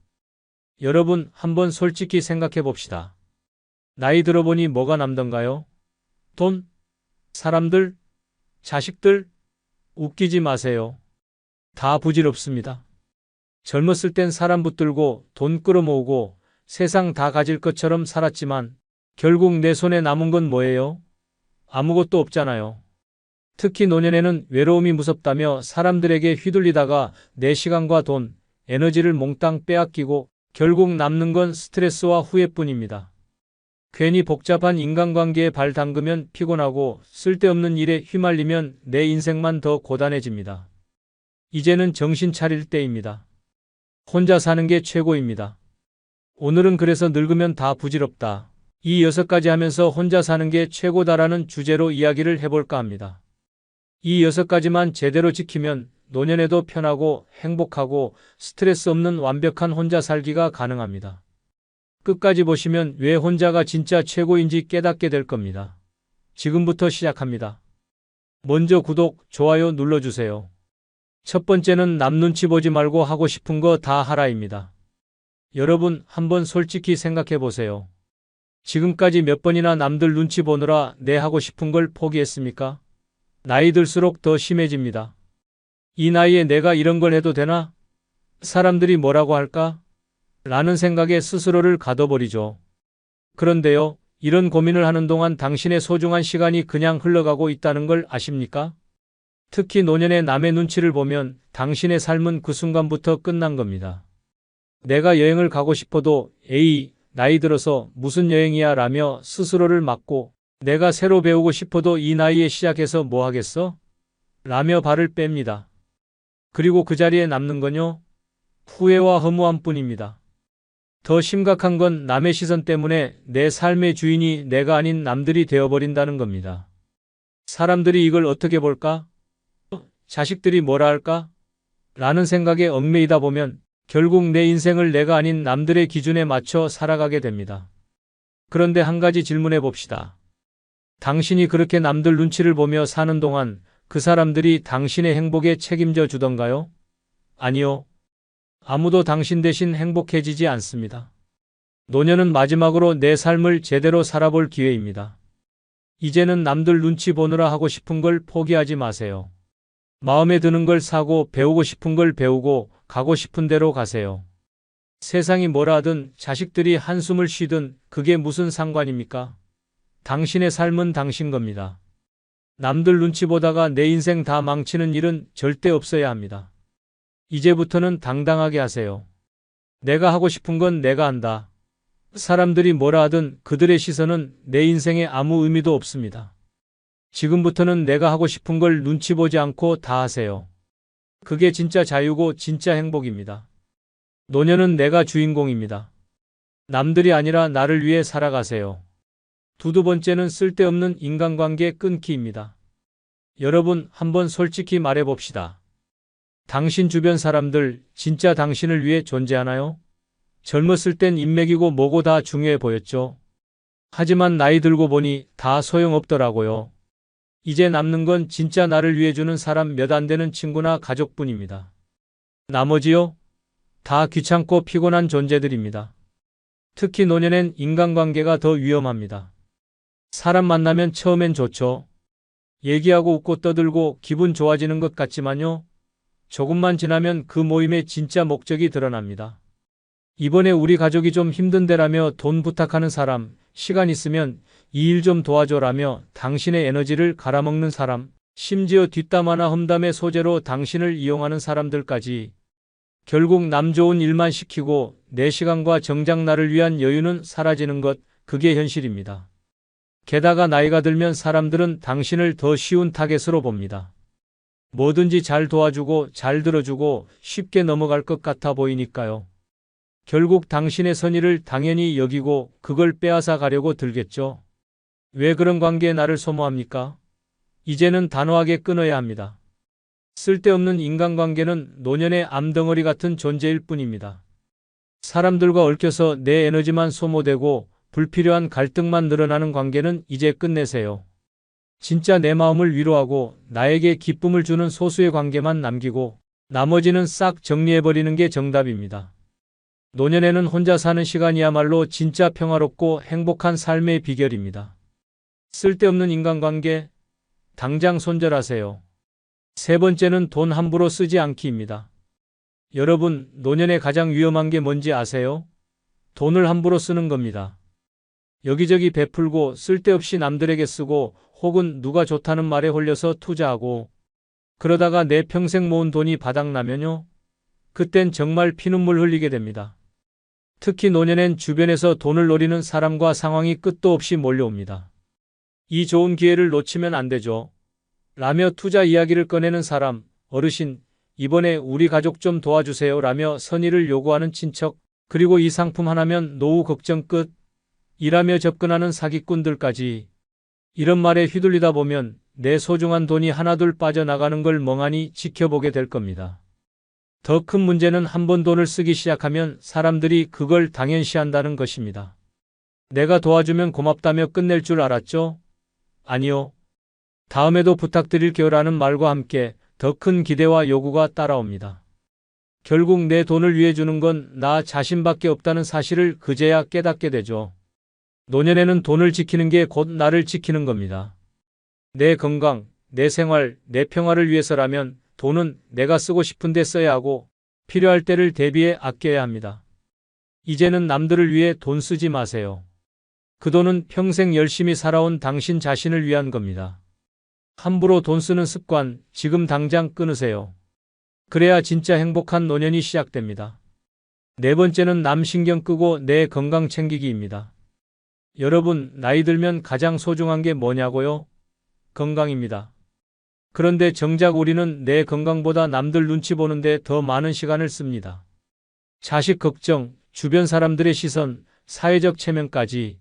여러분, 한번 솔직히 생각해 봅시다. 나이 들어보니 뭐가 남던가요? 돈? 사람들? 자식들? 웃기지 마세요. 다 부질없습니다. 젊었을 땐 사람 붙들고 돈 끌어모으고 세상 다 가질 것처럼 살았지만 결국 내 손에 남은 건 뭐예요? 아무것도 없잖아요. 특히 노년에는 외로움이 무섭다며 사람들에게 휘둘리다가 내 시간과 돈, 에너지를 몽땅 빼앗기고 결국 남는 건 스트레스와 후회뿐입니다. 괜히 복잡한 인간관계에 발 담그면 피곤하고 쓸데없는 일에 휘말리면 내 인생만 더 고단해집니다. 이제는 정신 차릴 때입니다. 혼자 사는 게 최고입니다. 오늘은 그래서 늙으면 다 부질없다. 이 6가지 하면서 혼자 사는 게 최고다라는 주제로 이야기를 해볼까 합니다. 이 6가지만 제대로 지키면 노년에도 편하고 행복하고 스트레스 없는 완벽한 혼자 살기가 가능합니다. 끝까지 보시면 왜 혼자가 진짜 최고인지 깨닫게 될 겁니다. 지금부터 시작합니다. 먼저 구독, 좋아요 눌러주세요. 첫 번째는 남 눈치 보지 말고 하고 싶은 거 다 하라입니다. 여러분, 한번 솔직히 생각해 보세요. 지금까지 몇 번이나 남들 눈치 보느라 내 하고 싶은 걸 포기했습니까? 나이 들수록 더 심해집니다. 이 나이에 내가 이런 걸 해도 되나? 사람들이 뭐라고 할까? 라는 생각에 스스로를 가둬버리죠. 그런데요, 이런 고민을 하는 동안 당신의 소중한 시간이 그냥 흘러가고 있다는 걸 아십니까? 특히 노년에 남의 눈치를 보면 당신의 삶은 그 순간부터 끝난 겁니다. 내가 여행을 가고 싶어도 에이, 나이 들어서 무슨 여행이야 라며 스스로를 막고 내가 새로 배우고 싶어도 이 나이에 시작해서 뭐 하겠어? 라며 발을 뺍니다. 그리고 그 자리에 남는 건요, 후회와 허무함 뿐입니다. 더 심각한 건 남의 시선 때문에 내 삶의 주인이 내가 아닌 남들이 되어버린다는 겁니다. 사람들이 이걸 어떻게 볼까? 자식들이 뭐라 할까? 라는 생각에 얽매이다 보면 결국 내 인생을 내가 아닌 남들의 기준에 맞춰 살아가게 됩니다. 그런데 한 가지 질문해 봅시다. 당신이 그렇게 남들 눈치를 보며 사는 동안 그 사람들이 당신의 행복에 책임져 주던가요? 아니요. 아무도 당신 대신 행복해지지 않습니다. 노년은 마지막으로 내 삶을 제대로 살아볼 기회입니다. 이제는 남들 눈치 보느라 하고 싶은 걸 포기하지 마세요. 마음에 드는 걸 사고 배우고 싶은 걸 배우고 가고 싶은 대로 가세요. 세상이 뭐라 하든 자식들이 한숨을 쉬든 그게 무슨 상관입니까? 당신의 삶은 당신 겁니다. 남들 눈치 보다가 내 인생 다 망치는 일은 절대 없어야 합니다. 이제부터는 당당하게 하세요. 내가 하고 싶은 건 내가 한다. 사람들이 뭐라 하든 그들의 시선은 내 인생에 아무 의미도 없습니다. 지금부터는 내가 하고 싶은 걸 눈치 보지 않고 다 하세요. 그게 진짜 자유고 진짜 행복입니다. 노년은 내가 주인공입니다. 남들이 아니라 나를 위해 살아가세요. 두 번째는 쓸데없는 인간관계 끊기입니다. 여러분, 한번 솔직히 말해봅시다. 당신 주변 사람들 진짜 당신을 위해 존재하나요? 젊었을 땐 인맥이고 뭐고 다 중요해 보였죠. 하지만 나이 들고 보니 다 소용없더라고요. 이제 남는 건 진짜 나를 위해 주는 사람 몇 안 되는 친구나 가족뿐입니다. 나머지요? 다 귀찮고 피곤한 존재들입니다. 특히 노년엔 인간관계가 더 위험합니다. 사람 만나면 처음엔 좋죠. 얘기하고 웃고 떠들고 기분 좋아지는 것 같지만요. 조금만 지나면 그 모임의 진짜 목적이 드러납니다. 이번에 우리 가족이 좀 힘든데라며 돈 부탁하는 사람, 시간 있으면 이 일 좀 도와줘라며 당신의 에너지를 갈아먹는 사람, 심지어 뒷담 화나 험담의 소재로 당신을 이용하는 사람들까지 결국 남 좋은 일만 시키고 내 시간과 정작 나를 위한 여유는 사라지는 것, 그게 현실입니다. 게다가 나이가 들면 사람들은 당신을 더 쉬운 타겟으로 봅니다. 뭐든지 잘 도와주고 잘 들어주고 쉽게 넘어갈 것 같아 보이니까요. 결국 당신의 선의를 당연히 여기고 그걸 빼앗아 가려고 들겠죠. 왜 그런 관계에 나를 소모합니까? 이제는 단호하게 끊어야 합니다. 쓸데없는 인간관계는 노년의 암덩어리 같은 존재일 뿐입니다. 사람들과 얽혀서 내 에너지만 소모되고 불필요한 갈등만 늘어나는 관계는 이제 끝내세요. 진짜 내 마음을 위로하고 나에게 기쁨을 주는 소수의 관계만 남기고 나머지는 싹 정리해버리는 게 정답입니다. 노년에는 혼자 사는 시간이야말로 진짜 평화롭고 행복한 삶의 비결입니다. 쓸데없는 인간관계, 당장 손절하세요. 세 번째는 돈 함부로 쓰지 않기입니다. 여러분, 노년에 가장 위험한 게 뭔지 아세요? 돈을 함부로 쓰는 겁니다. 여기저기 베풀고 쓸데없이 남들에게 쓰고 혹은 누가 좋다는 말에 홀려서 투자하고 그러다가 내 평생 모은 돈이 바닥나면요. 그땐 정말 피눈물 흘리게 됩니다. 특히 노년엔 주변에서 돈을 노리는 사람과 상황이 끝도 없이 몰려옵니다. 이 좋은 기회를 놓치면 안 되죠. 라며 투자 이야기를 꺼내는 사람, 어르신, 이번에 우리 가족 좀 도와주세요 라며 선의를 요구하는 친척, 그리고 이 상품 하나면 노후 걱정 끝, 이라며 접근하는 사기꾼들까지. 이런 말에 휘둘리다 보면 내 소중한 돈이 하나둘 빠져나가는 걸 멍하니 지켜보게 될 겁니다. 더 큰 문제는 한번 돈을 쓰기 시작하면 사람들이 그걸 당연시한다는 것입니다. 내가 도와주면 고맙다며 끝낼 줄 알았죠? 아니요. 다음에도 부탁드릴게요 라는 말과 함께 더 큰 기대와 요구가 따라옵니다. 결국 내 돈을 위해 주는 건 나 자신밖에 없다는 사실을 그제야 깨닫게 되죠. 노년에는 돈을 지키는 게 곧 나를 지키는 겁니다. 내 건강, 내 생활, 내 평화를 위해서라면 돈은 내가 쓰고 싶은 데 써야 하고 필요할 때를 대비해 아껴야 합니다. 이제는 남들을 위해 돈 쓰지 마세요. 그 돈은 평생 열심히 살아온 당신 자신을 위한 겁니다. 함부로 돈 쓰는 습관 지금 당장 끊으세요. 그래야 진짜 행복한 노년이 시작됩니다. 네 번째는 남 신경 끄고 내 건강 챙기기입니다. 여러분, 나이 들면 가장 소중한 게 뭐냐고요? 건강입니다. 그런데 정작 우리는 내 건강보다 남들 눈치 보는데 더 많은 시간을 씁니다. 자식 걱정, 주변 사람들의 시선, 사회적 체면까지.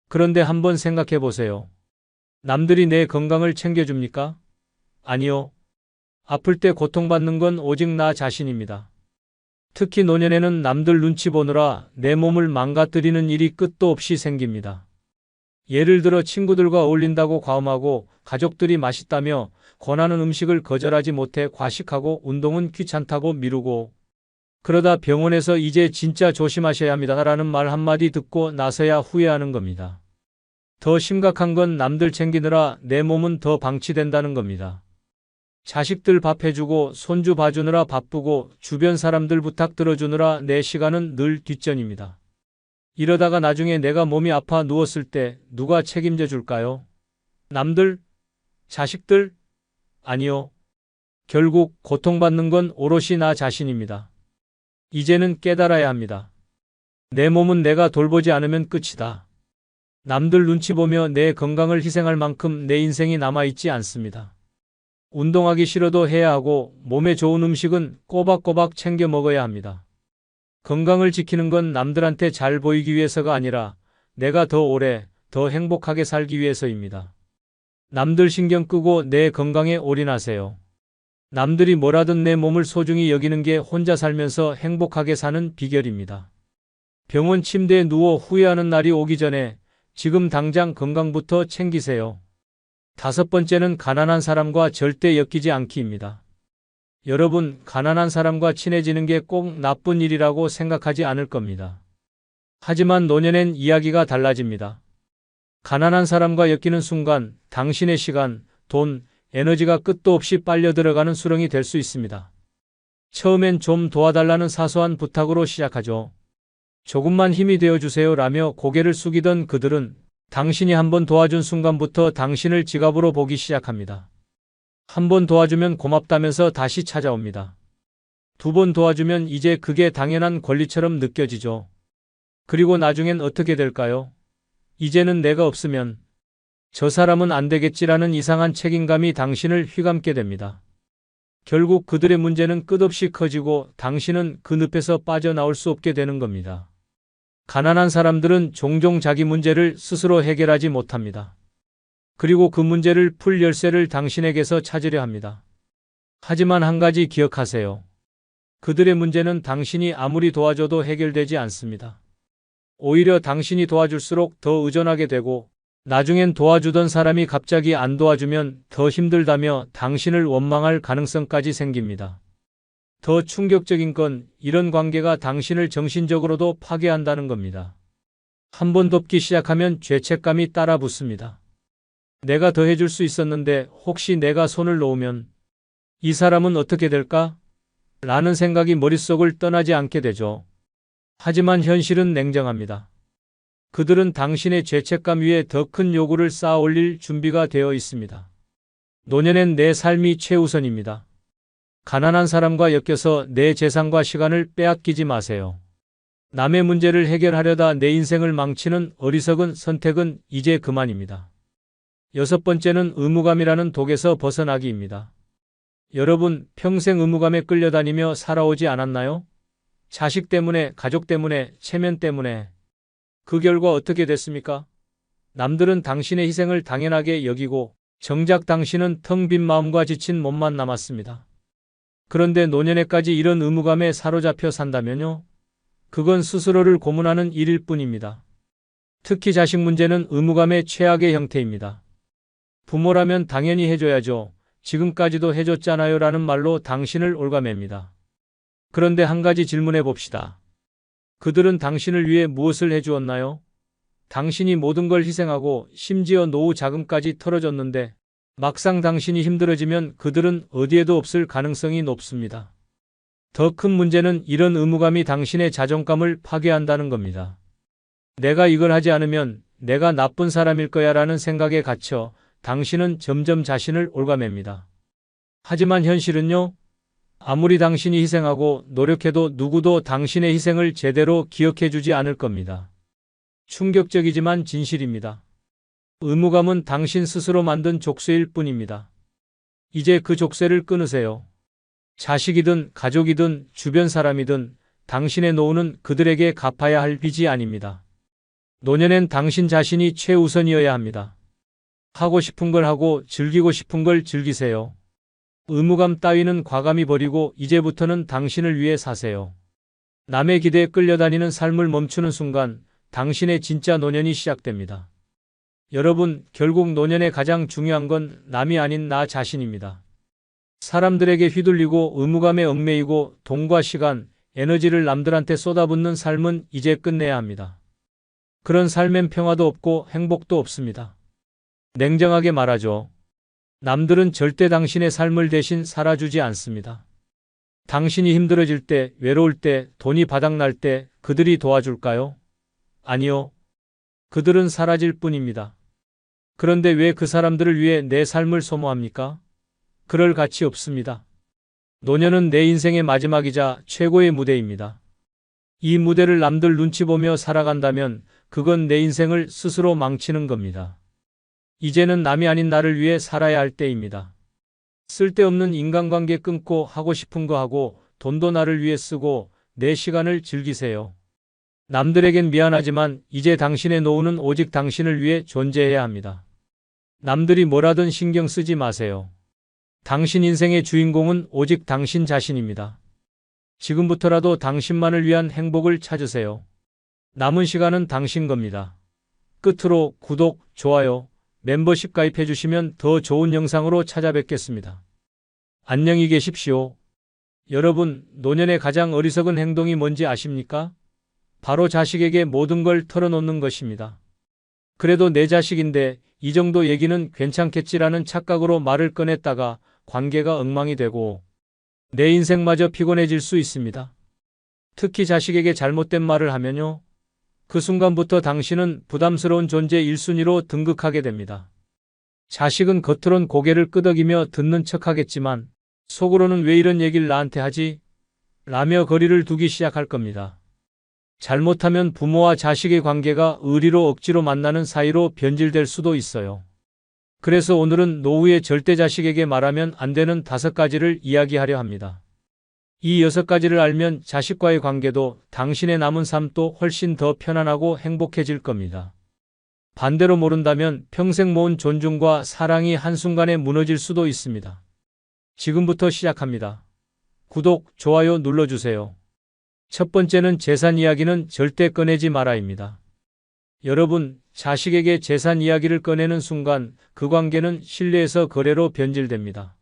그런데 한번 생각해 보세요. 남들이 내 건강을 챙겨줍니까? 아니요. 아플 때 고통받는 건 오직 나 자신입니다. 특히 노년에는 남들 눈치 보느라 내 몸을 망가뜨리는 일이 끝도 없이 생깁니다. 예를 들어 친구들과 어울린다고 과음하고 가족들이 맛있다며 권하는 음식을 거절하지 못해 과식하고 운동은 귀찮다고 미루고 그러다 병원에서 이제 진짜 조심하셔야 합니다라는 말 한마디 듣고 나서야 후회하는 겁니다. 더 심각한 건 남들 챙기느라 내 몸은 더 방치된다는 겁니다. 자식들 밥 해주고 손주 봐주느라 바쁘고 주변 사람들 부탁 들어주느라 내 시간은 늘 뒷전입니다. 이러다가 나중에 내가 몸이 아파 누웠을 때 누가 책임져 줄까요? 남들? 자식들? 아니요. 결국 고통받는 건 오롯이 나 자신입니다. 이제는 깨달아야 합니다. 내 몸은 내가 돌보지 않으면 끝이다. 남들 눈치 보며 내 건강을 희생할 만큼 내 인생이 남아있지 않습니다. 운동하기 싫어도 해야 하고 몸에 좋은 음식은 꼬박꼬박 챙겨 먹어야 합니다. 건강을 지키는 건 남들한테 잘 보이기 위해서가 아니라 내가 더 오래, 더 행복하게 살기 위해서입니다. 남들 신경 끄고 내 건강에 올인하세요. 남들이 뭐라든 내 몸을 소중히 여기는 게 혼자 살면서 행복하게 사는 비결입니다. 병원 침대에 누워 후회하는 날이 오기 전에 지금 당장 건강부터 챙기세요. 다섯 번째는 가난한 사람과 절대 엮이지 않기입니다. 여러분, 가난한 사람과 친해지는 게 꼭 나쁜 일이라고 생각하지 않을 겁니다. 하지만 노년엔 이야기가 달라집니다. 가난한 사람과 엮이는 순간 당신의 시간, 돈, 에너지가 끝도 없이 빨려 들어가는 수렁이 될 수 있습니다. 처음엔 좀 도와달라는 사소한 부탁으로 시작하죠. 조금만 힘이 되어주세요 라며 고개를 숙이던 그들은 당신이 한번 도와준 순간부터 당신을 지갑으로 보기 시작합니다. 한 번 도와주면 고맙다면서 다시 찾아옵니다. 두 번 도와주면 이제 그게 당연한 권리처럼 느껴지죠. 그리고 나중엔 어떻게 될까요? 이제는 내가 없으면 저 사람은 안 되겠지라는 이상한 책임감이 당신을 휘감게 됩니다. 결국 그들의 문제는 끝없이 커지고 당신은 그 늪에서 빠져나올 수 없게 되는 겁니다. 가난한 사람들은 종종 자기 문제를 스스로 해결하지 못합니다. 그리고 그 문제를 풀 열쇠를 당신에게서 찾으려 합니다. 하지만 한 가지 기억하세요. 그들의 문제는 당신이 아무리 도와줘도 해결되지 않습니다. 오히려 당신이 도와줄수록 더 의존하게 되고 나중엔 도와주던 사람이 갑자기 안 도와주면 더 힘들다며 당신을 원망할 가능성까지 생깁니다. 더 충격적인 건 이런 관계가 당신을 정신적으로도 파괴한다는 겁니다. 한 번 돕기 시작하면 죄책감이 따라 붙습니다. 내가 더 해줄 수 있었는데 혹시 내가 손을 놓으면 이 사람은 어떻게 될까? 라는 생각이 머릿속을 떠나지 않게 되죠. 하지만 현실은 냉정합니다. 그들은 당신의 죄책감 위에 더 큰 요구를 쌓아 올릴 준비가 되어 있습니다. 노년엔 내 삶이 최우선입니다. 가난한 사람과 엮여서 내 재산과 시간을 빼앗기지 마세요. 남의 문제를 해결하려다 내 인생을 망치는 어리석은 선택은 이제 그만입니다. 6번째는 의무감이라는 독에서 벗어나기입니다. 여러분, 평생 의무감에 끌려다니며 살아오지 않았나요? 자식 때문에, 가족 때문에, 체면 때문에. 그 결과 어떻게 됐습니까? 남들은 당신의 희생을 당연하게 여기고 정작 당신은 텅 빈 마음과 지친 몸만 남았습니다. 그런데 노년에까지 이런 의무감에 사로잡혀 산다면요? 그건 스스로를 고문하는 일일 뿐입니다. 특히 자식 문제는 의무감의 최악의 형태입니다. 부모라면 당연히 해줘야죠. 지금까지도 해줬잖아요 라는 말로 당신을 올가맵니다. 그런데 한 가지 질문해 봅시다. 그들은 당신을 위해 무엇을 해주었나요? 당신이 모든 걸 희생하고 심지어 노후 자금까지 털어줬는데 막상 당신이 힘들어지면 그들은 어디에도 없을 가능성이 높습니다. 더 큰 문제는 이런 의무감이 당신의 자존감을 파괴한다는 겁니다. 내가 이걸 하지 않으면 내가 나쁜 사람일 거야 라는 생각에 갇혀 당신은 점점 자신을 올가맵니다. 하지만 현실은요, 아무리 당신이 희생하고 노력해도 누구도 당신의 희생을 제대로 기억해주지 않을 겁니다. 충격적이지만 진실입니다. 의무감은 당신 스스로 만든 족쇄일 뿐입니다. 이제 그 족쇄를 끊으세요. 자식이든 가족이든 주변 사람이든 당신의 노후는 그들에게 갚아야 할 빚이 아닙니다. 노년엔 당신 자신이 최우선이어야 합니다. 하고 싶은 걸 하고 즐기고 싶은 걸 즐기세요. 의무감 따위는 과감히 버리고 이제부터는 당신을 위해 사세요. 남의 기대에 끌려다니는 삶을 멈추는 순간 당신의 진짜 노년이 시작됩니다. 여러분, 결국 노년의 가장 중요한 건 남이 아닌 나 자신입니다. 사람들에게 휘둘리고 의무감에 얽매이고 돈과 시간, 에너지를 남들한테 쏟아붓는 삶은 이제 끝내야 합니다. 그런 삶엔 평화도 없고 행복도 없습니다. 냉정하게 말하죠. 남들은 절대 당신의 삶을 대신 살아주지 않습니다. 당신이 힘들어질 때, 외로울 때, 돈이 바닥날 때 그들이 도와줄까요? 아니요. 그들은 사라질 뿐입니다. 그런데 왜 그 사람들을 위해 내 삶을 소모합니까? 그럴 가치 없습니다. 노년은 내 인생의 마지막이자 최고의 무대입니다. 이 무대를 남들 눈치 보며 살아간다면 그건 내 인생을 스스로 망치는 겁니다. 이제는 남이 아닌 나를 위해 살아야 할 때입니다. 쓸데없는 인간관계 끊고 하고 싶은 거 하고 돈도 나를 위해 쓰고 내 시간을 즐기세요. 남들에겐 미안하지만 이제 당신의 노후는 오직 당신을 위해 존재해야 합니다. 남들이 뭐라든 신경 쓰지 마세요. 당신 인생의 주인공은 오직 당신 자신입니다. 지금부터라도 당신만을 위한 행복을 찾으세요. 남은 시간은 당신 겁니다. 끝으로 구독, 좋아요, 멤버십 가입해 주시면 더 좋은 영상으로 찾아뵙겠습니다. 안녕히 계십시오. 여러분, 노년의 가장 어리석은 행동이 뭔지 아십니까? 바로 자식에게 모든 걸 털어놓는 것입니다. 그래도 내 자식인데 이 정도 얘기는 괜찮겠지라는 착각으로 말을 꺼냈다가 관계가 엉망이 되고 내 인생마저 피곤해질 수 있습니다. 특히 자식에게 잘못된 말을 하면요. 그 순간부터 당신은 부담스러운 존재 1순위로 등극하게 됩니다. 자식은 겉으론 고개를 끄덕이며 듣는 척하겠지만 속으로는 왜 이런 얘기를 나한테 하지? 라며 거리를 두기 시작할 겁니다. 잘못하면 부모와 자식의 관계가 의리로 억지로 만나는 사이로 변질될 수도 있어요. 그래서 오늘은 노후에 절대 자식에게 말하면 안 되는 5가지를 이야기하려 합니다. 이 6가지를 알면 자식과의 관계도 당신의 남은 삶도 훨씬 더 편안하고 행복해질 겁니다. 반대로 모른다면 평생 모은 존중과 사랑이 한순간에 무너질 수도 있습니다. 지금부터 시작합니다. 구독, 좋아요 눌러주세요. 첫 번째는 재산 이야기는 절대 꺼내지 마라입니다. 여러분, 자식에게 재산 이야기를 꺼내는 순간 그 관계는 신뢰에서 거래로 변질됩니다.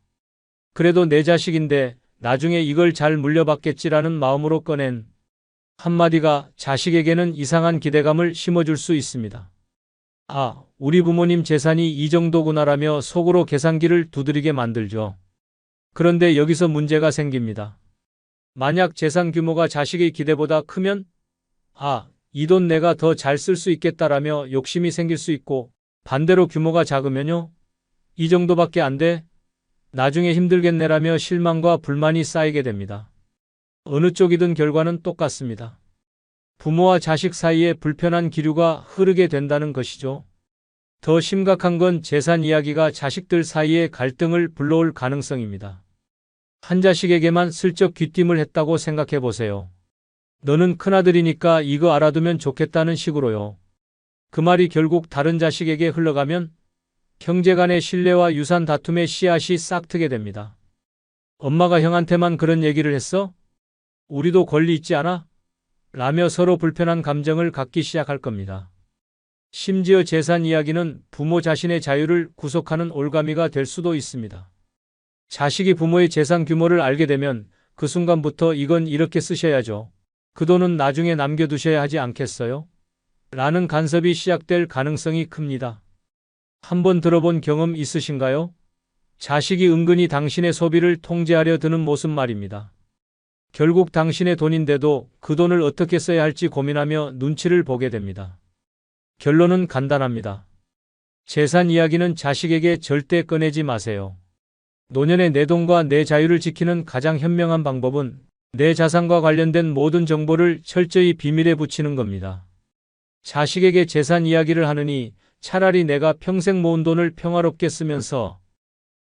그래도 내 자식인데 나중에 이걸 잘 물려받겠지라는 마음으로 꺼낸 한마디가 자식에게는 이상한 기대감을 심어줄 수 있습니다. 아, 우리 부모님 재산이 이 정도구나라며 속으로 계산기를 두드리게 만들죠. 그런데 여기서 문제가 생깁니다. 만약 재산 규모가 자식의 기대보다 크면 아, 이 돈 내가 더 잘 쓸 수 있겠다라며 욕심이 생길 수 있고, 반대로 규모가 작으면요. 이 정도밖에 안 돼? 나중에 힘들겠네라며 실망과 불만이 쌓이게 됩니다. 어느 쪽이든 결과는 똑같습니다. 부모와 자식 사이에 불편한 기류가 흐르게 된다는 것이죠. 더 심각한 건 재산 이야기가 자식들 사이에 갈등을 불러올 가능성입니다. 한 자식에게만 슬쩍 귀띔을 했다고 생각해 보세요. 너는 큰아들이니까 이거 알아두면 좋겠다는 식으로요. 그 말이 결국 다른 자식에게 흘러가면 형제간의 신뢰와 유산 다툼의 씨앗이 싹트게 됩니다. 엄마가 형한테만 그런 얘기를 했어? 우리도 권리 있지 않아? 라며 서로 불편한 감정을 갖기 시작할 겁니다. 심지어 재산 이야기는 부모 자신의 자유를 구속하는 올가미가 될 수도 있습니다. 자식이 부모의 재산 규모를 알게 되면 그 순간부터 이건 이렇게 쓰셔야죠. 그 돈은 나중에 남겨두셔야 하지 않겠어요? 라는 간섭이 시작될 가능성이 큽니다. 한번 들어본 경험 있으신가요? 자식이 은근히 당신의 소비를 통제하려 드는 모습 말입니다. 결국 당신의 돈인데도 그 돈을 어떻게 써야 할지 고민하며 눈치를 보게 됩니다. 결론은 간단합니다. 재산 이야기는 자식에게 절대 꺼내지 마세요. 노년의 내 돈과 내 자유를 지키는 가장 현명한 방법은 내 자산과 관련된 모든 정보를 철저히 비밀에 붙이는 겁니다. 자식에게 재산 이야기를 하느니 차라리 내가 평생 모은 돈을 평화롭게 쓰면서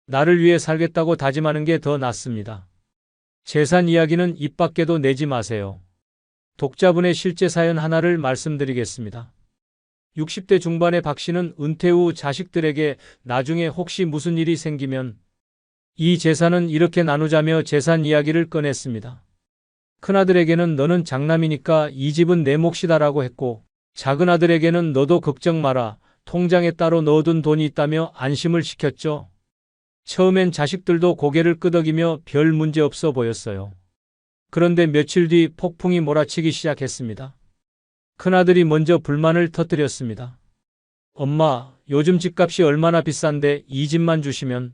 나를 위해 살겠다고 다짐하는 게 더 낫습니다. 재산 이야기는 입 밖에도 내지 마세요. 독자분의 실제 사연 하나를 말씀드리겠습니다. 60대 중반의 박 씨는 은퇴 후 자식들에게 나중에 혹시 무슨 일이 생기면 이 재산은 이렇게 나누자며 재산 이야기를 꺼냈습니다. 큰아들에게는 너는 장남이니까 이 집은 내 몫이다라고 했고, 작은아들에게는 너도 걱정 마라, 통장에 따로 넣어둔 돈이 있다며 안심을 시켰죠. 처음엔 자식들도 고개를 끄덕이며 별 문제 없어 보였어요. 그런데 며칠 뒤 폭풍이 몰아치기 시작했습니다. 큰아들이 먼저 불만을 터뜨렸습니다. 엄마, 요즘 집값이 얼마나 비싼데 이 집만 주시면.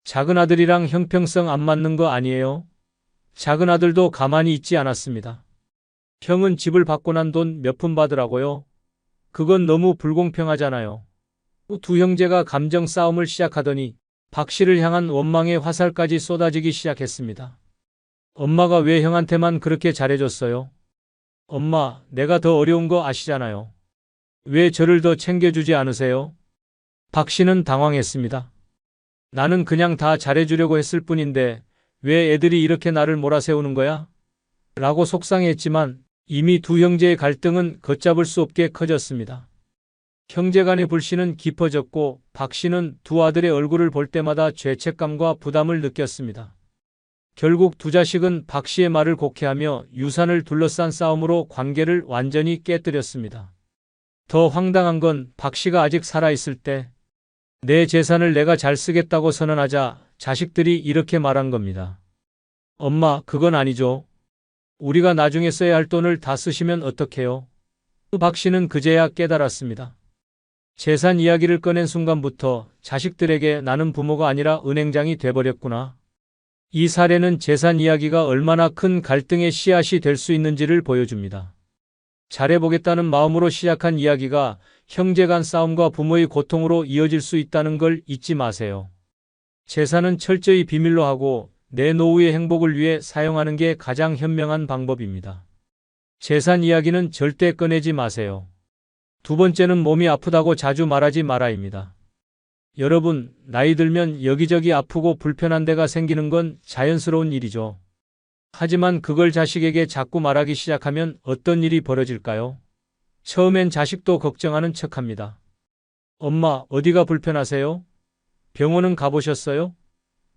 작은아들이랑 형평성 안 맞는 거 아니에요? 작은아들도 가만히 있지 않았습니다. 형은 집을 받고 난 돈 몇 푼 받으라고요? 그건 너무 불공평하잖아요. 두 형제가 감정 싸움을 시작하더니 박 씨를 향한 원망의 화살까지 쏟아지기 시작했습니다. 엄마가 왜 형한테만 그렇게 잘해줬어요? 엄마, 내가 더 어려운 거 아시잖아요. 왜 저를 더 챙겨주지 않으세요? 박 씨는 당황했습니다. 나는 그냥 다 잘해주려고 했을 뿐인데 왜 애들이 이렇게 나를 몰아세우는 거야? 라고 속상해했지만 이미 두 형제의 갈등은 걷잡을 수 없게 커졌습니다. 형제 간의 불신은 깊어졌고 박 씨는 두 아들의 얼굴을 볼 때마다 죄책감과 부담을 느꼈습니다. 결국 두 자식은 박 씨의 말을 곡해하며 유산을 둘러싼 싸움으로 관계를 완전히 깨뜨렸습니다. 더 황당한 건 박 씨가 아직 살아있을 때 내 재산을 내가 잘 쓰겠다고 선언하자 자식들이 이렇게 말한 겁니다. 엄마, 그건 아니죠. 우리가 나중에 써야 할 돈을 다 쓰시면 어떡해요? 박 씨는 그제야 깨달았습니다. 재산 이야기를 꺼낸 순간부터 자식들에게 나는 부모가 아니라 은행장이 돼버렸구나. 이 사례는 재산 이야기가 얼마나 큰 갈등의 씨앗이 될 수 있는지를 보여줍니다. 잘해보겠다는 마음으로 시작한 이야기가 형제 간 싸움과 부모의 고통으로 이어질 수 있다는 걸 잊지 마세요. 재산은 철저히 비밀로 하고 내 노후의 행복을 위해 사용하는 게 가장 현명한 방법입니다. 재산 이야기는 절대 꺼내지 마세요. 두 번째는 몸이 아프다고 자주 말하지 마라입니다. 여러분, 나이 들면 여기저기 아프고 불편한 데가 생기는 건 자연스러운 일이죠. 하지만 그걸 자식에게 자꾸 말하기 시작하면 어떤 일이 벌어질까요? 처음엔 자식도 걱정하는 척합니다. 엄마, 어디가 불편하세요? 병원은 가보셨어요?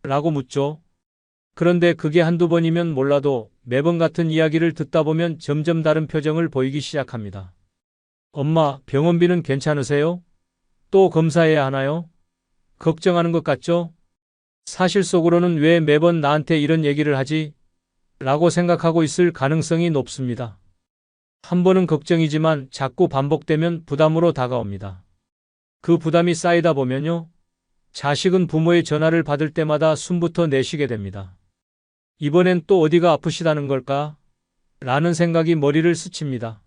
라고 묻죠. 그런데 그게 한두 번이면 몰라도 매번 같은 이야기를 듣다 보면 점점 다른 표정을 보이기 시작합니다. 엄마, 병원비는 괜찮으세요? 또 검사해야 하나요? 걱정하는 것 같죠? 사실 속으로는 왜 매번 나한테 이런 얘기를 하지? 라고 생각하고 있을 가능성이 높습니다. 한 번은 걱정이지만 자꾸 반복되면 부담으로 다가옵니다. 그 부담이 쌓이다 보면요. 자식은 부모의 전화를 받을 때마다 숨부터 내쉬게 됩니다. 이번엔 또 어디가 아프시다는 걸까? 라는 생각이 머리를 스칩니다.